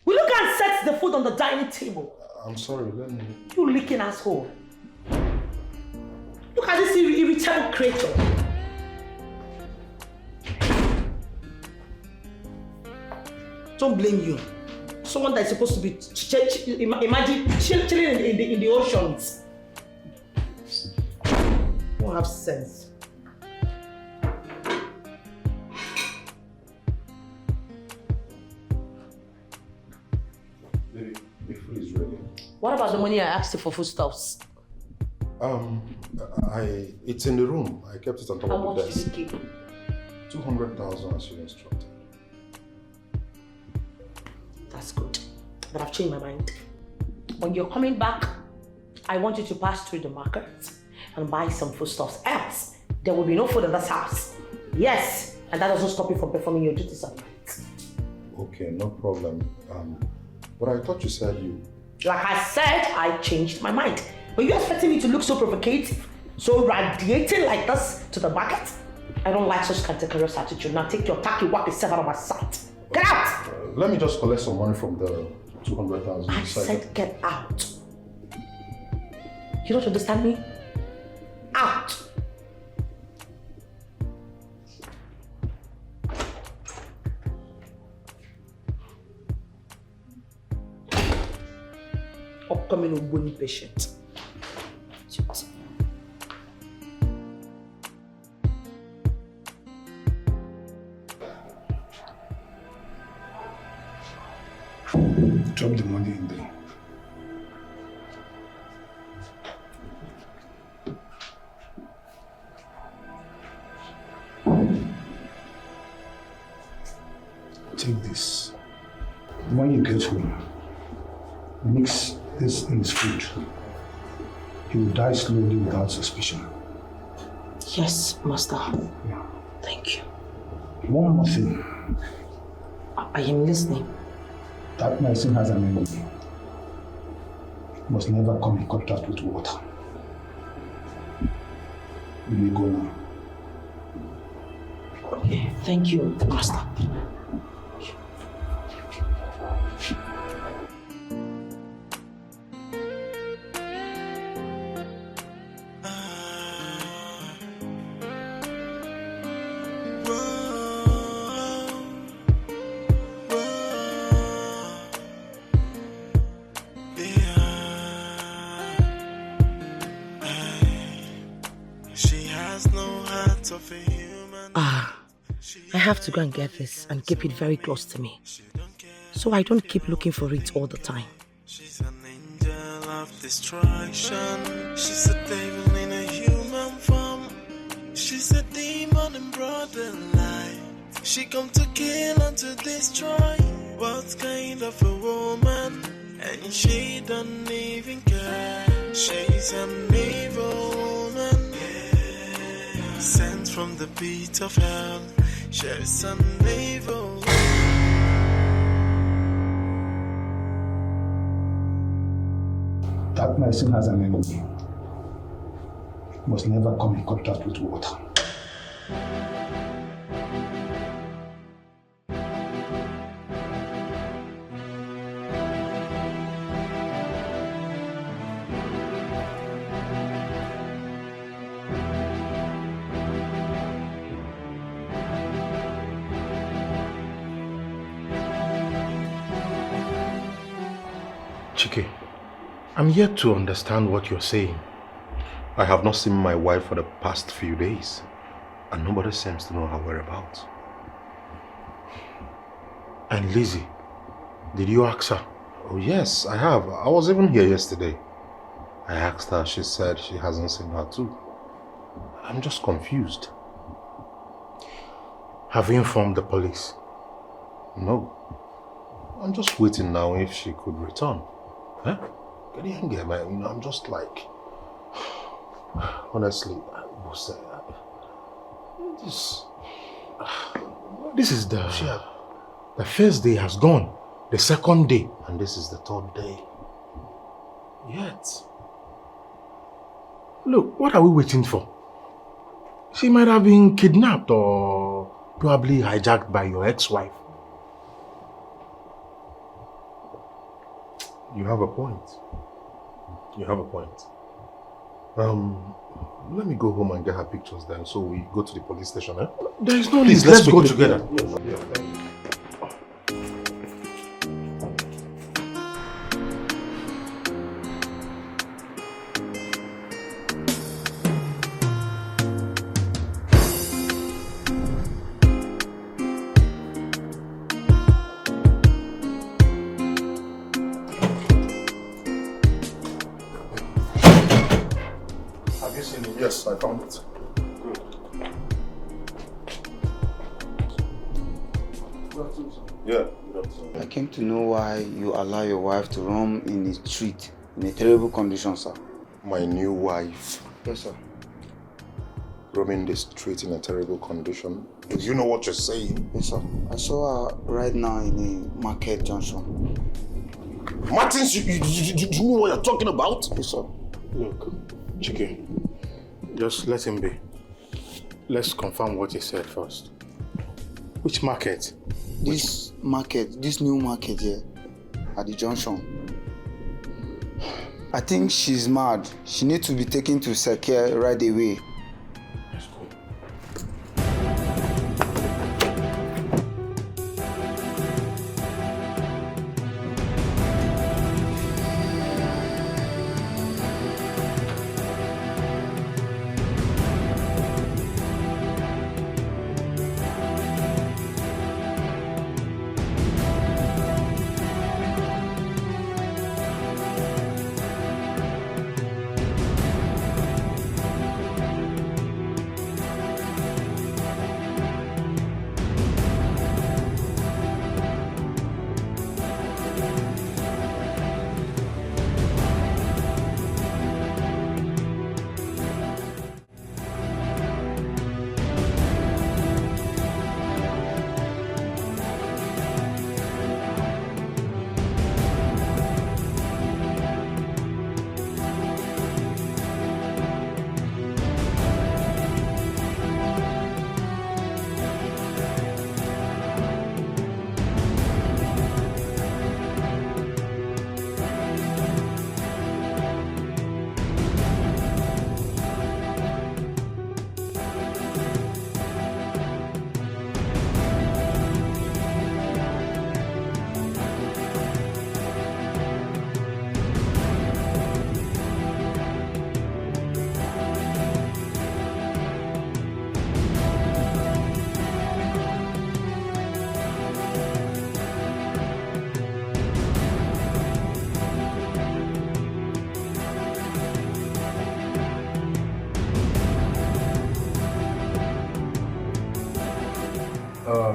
Will you go and set the food on the dining table? I'm sorry, let me... You licking asshole. Look at this irritable creature. Don't blame you. Someone that is supposed to be imagine chilling in the oceans. Don't have sense. Baby, the food is ready. What about the money I asked you for foodstuffs? It's in the room. I kept it on top How of the much desk. did you keep? 200,000 as you instructed. That's good. But I've changed my mind. When you're coming back, I want you to pass through the market and buy some foodstuffs. Else, there will be no food in this house. Yes, and that doesn't stop you from performing your duties at night. Okay, no problem. But I thought you said you... Like I said, I changed my mind. But you expecting me to look so provocative, so radiating like this to the market? I don't like such cantankerous attitude. Now take your tacky walk yourself out of my sight. Get out! Let me just collect some money from the 200,000. I said get out. You don't understand me? Out! Upcoming Ogboni patient. Drop the money in there. Take this. When you get home, mix this in his food. He will die slowly without suspicion. Yes, master. Yeah. Thank you. One more thing. I am listening. That medicine has an enemy. Must never come in contact with water. You may go now. Okay, thank you, master. I have to go and get this and keep it very close to me, so I don't keep looking for it all the time. She's an angel of destruction. She's a devil in a human form. She's a demon in broad daylight. She come to kill and to destroy. What kind of a woman? And she don't even care. She's an evil woman, sent from the pit of hell. She's an evil. That medicine has an enemy. Must never come in contact with water. Chike, I'm yet to understand what you're saying. I have not seen my wife for the past few days, and nobody seems to know her whereabouts. And Lizzy, did you ask her? Oh yes, I have. I was even here yesterday. I asked her, she said she hasn't seen her too. I'm just confused. Have you informed the police? No. I'm just waiting now if she could return. Huh? Get in here, man. You know, I'm just like... Honestly, this is the first day has gone, the second day, and this is the third day. Yet, look, what are we waiting for? She might have been kidnapped or probably hijacked by your ex-wife. You have a point. You have a point. Let me go home and get her pictures then, so we go to the police station, eh? There is no need. Please, Let's quickly go together. Yeah, thank you. Yes, I found it. Good. Yeah, good afternoon. I came to know why you allow your wife to roam in the street in a terrible condition, sir. My new wife. Yes, sir. Roaming the street in a terrible condition. Do you know what you're saying? Yes, sir. I saw her right now in a market junction. Martins, you know what you're talking about? Yes, sir. Look, Chike, just let him be. Let's confirm what he said first. Which market? This market, this new market here at the junction. I think she's mad. She needs to be taken to Secure right away.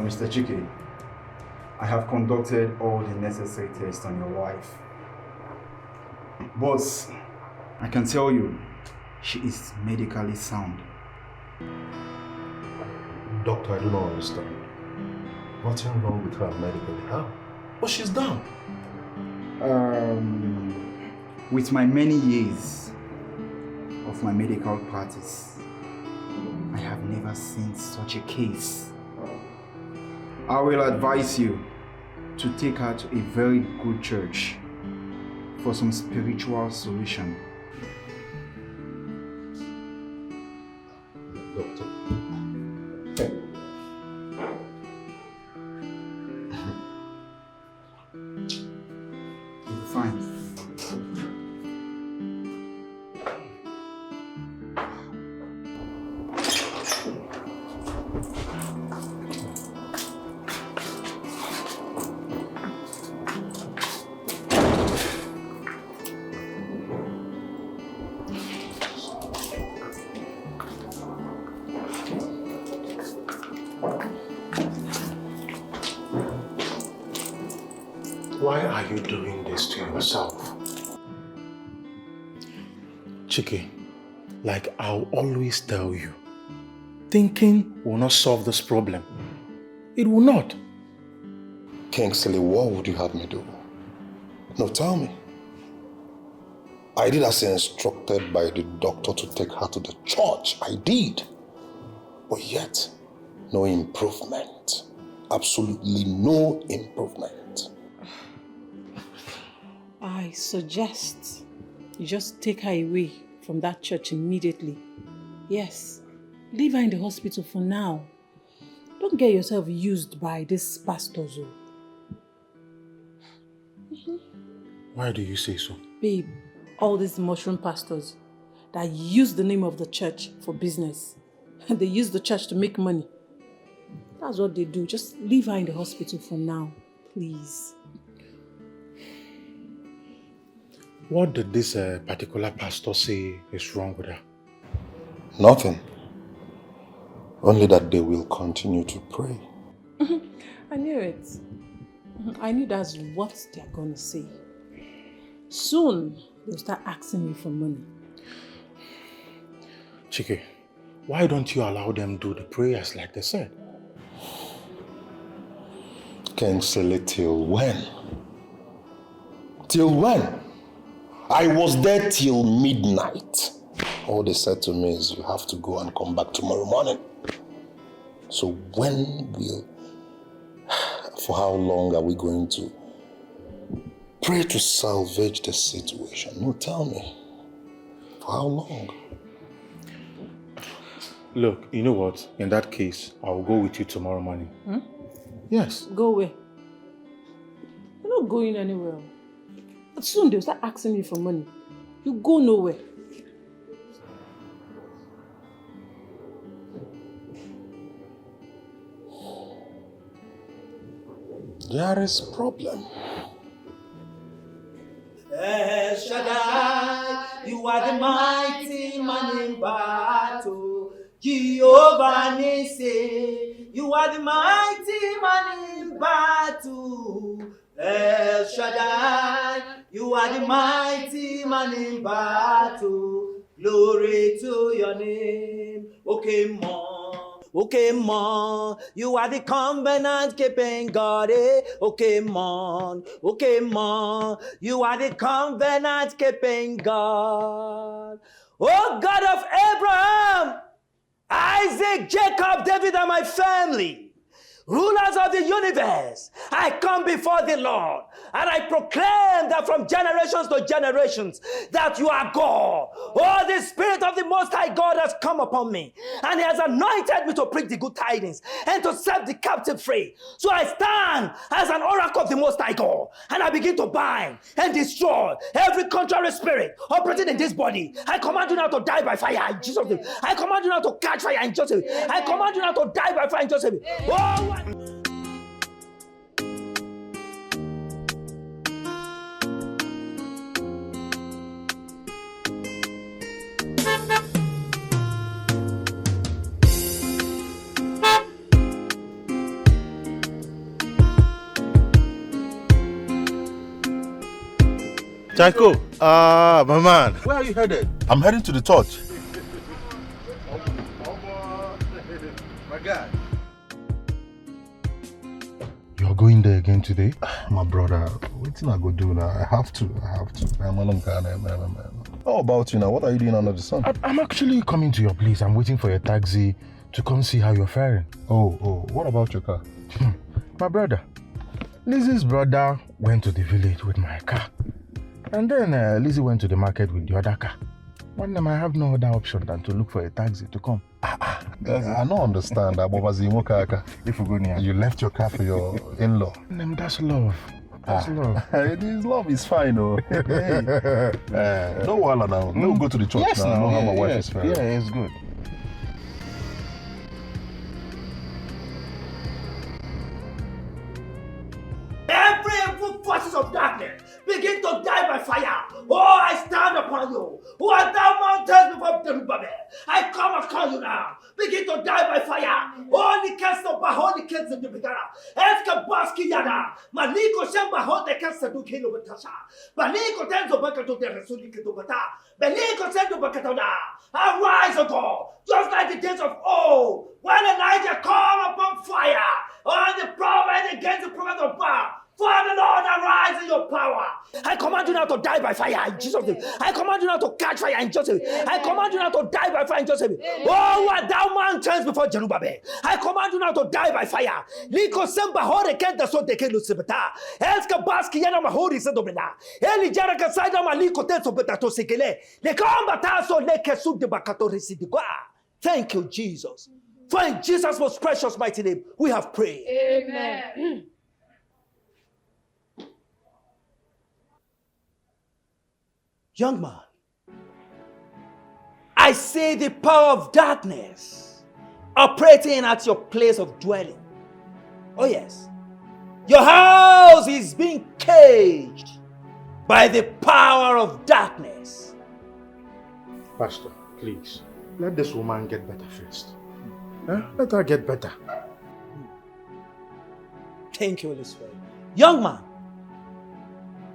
Mr. Chike, I have conducted all the necessary tests on your wife. But I can tell you, she is medically sound. Doctor, I do not understand. What's wrong with her medically? How? What she's done? With my many years of my medical practice, I have never seen such a case. I will advise you to take her to a very good church for some spiritual solution. Doctor. You'll be fine. Why are you doing this to yourself? Chike, like I'll always tell you, thinking will not solve this problem. It will not. Kingsley, what would you have me do? No, tell me. I did as instructed by the doctor to take her to the church. I did. But yet, no improvement. Absolutely no improvement. I suggest you just take her away from that church immediately. Yes, leave her in the hospital for now. Don't get yourself used by these pastors. Why do you say so? Babe, all these mushroom pastors that use the name of the church for business. They use the church to make money. That's what they do. Just leave her in the hospital for now, please. What did this particular pastor say is wrong with her? Nothing. Only that they will continue to pray. I knew it. I knew that's what they're going to say. Soon, they'll start asking me for money. Chike, why don't you allow them do the prayers like they said? Kingsley, till when? Till when? I was there till midnight. All they said to me is, you have to go and come back tomorrow morning. So when will, for how long are we going to pray to salvage the situation? No, tell me. For how long? Look, you know what? In that case, I will go with you tomorrow morning. Yes. Go away. You're not going anywhere. But soon they'll start asking you for money. You go nowhere. There is a problem. El Shaddai, you are the mighty man in battle. Jehovah Nissi, you are the mighty man in battle. El Shaddai, you are the mighty man in battle. Glory to your name. Okay, man, you are the covenant keeping God. Okay, man, you are the covenant keeping God. Oh God of Abraham, Isaac, Jacob, David, and my family, rulers of the universe, I come before the Lord and I proclaim that from generations to generations that you are God. Oh, the Spirit of the Most High God has come upon me and He has anointed me to preach the good tidings and to set the captive free. So I stand as an oracle of the Most High God and I begin to bind and destroy every contrary spirit operating in this body. I command you now to die by fire in Jesus' name. I command you now to catch fire in Jesus' name. I command you now to die by fire in Jesus' name. Oh, Chaiko, my man. Where are you headed? I'm heading to the church. My God. You're going there again today? My brother, what thing I go do now? I have to. How about you now? What are you doing under the sun? I'm actually coming to your place. I'm waiting for your taxi to come see how you're faring. Oh, what about your car? My brother, Lizzy's brother went to the village with my car. And then Lizzy went to the market with the other car. One time I have no other option than to look for a taxi to come. I don't understand that. If you go near. You left your car for your in-law. That's love. That's love. This love is fine, oh. Hey. No while now. No go to the church yes, now. I know how my wife is faring. Yeah, it's good. every evil forces of darkness begin to die by fire. Oh, I stand upon you. Who art thou mountains before Zerubbabel? I come upon you now. Begin to die by fire. Holy Castle, Holy Castle, the Bigara. Eskabaski Yana. Maliko Shamba, Holy Castle, do Kilo Batasha. Baliko Tenzo Bakato de Rasuli Kitubata. Beliko Sendo Bakatona. Arise, O God, just like the days of old, when Elijah called upon fire on the prophet against the prophet of Baal. Father Lord, arise in your power. I command you now to to die by fire in Jesus' name. I command you now to catch fire in Jesus' name. I command you now to die by fire in Jesus' name. Oh, what thou mountains before Jerubbaal. I command you now to die by fire. Liko semba hore kenta so teke no sebeta. Elska baski yana mahori se dobena. Eli jara kasaida maliko tenso beta to sekele. Le kamba taso le kesu de bakato residigwa. Thank you, Jesus. For in Jesus' most precious mighty name, we have prayed. Amen. Young man, I see the power of darkness operating at your place of dwelling. Oh yes, your house is being caged by the power of darkness. Pastor, please, let this woman get better first. Let her get better. Thank you, Holy Spirit. Young man,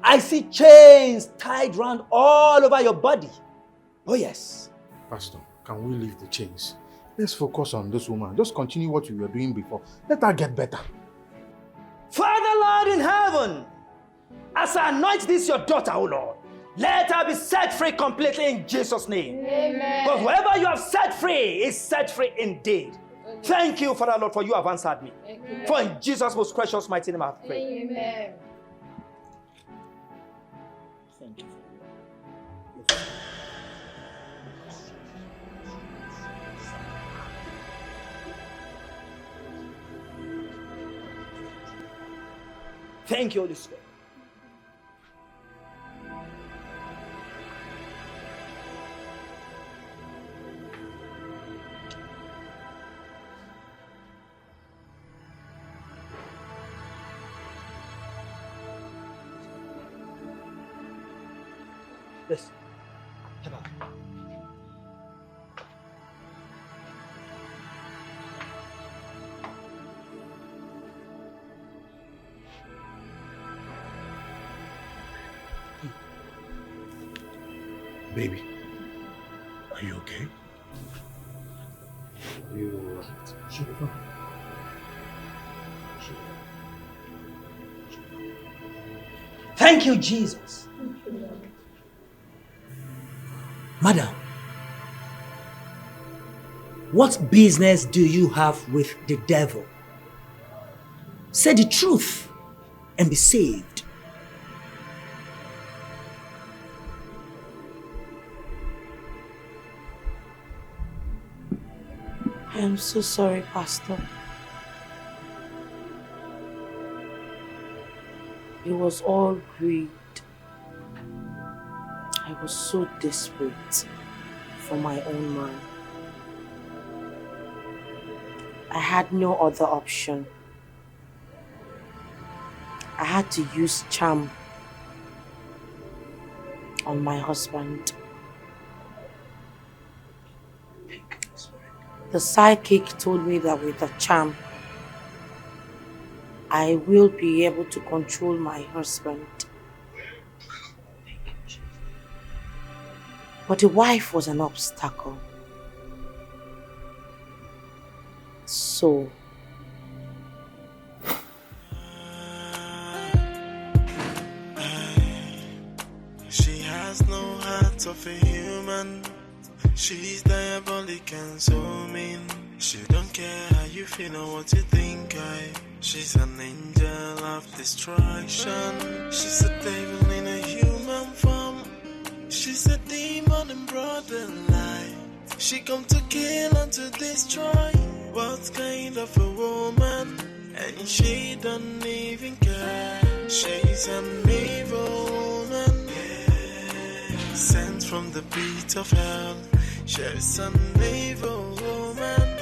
I see chains tied round all over your body. Oh yes. Pastor, can we leave the chains? Let's focus on this woman. Just continue what we were doing before. Let her get better. Father, Lord in heaven, as I anoint this your daughter, oh Lord, let her be set free completely in Jesus' name. Amen. Because whoever you have set free is set free indeed. Thank you, Father, Lord, for you have answered me. Amen. For in Jesus' most precious mighty name I have prayed. Amen. Thank you. Thank you, Holy Spirit. Listen. Come on. Baby, are you okay? You should be fine. Thank you, Jesus. Madam, what business do you have with the devil? Say the truth and be saved. I am so sorry, Pastor. It was all greed. I was so desperate for my own man. I had no other option. I had to use charm on my husband. The psychic told me that with a charm, I will be able to control my husband. But the wife was an obstacle. So, she has no heart of a human. She's diabolic and so mean. She don't care how you feel or what you think. She's an angel of destruction. She's a devil in a human form. She's a demon in broad daylight. She come to kill and to destroy. What kind of a woman? And she don't even care. She's an evil woman, sent from the pit of hell. She's an evil woman.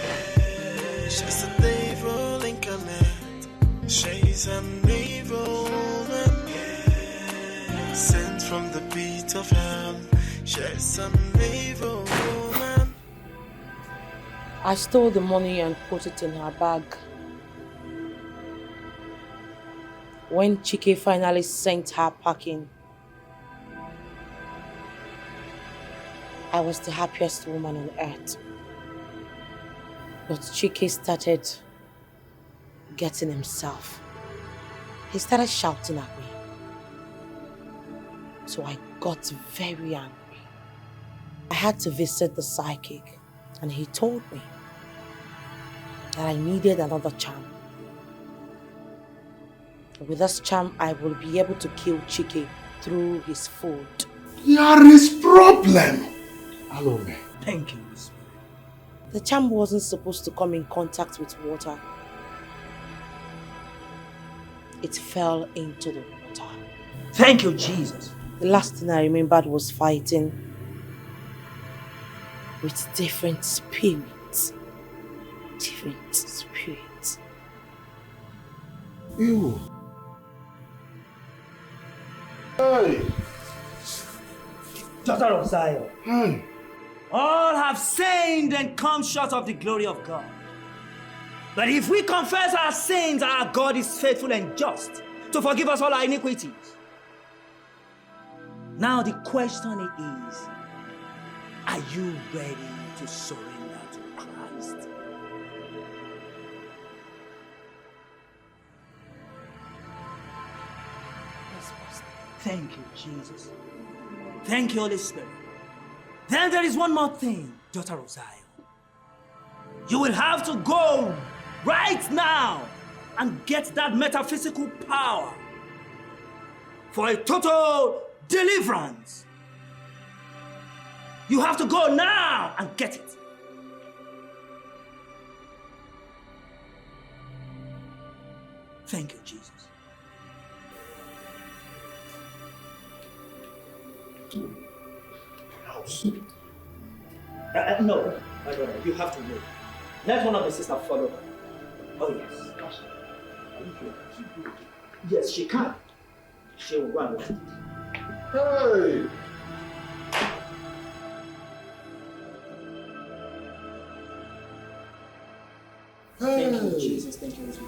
She's a devil incarnate. She's an evil woman, sent from the pit of hell. She's an evil woman. I stole the money and put it in her bag. When Chike finally sent her packing, I was the happiest woman on earth. But Chike started getting himself. He started shouting at me. So I got very angry. I had to visit the psychic, and he told me that I needed another charm. With this charm, I will be able to kill Chike through his food. There is problem. Hello, man. Thank you. The charm wasn't supposed to come in contact with water. It fell into the water. Thank you, Jesus. The last thing I remembered was fighting with different spirits. Different spirits. Ew. Hey. Daughter of Zion. Hey. All have sinned and come short of the glory of God. But if we confess our sins, our God is faithful and just to forgive us all our iniquities. Now the question is, are you ready to surrender to Christ? Thank you, Jesus. Thank you, Holy Spirit. Then there is one more thing, daughter of Zion. You will have to go right now and get that metaphysical power for a total deliverance. You have to go now and get it. Thank you, Jesus. No, my brother, you have to wait. Let one of the sisters follow her. Oh, yes. Yes, she can. She will run with it. Hey! Thank you, Jesus. Thank you, Jesus.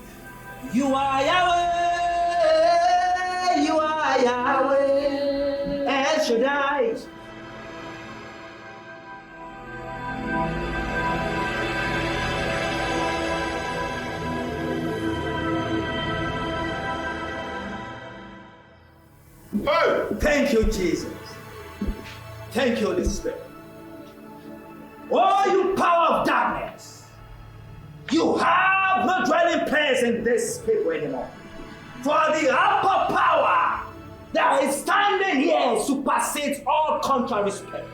You are Yahweh. You are Yahweh. El Shaddai. Hey! Thank you, Jesus. Thank you, Holy Spirit. Oh, you power of darkness, you have no dwelling place in this people anymore. For the upper power that is standing here supersedes all contrary spirit.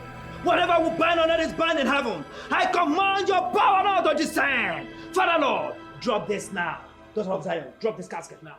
Whatever we bind on earth is bound in heaven. I command your power now to descend. Father Lord, drop this now. Daughter of Zion, drop this casket now.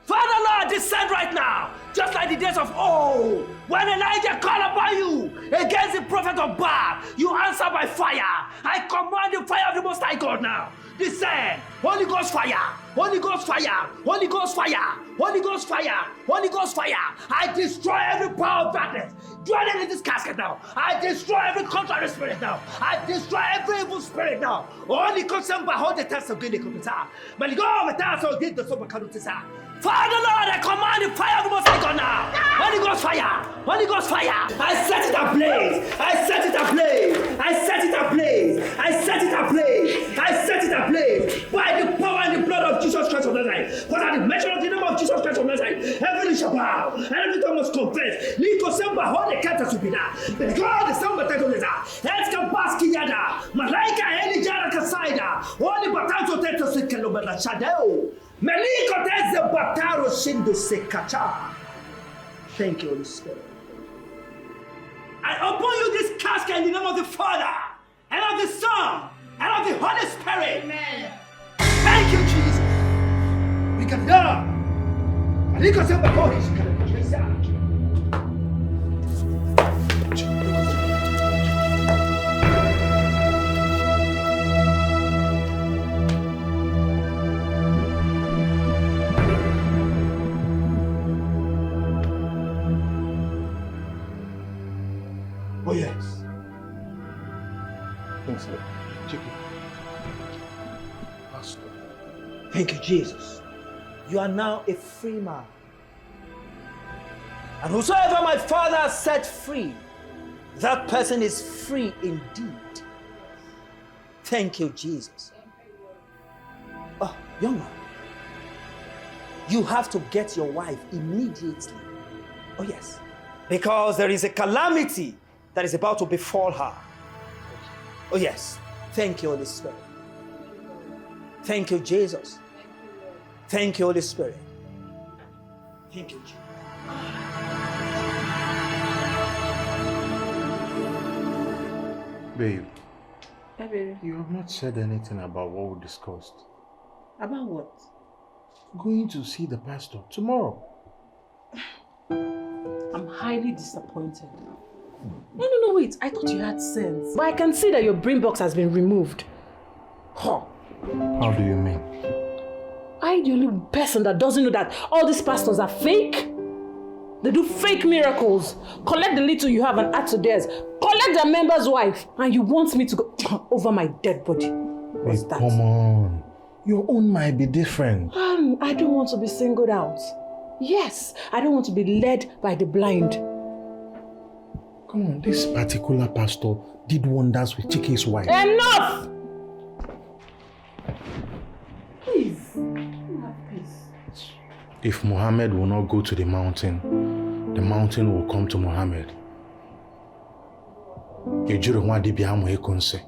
Father Lord, descend right now, just like the days of old, when Elijah called upon you against the prophet of Baal. You answer by fire. I command the fire of the Most High God now. Descend. Holy Ghost fire. Holy Ghost fire. Holy Ghost fire. Holy Ghost fire. Holy Ghost fire. I destroy every power of darkness dwelling in this casket now. I destroy every contrary spirit now. I destroy every evil spirit now. Holy Ghost and hold the test of Guinea Kupita. But go with us or did the super Kadutisa. Father Lord, I command the fire of the Most High God now. Holy Ghost fire. Holy Ghost fire. I set it ablaze. I set it ablaze. I set it ablaze. I set it ablaze. I set it ablaze. By the power and the blood of Jesus Christ of Nazareth. For at the mention of the name of Jesus Christ of Nazareth, heaven shall bow and every tongue must confess. Liko semba hode kata subida. But God is samba tetoneza. Eska baski yada. Malaika eli jara kasaida. Holy batanto teto sekelo bela shadeo. Meliko teze bataro shindo sekacha. Thank you, Holy Spirit. I open you this casket in the name of the Father, and of the Son, and of the Holy Spirit. Amen. Thank you, Jesus. We can go. Maliko semba hodi shikala kutresa. Oh, yes. Thanks, Lord. Thank you, Jesus. You are now a free man. And whosoever my Father set free, that person is free indeed. Thank you, Jesus. Oh, young man, you have to get your wife immediately. Oh, yes. Because there is a calamity that is about to befall her. Oh yes, thank you, Holy Spirit. Thank you, Jesus. Thank you, Holy Spirit. Thank you, Jesus. Babe, Hey, baby. you have not said anything about what we discussed. About what? Going to see the pastor tomorrow. I'm highly disappointed. No, wait. I thought you had sense. But I can see that your brain box has been removed. Huh. How do you mean? I'm the only person that doesn't know that all these pastors are fake. They do fake miracles. Collect the little you have and add to theirs. Collect their member's wife. And you want me to go over my dead body. What's Babe, that? come on. Your own might be different. I don't want to be singled out. Yes, I don't want to be led by the blind. Come on, this particular pastor did wonders with Chike's wife. Enough! Please, have peace. If Muhammad will not go to the mountain will come to Muhammad. Ejiro nwa dibia amu ekonse.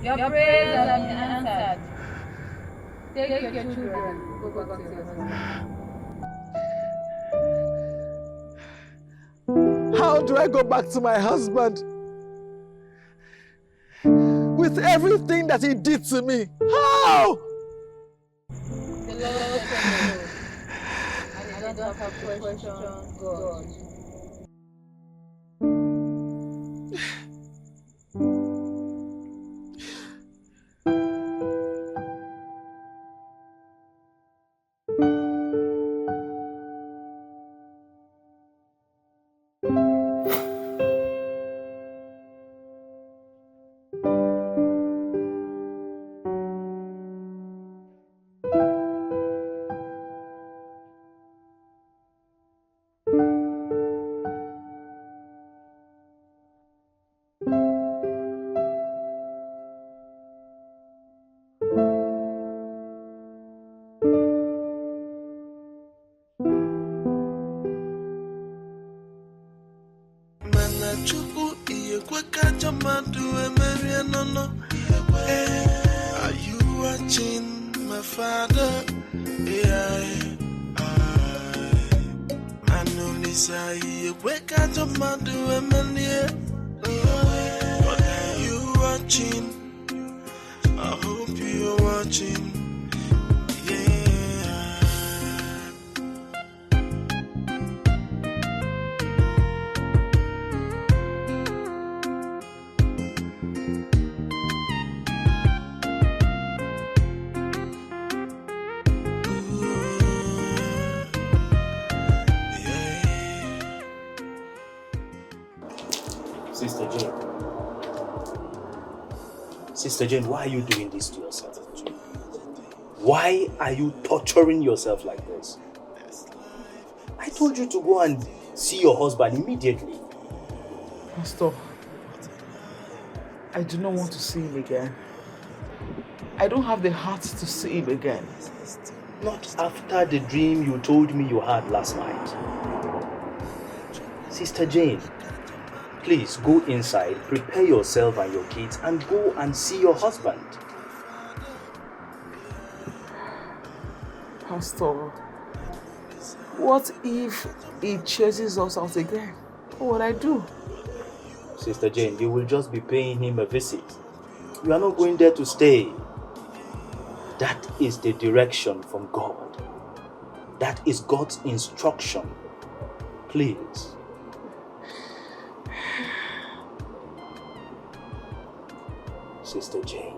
Your prayers have been answered. Take your children, go back to your husband. How do I go back to my husband? With everything that he did to me. How? The Lord said no. And I don't have to question God. Are you watching my father? Wake up to my do a man. What are you watching? I hope you're watching. Sister Jane, why are you doing this to yourself? Why are you torturing yourself like this? I told you to go and see your husband immediately. Pastor, I do not want to see him again. I don't have the heart to see him again. Not after the dream you told me you had last night. Sister Jane, please go inside, prepare yourself and your kids, and go and see your husband. Pastor, what if he chases us out again? What would I do? Sister Jane, you will just be paying him a visit. You are not going there to stay. That is the direction from God. That is God's instruction. Please. Sister Jane.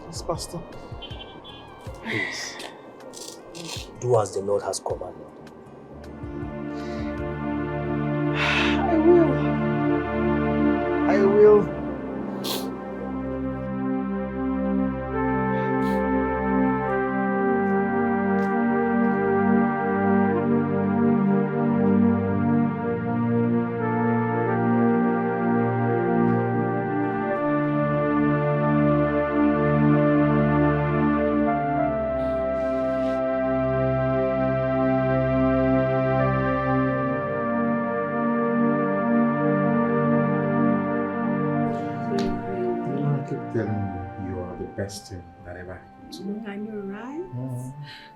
Yes, Pastor. Please. Do as the Lord has commanded. best thing that ever happened to me. I know, right?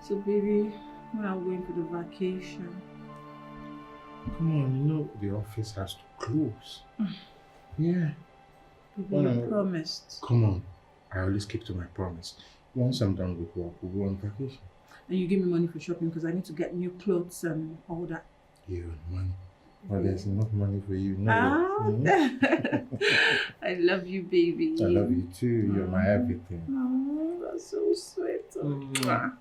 So, baby, when are we going for the vacation? Come on, you know the office has to close. Yeah. Baby, you promised. Come on. I always keep to my promise. Once I'm done with work, we'll go on vacation. And you give me money for shopping because I need to get new clothes and all that. You and money. Well, there's enough money for you. No. I love you, baby. I love you too. You're my everything. Oh, that's so sweet. Everything done.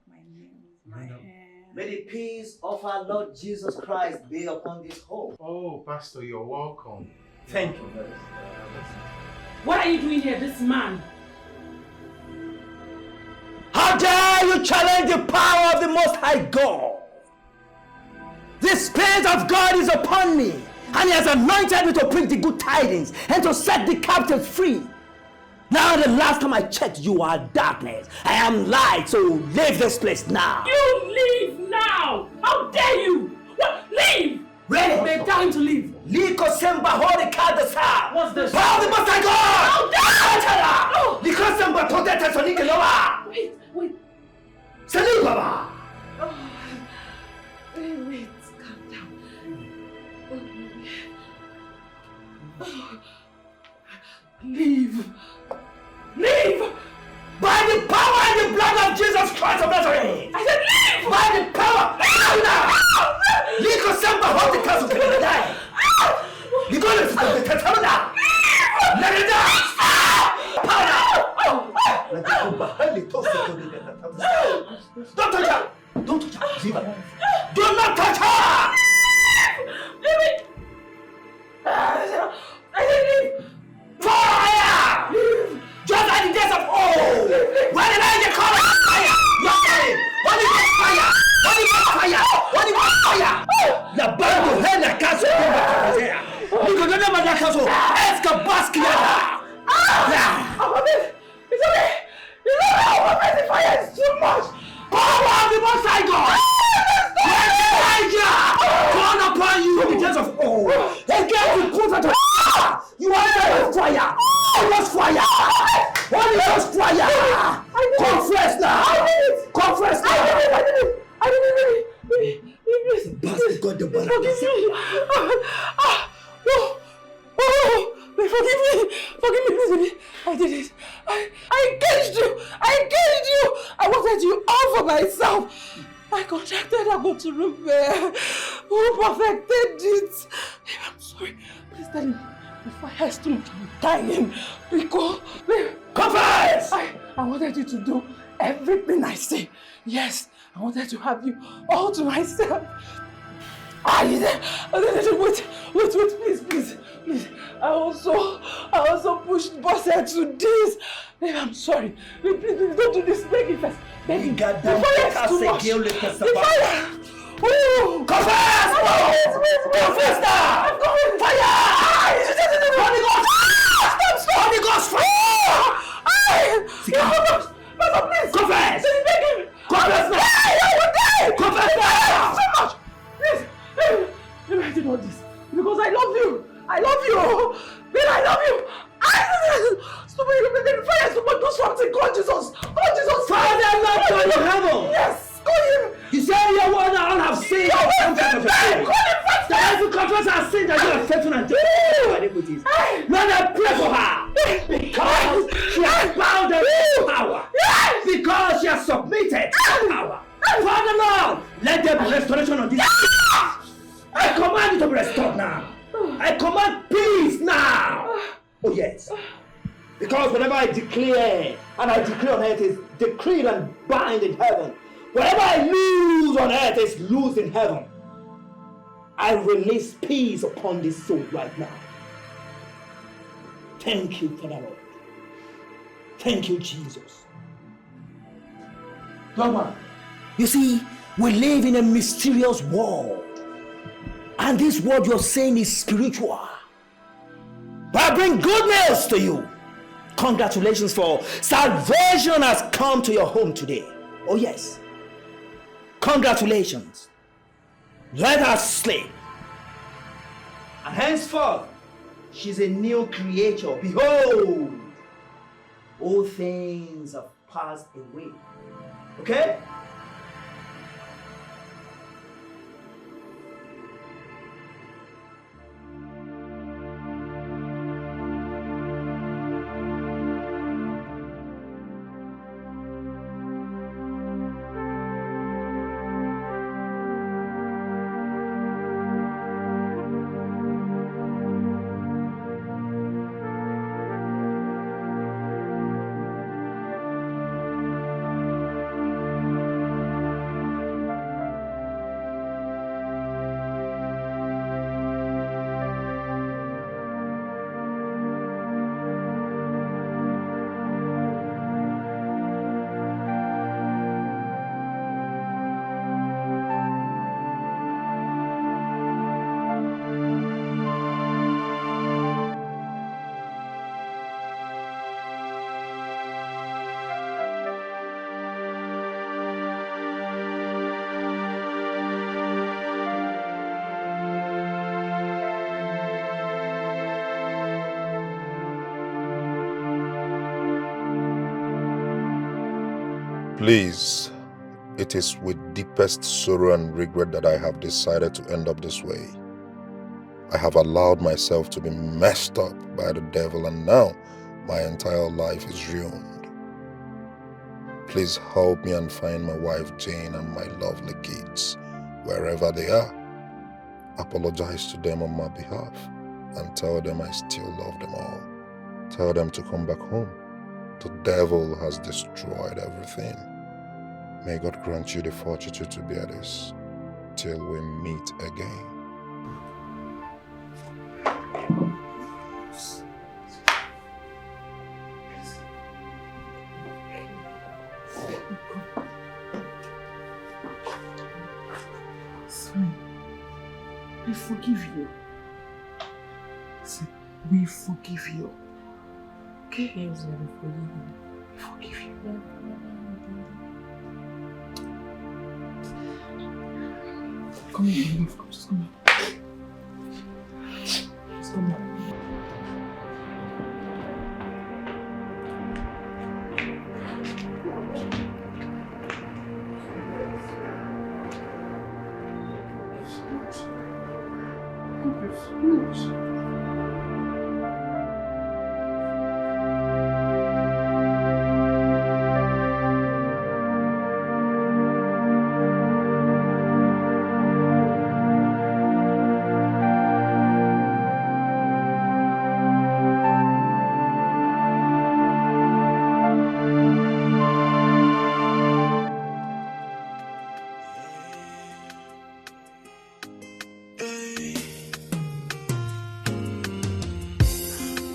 My nails, my hair. May the peace of our Lord Jesus Christ be upon this home. Oh, Pastor, you're welcome. Thank you. What are you doing here, this man? How dare you challenge the power of the Most High God? The Spirit of God is upon me, and He has anointed me to preach the good tidings and to set the captives free. Now the last time I checked, you are darkness. I am light, so leave this place now. You leave now! How dare you! What? Leave! Really? Babe, tell him to leave. Liko semba hori kadasa. What's this? Power the Most High God! How dare you! Liko semba tondeta sonike lowa. Wait. Salut, Baba. Wait. Leave! By the power and the blood of Jesus Christ of Nazareth! I said leave! By the power! Liko samba hold the castle to the die! You go to the Katamada! Let it die! Don't touch her! Don't touch her! Leave her! Do not touch her! Leave it! I said leave! Fire! Leave! Just like the days of old! When the angel called fire! You're Holy Ghost fire! Holy Ghost fire! Holy Ghost fire! La bande de hell la casse au Nico donne ma la casse au Esca basquiata! It's okay! You know how the fire is too much! Power of the Most High God! Call upon you in the days of old! Again the prophet of you are there with fire! Holy Ghost fire! Holy Ghost fire! Confess now! Confess now! I didn't really. Bastard God the Father. Forgive me, please, baby. I did it. I engaged you. I wanted you all for myself. I contracted a go to repair. Who perfected it? I'm sorry. Please tell him. The fire is too much. I'm dying. Because, confess! I wanted you to do everything I say. Yes, I wanted to have you all to myself. Wait, please. I also pushed Bossa to this. Babe, I'm sorry. Please, don't do this. Beg me first. Beg me. The fire is too much. The fire! Oh! Confess! Confess now! I'm going! Fire! Holy Ghost! Stop! Holy Ghost fire! Pastor, please! Confess! Beg him! Confess now! I will die! Confess now! So much! Please! I did all this because I love you! Then I love you! Stupid, the fire is so much. Do something! God Jesus! Father, Lord, God in heaven! Yes! Call him! You say your word that all have sinned. That every confess our sin that you are faithful and just iniquities. Lord, I pray for her because she has bowed down to power. Because she has submitted to power. Father, Lord, let there be restoration on this. I command you to be restored now. I command peace now. Oh yes. Because whenever I declare and I decree on earth is decreed and bind in heaven. Whatever I lose on earth is loose in heaven. I release peace upon this soul right now. Thank you, Father Lord. Thank you, Jesus. Mama, you see, we live in a mysterious world. And this word you're saying is spiritual. But I bring good news to you. Congratulations, for salvation has come to your home today. Oh yes. Congratulations. Let her sleep. And henceforth, she's a new creature. Behold, all things have passed away. Okay? Please, it is with deepest sorrow and regret that I have decided to end up this way. I have allowed myself to be messed up by the devil, and now my entire life is ruined. Please help me and find my wife Jane and my lovely kids, wherever they are. Apologize to them on my behalf and tell them I still love them all. Tell them to come back home. The devil has destroyed everything. May God grant you the fortitude to bear this till we meet again. Son, I forgive you. We forgive you. Okay? Yes, we forgive you. We forgive you. Come here, just come here. Just come here.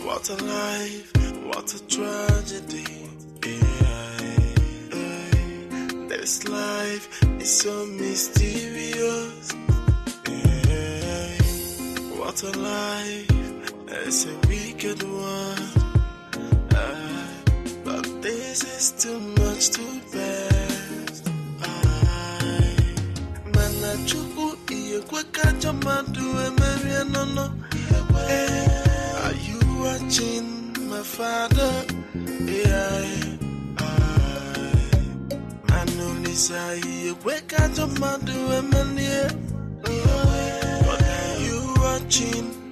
What a life, what a tragedy. This life is so mysterious. What a life, it's a wicked one. But this is too much to bear. Manachuku iye kweka jamadu emerianono. Are you watching my father? Manulisa iye kweka jamadu emerianono. But are you watching?